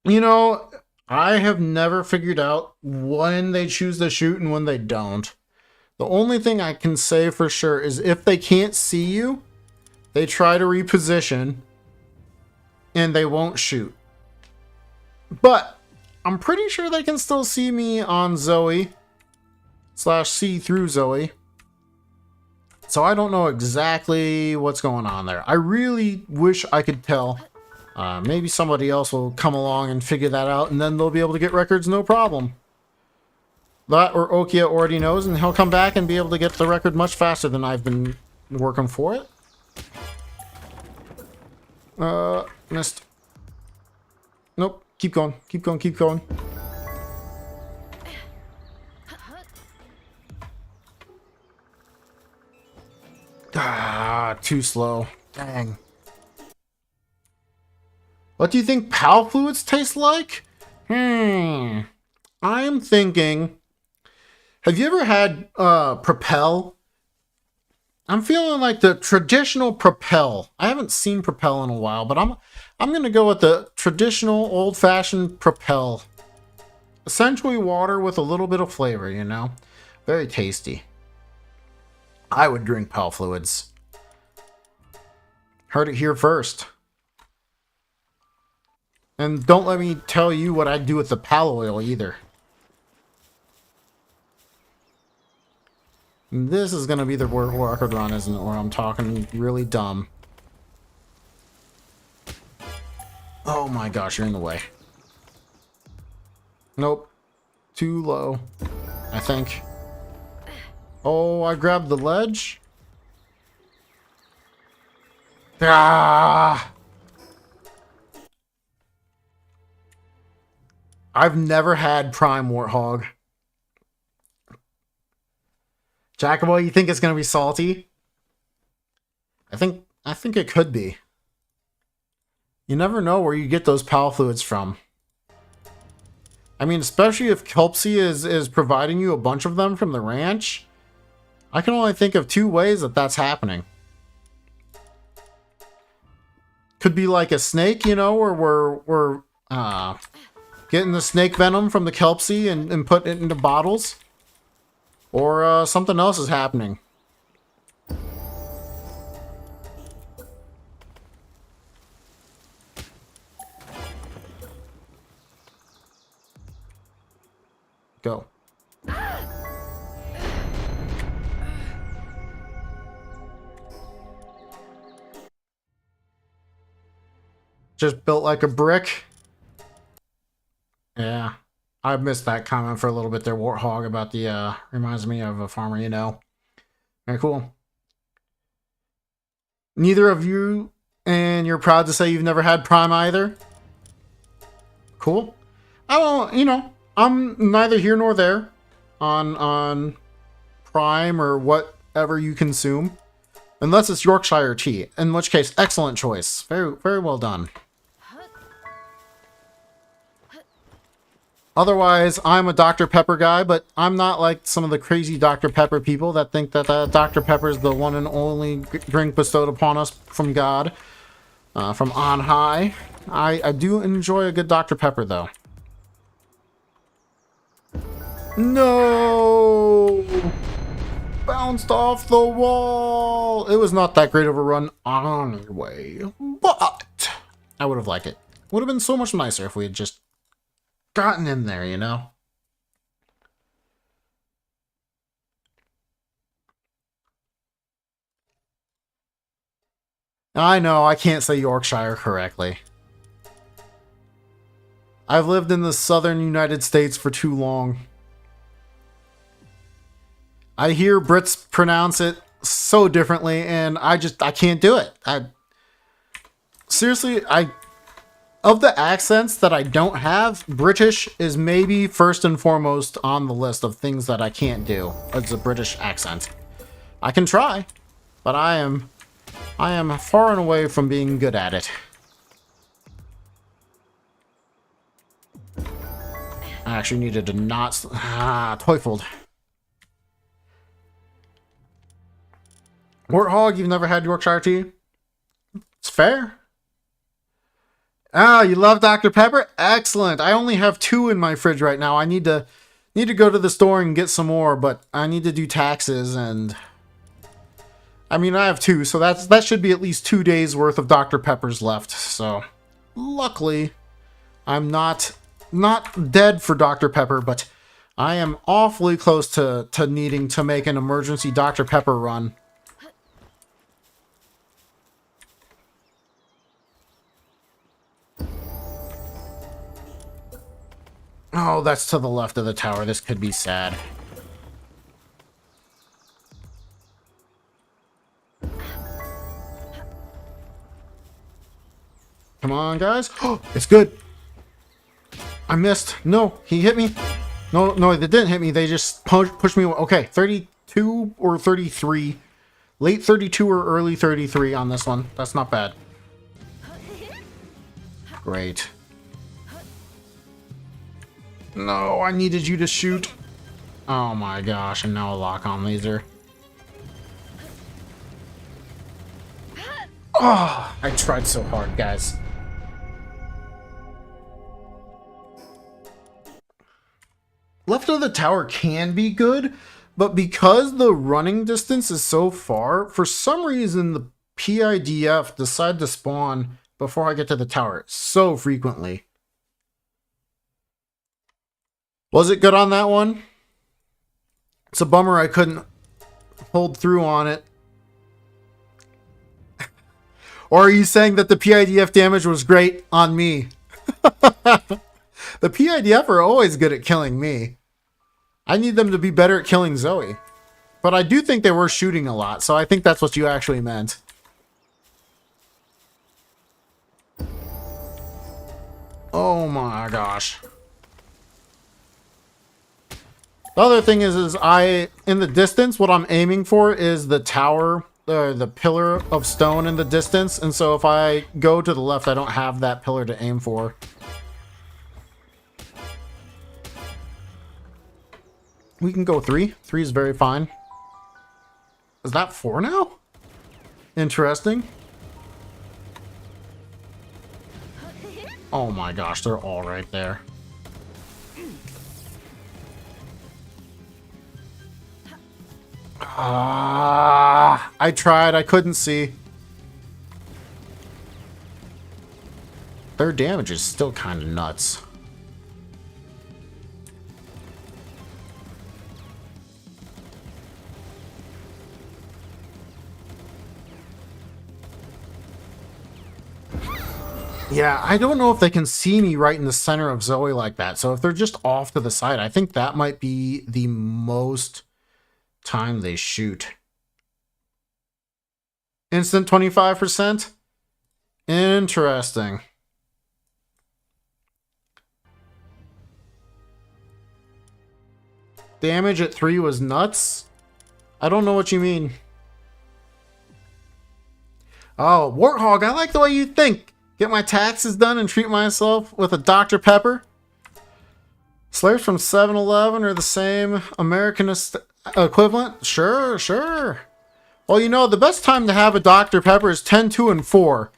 You know, I have never figured out when they choose to shoot and when they don't. The only thing I can say for sure is if they can't see you, they try to reposition and they won't shoot. But I'm pretty sure they can still see me on Zoe / see through Zoe. So I don't know exactly what's going on there. I really wish I could tell. Maybe somebody else will come along and figure that out, and then they'll be able to get records no problem. That or Okia already knows, and he'll come back and be able to get the record much faster than I've been working for it. Missed. Nope. Keep going. Keep going. Keep going. Ah, too slow. Dang. What do you think PAL fluids taste like? I'm thinking... Have you ever had Propel? I'm feeling like the traditional Propel. I haven't seen Propel in a while, but I'm going to go with the traditional old-fashioned Propel. Essentially water with a little bit of flavor, you know? Very tasty. I would drink PAL fluids. Heard it here first. And don't let me tell you what I'd do with the PAL oil either. This is going to be the world record run, isn't it? Where I'm talking really dumb. Oh my gosh, you're in the way. Nope. Too low, I think. Oh, I grabbed the ledge. Ah! I've never had Prime Warthog. Jackaboy, you think it's gonna be salty? I think it could be. You never know where you get those PAL fluids from. I mean, especially if Kelpsy is providing you a bunch of them from the ranch. I can only think of 2 ways that that's happening. Could be like a snake, you know, where we're getting the snake venom from the Kelpsy and putting it into bottles. Or something else is happening. Go. Just built like a brick. Yeah. I missed that comment for a little bit there, Warthog, about the, reminds me of a farmer you know. Very cool. Neither of you, and you're proud to say you've never had Prime either? Cool. I won't, you know, I'm neither here nor there on Prime or whatever you consume. Unless it's Yorkshire tea, in which case, excellent choice. Very, very well done. Otherwise, I'm a Dr. Pepper guy, but I'm not like some of the crazy Dr. Pepper people that think that Dr. Pepper is the one and only drink bestowed upon us from God, from on high. I do enjoy a good Dr. Pepper, though. No! Bounced off the wall! It was not that great of a run anyway, but I would have liked it. Would have been so much nicer if we had just gotten in there, you know? I know, I can't say Yorkshire correctly. I've lived in the southern United States for too long. I hear Brits pronounce it so differently, and I can't do it. seriously, of the accents that I don't have, British is maybe first and foremost on the list of things that I can't do. It's a British accent. I can try, but I am far and away from being good at it. I actually needed to not... Teufel. Warthog, you've never had Yorkshire tea? It's fair. Ah, you love Dr. Pepper? Excellent. I only have 2 in my fridge right now. I need to go to the store and get some more, but I need to do taxes and... I mean, I have 2, so that should be at least 2 days worth of Dr. Peppers left. So, luckily, I'm not dead for Dr. Pepper, but I am awfully close to needing to make an emergency Dr. Pepper run. Oh, that's to the left of the tower. This could be sad. Come on, guys. Oh, it's good. I missed. No, he hit me. No, they didn't hit me. They just pushed me away. Okay, 32 or 33. Late 32 or early 33 on this one. That's not bad. Great. No, I needed you to shoot. Oh my gosh, and now a lock-on laser. Oh, I tried so hard, guys. Left of the tower can be good, but because the running distance is so far, for some reason the PIDF decide to spawn before I get to the tower so frequently. Was it good on that one? It's a bummer I couldn't hold through on it. Or are you saying that the PIDF damage was great on me? The PIDF are always good at killing me. I need them to be better at killing Zoe. But I do think they were shooting a lot, so I think that's what you actually meant. Oh my gosh. The other thing is in the distance, what I'm aiming for is the tower, the pillar of stone in the distance. And so if I go to the left, I don't have that pillar to aim for. We can go 3. 3 is very fine. Is that 4 now? Interesting. Oh my gosh, they're all right there. I tried. I couldn't see. Their damage is still kind of nuts. Yeah, I don't know if they can see me right in the center of Zoe like that. So if they're just off to the side, I think that might be the most time they shoot. Instant 25%? Interesting. Damage at 3 was nuts? I don't know what you mean. Oh, Warthog, I like the way you think. Get my taxes done and treat myself with a Dr. Pepper. Slayers from 7-Eleven are the same American equivalent? Sure, sure. Well, you know, the best time to have a Dr. Pepper is 10, 2, and 4.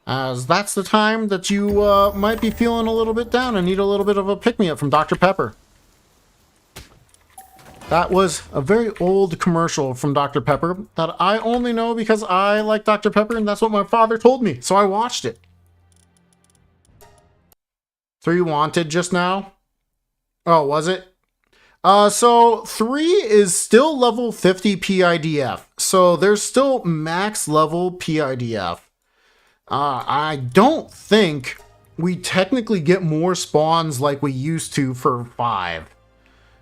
As that's the time that you might be feeling a little bit down and need a little bit of a pick-me-up from Dr. Pepper. That was a very old commercial from Dr. Pepper that I only know because I like Dr. Pepper and that's what my father told me, so I watched it. 3 wanted just now? Oh, was it? So 3 is still level 50 PIDF. So there's still max level PIDF. I don't think we technically get more spawns like we used to for 5.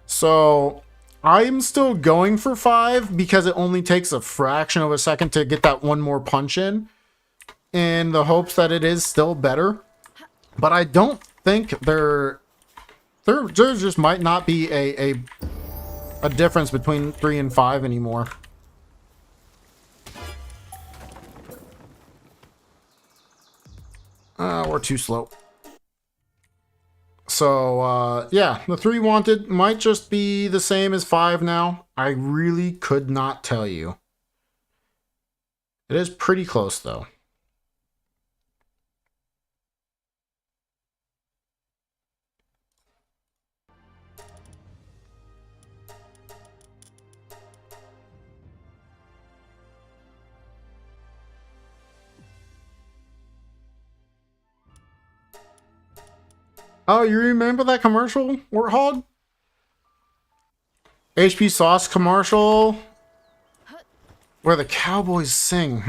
So I'm still going for 5 because it only takes a fraction of a second to get that one more punch in. in the hopes that it is still better. But I don't think there just might not be a difference between 3 and 5 anymore. We're too slow. So, yeah, the 3 wanted might just be the same as 5 now. I really could not tell you. It is pretty close, though. Oh, you remember that commercial, Warthog? HP Sauce commercial where the cowboys sing.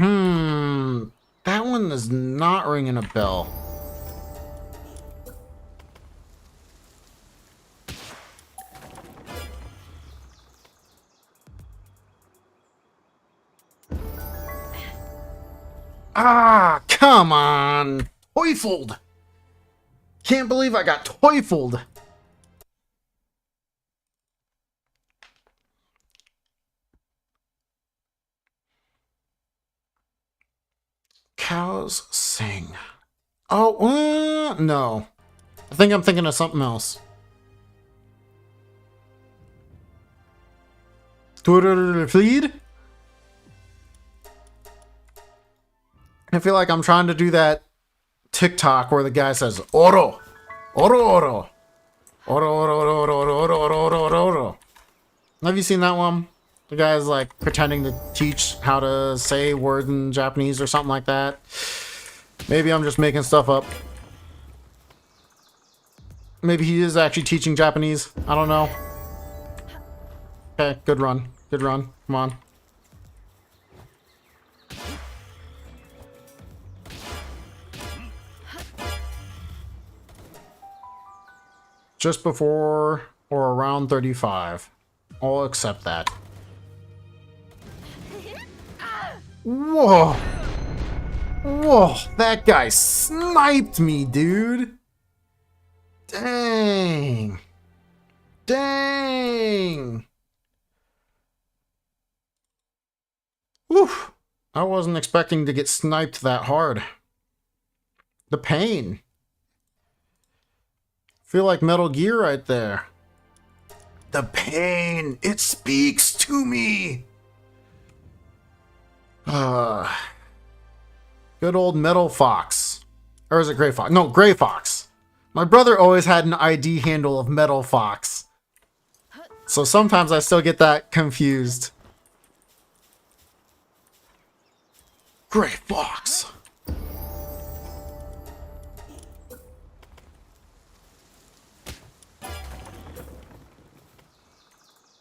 That one is not ringing a bell. Ah, come on. Teufelled. Can't believe I got teufelled. Cows sing. Oh, no. I think I'm thinking of something else. Feed? I feel like I'm trying to do that TikTok where the guy says, Oro! Oro, oro! Oro, oro, oro, oro, oro, oro, oro, oro, oro. Have you seen that one? The guy's like pretending to teach how to say words in Japanese or something like that. Maybe I'm just making stuff up. Maybe he is actually teaching Japanese. I don't know. Okay, good run. Good run. Come on. Just before or around 35. I'll accept that. Whoa! Whoa! That guy sniped me, dude! Dang! Dang! Woof! I wasn't expecting to get sniped that hard. The pain. Feel like Metal Gear right there. The pain! It speaks to me! Good old Metal Fox. Or is it Gray Fox? No, Gray Fox. My brother always had an ID handle of Metal Fox. So sometimes I still get that confused. Gray Fox.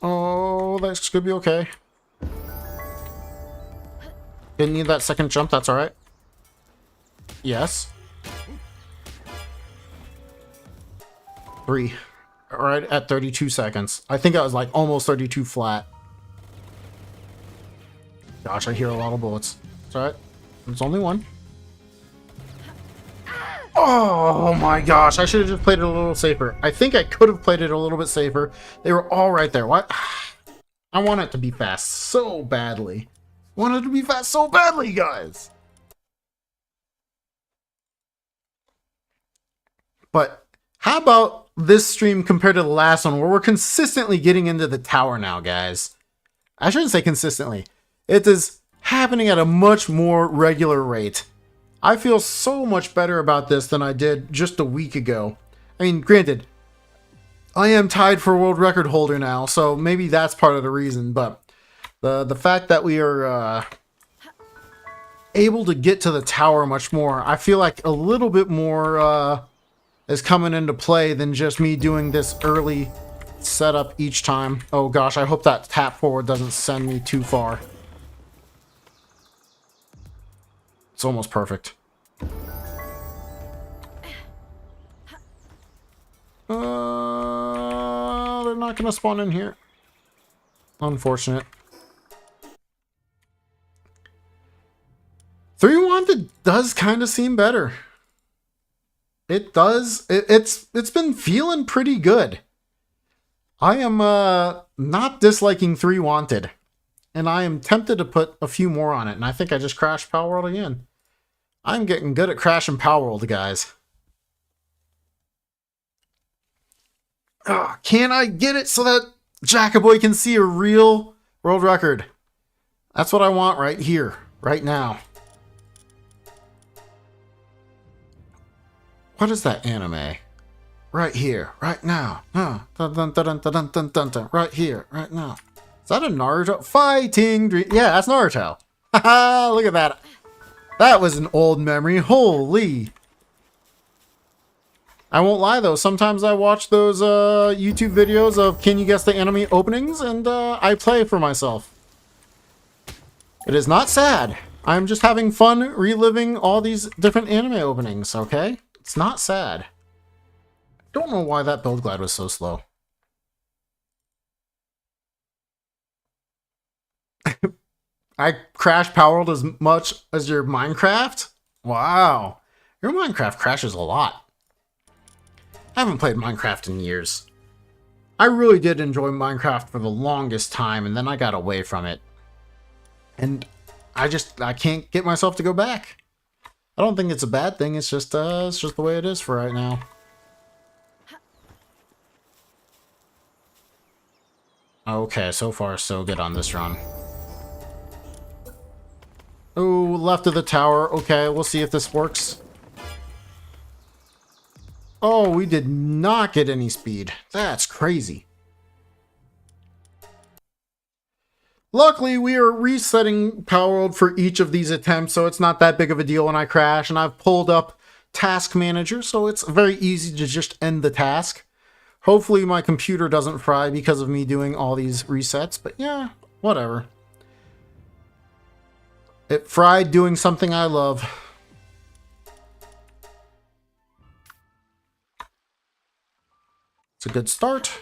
Oh, that could be okay. Didn't need that second jump, that's alright. Yes. 3. Right at 32 seconds. I think I was like almost 32 flat. Gosh, I hear a lot of bullets. It's alright. It's only one. Oh my gosh, I should have just played it a little safer. I think I could have played it a little bit safer. They were all right there. What? I want it to be fast so badly. I want it to be fast so badly, guys. But how about this stream compared to the last one where we're consistently getting into the tower now, guys? I shouldn't say consistently. It is happening at a much more regular rate. I feel so much better about this than I did just a week ago. I mean, granted, I am tied for world record holder now, so maybe that's part of the reason, but the fact that we are able to get to the tower much more, I feel like a little bit more is coming into play than just me doing this early setup each time. Oh gosh, I hope that tap forward doesn't send me too far. It's almost perfect. They're not gonna spawn in here. Unfortunate. 3 Wanted does kind of seem better. It does. It's been feeling pretty good. I am not disliking 3 Wanted. And I am tempted to put a few more on it. And I think I just crashed Palworld again. I'm getting good at crashing Palworld, guys. Can I get it so that Jackaboy can see a real world record? That's what I want right here, right now. What is that anime? Right here, right now. Dun, dun, dun, dun, dun, dun, dun, dun, right here, right now. Is that a Naruto? Fighting Dream. Yeah, that's Naruto. Haha, look at that. That was an old memory. Holy. I won't lie though, sometimes I watch those YouTube videos of Can You Guess the Anime openings, and I play for myself. It is not sad. I'm just having fun reliving all these different anime openings, okay? It's not sad. Don't know why that build glide was so slow. I crashed Palworld as much as your Minecraft? Wow. Your Minecraft crashes a lot. I haven't played Minecraft in years. I really did enjoy Minecraft for the longest time, and then I got away from it. And I can't get myself to go back. I don't think it's a bad thing, it's just the way it is for right now. Okay, so far so good on this run. Oh, left of the tower. Okay, we'll see if this works. Oh, we did not get any speed. That's crazy. Luckily, we are resetting Palworld for each of these attempts, so it's not that big of a deal when I crash. And I've pulled up Task Manager, so it's very easy to just end the task. Hopefully my computer doesn't fry because of me doing all these resets, but yeah, whatever. It fried doing something I love. It's a good start.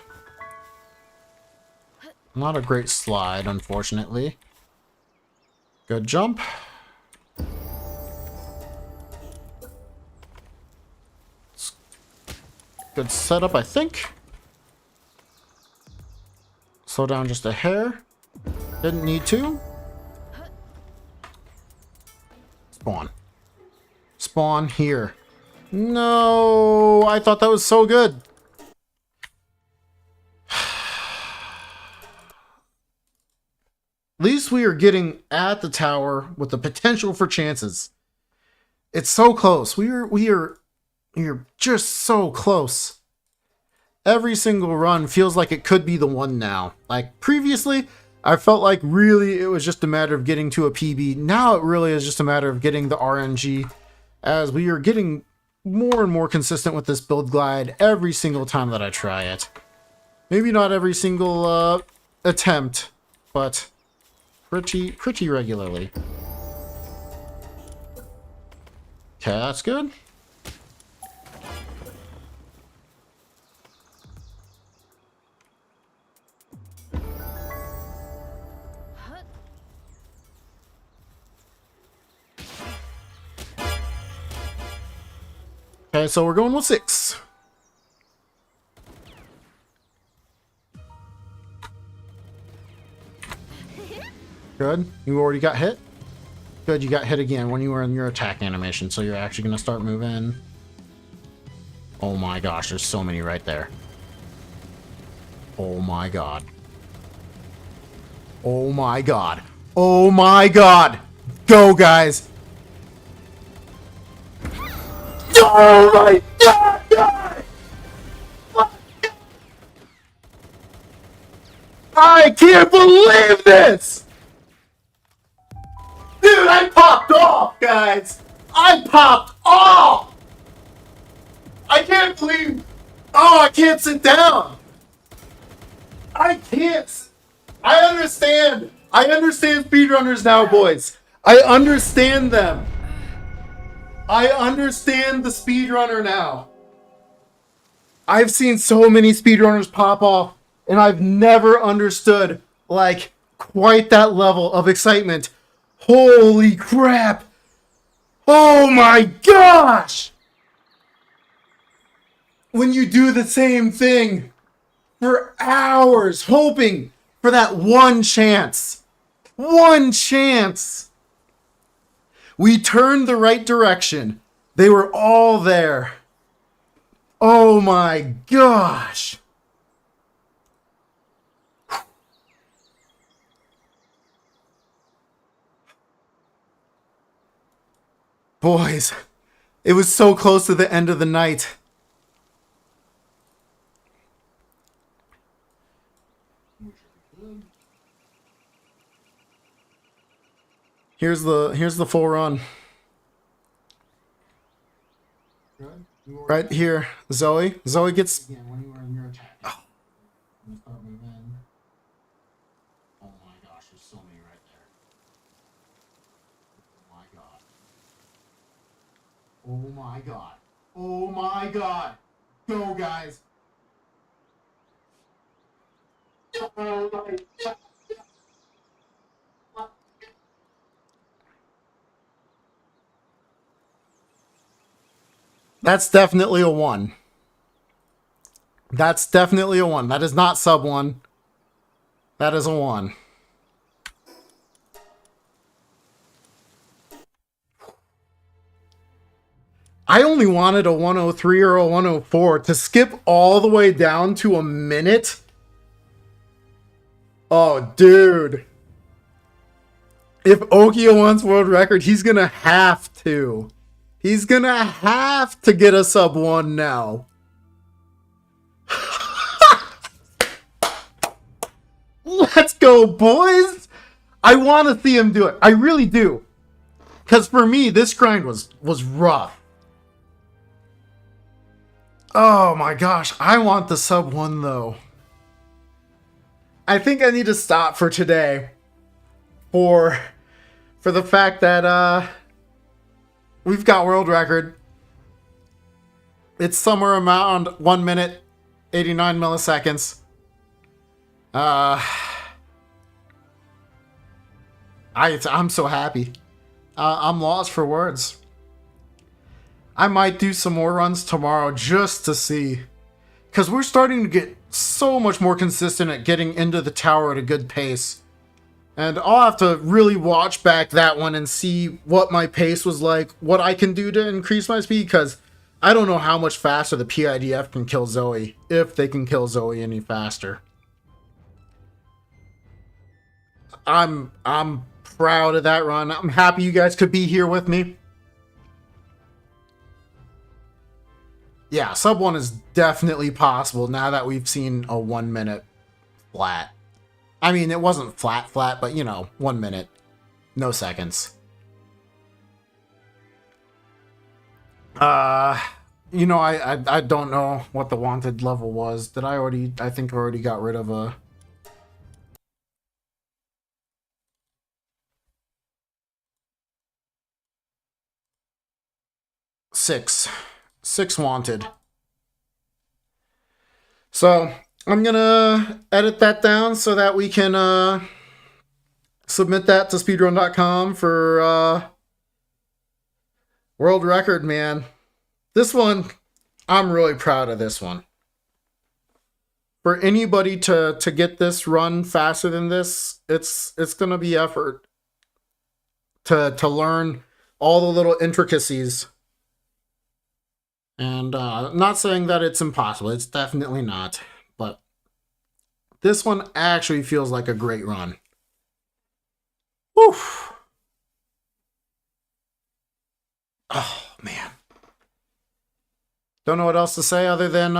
Not a great slide, unfortunately. Good jump. Good setup, I think. Slow down just a hair. Didn't need to. Spawn. Spawn here. No, I thought that was so good. At least we are getting at the tower with the potential for chances. It's so close. We are just so close. Every single run feels like it could be the one now. Like previously, I felt like really it was just a matter of getting to a PB. Now it really is just a matter of getting the RNG, as we are getting more and more consistent with this build glide every single time that I try it. Maybe not every single attempt, but pretty regularly. Okay, that's good. Okay, so we're going with 6. Good. You already got hit? Good, you got hit again when you were in your attack animation, so you're actually going to start moving. Oh my gosh, there's so many right there. Oh my god. Oh my god. Oh my god! Go, guys! Oh my god! I can't believe this! Dude, I popped off, guys! I popped off! I can't believe... Oh, I can't sit down! I can't... I understand! I understand speedrunners now, boys! I understand them! I understand the speedrunner now. I've seen so many speedrunners pop off, and I've never understood, like, quite that level of excitement. Holy crap! Oh my gosh! When you do the same thing for hours, hoping for that one chance. One chance. We turned the right direction. They were all there. Oh my gosh. Boys, it was so close to the end of the night. Here's the full run. Right here, Zoe. Zoe gets. Oh my gosh, there's so many right there. Oh my god. Oh my god. Oh my god. Go, guys. Oh my god. That's definitely a 1. That's definitely a 1. That is not sub 1. That is a 1. I only wanted a 103 or a 104 to skip all the way down to a minute. Oh, dude. If Okio wants world record, he's gonna have to. He's gonna have to get a sub 1 now. Let's go, boys! I want to see him do it. I really do. Because for me, this grind was rough. Oh my gosh, I want the sub 1 though. I think I need to stop for today. For the fact that we've got world record. It's somewhere around 1 minute, 89 milliseconds. I'm so happy. I'm lost for words. I might do some more runs tomorrow just to see. Because we're starting to get so much more consistent at getting into the tower at a good pace. And I'll have to really watch back that one and see what my pace was like, what I can do to increase my speed, because I don't know how much faster the PIDF can kill Zoe, if they can kill Zoe any faster. I'm proud of that run. I'm happy you guys could be here with me. Yeah, sub 1 is definitely possible now that we've seen a 1 minute flat. I mean, it wasn't flat, but you know, 1 minute. No seconds. You know, I don't know what the wanted level was. Did I already, I think I already got rid of a... Six wanted. So I'm gonna edit that down so that we can submit that to speedrun.com for world record, man. This one, I'm really proud of this one. For anybody to get this run faster than this, it's gonna be effort to learn all the little intricacies. And not saying that it's impossible. It's definitely not. But this one actually feels like a great run. Woof. Oh, man. Don't know what else to say other than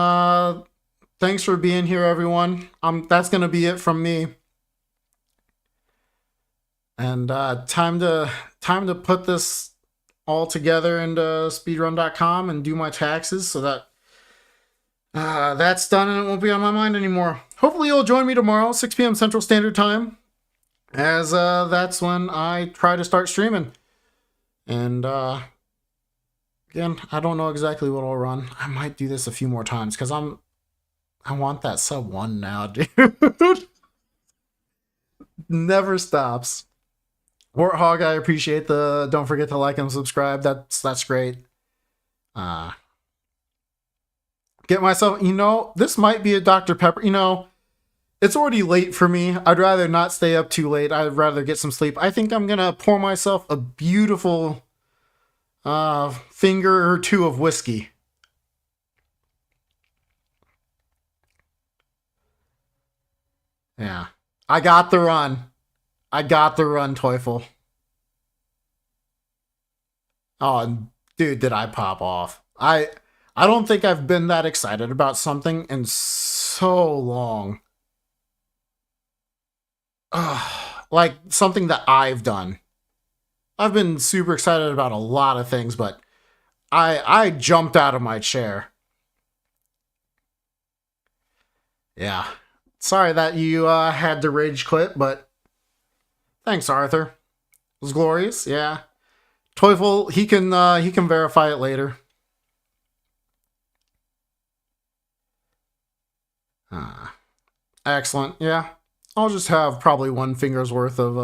thanks for being here, everyone. That's going to be it from me. And time to put this all together into speedrun.com and do my taxes so that that's done and it won't be on my mind anymore. Hopefully you'll join me tomorrow, 6 p.m. Central Standard Time, as that's when I try to start streaming. And again, I don't know exactly what I'll run. I might do this a few more times because I want that sub 1 now, dude. Never stops. Warthog, I appreciate the don't forget to like and subscribe. That's great. Get myself, this might be a Dr. Pepper. It's already late for me. I'd rather not stay up too late. I'd rather get some sleep. I think I'm gonna pour myself a beautiful finger or two of whiskey. Yeah. I got the run. Teufel. Oh, dude, did I pop off. I don't think I've been that excited about something in so long. Like something that I've done. I've been super excited about a lot of things, but I jumped out of my chair. Yeah. Sorry that you had to rage quit, but thanks, Arthur. It was glorious. Yeah. Teufel, he can verify it later. Excellent. Yeah. I'll just have probably one finger's worth of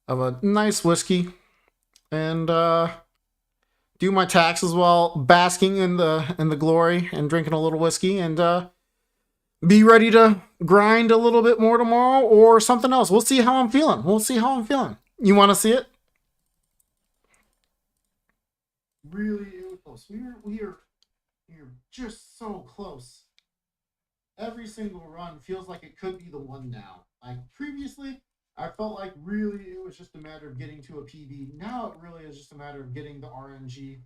a nice whiskey and do my taxes while basking in the glory and drinking a little whiskey and be ready to grind a little bit more tomorrow or something else. We'll see how I'm feeling. You want to see it? Really close. We are just so close. Every single run feels like it could be the one now. Like previously, I felt like really it was just a matter of getting to a PB. Now it really is just a matter of getting the RNG,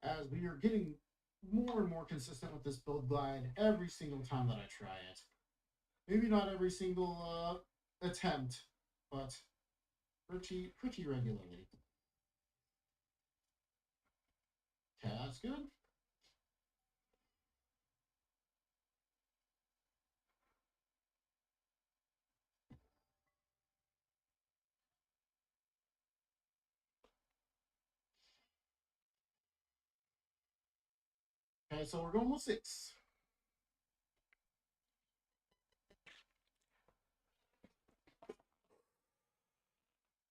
as we are getting more and more consistent with this build glide every single time that I try it. Maybe not every single attempt, but pretty regularly. Okay, that's good. Okay, so we're going with 6.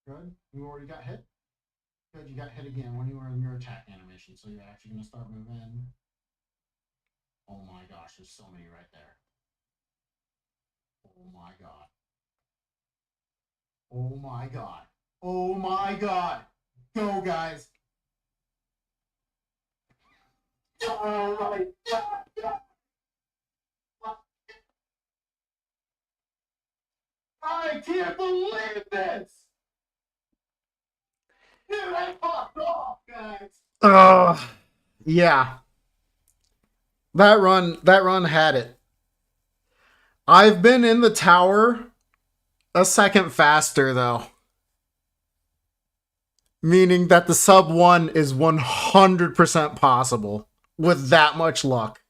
Good. You already got hit. Good, you got hit again when you were in your attack animation, so you're actually going to start moving. Oh my gosh, there's so many right there. Oh my god. Oh my god. Oh my god. Go, guys. All right. I can't believe this. Dude, I popped off, guys. Yeah. That run had it. I've been in the tower a second faster, though. Meaning that the sub 1 is 100% possible with that much luck.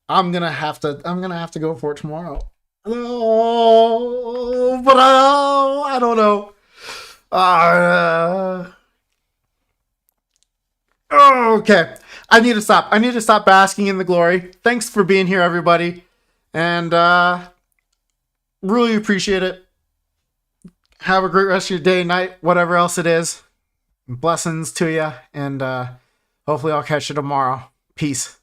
I'm gonna have to go for it tomorrow. Oh, but I don't know. Okay. I need to stop basking in the glory. Thanks for being here, everybody. And really appreciate it. Have a great rest of your day, night, whatever else it is. Blessings to you. And hopefully I'll catch you tomorrow. Peace.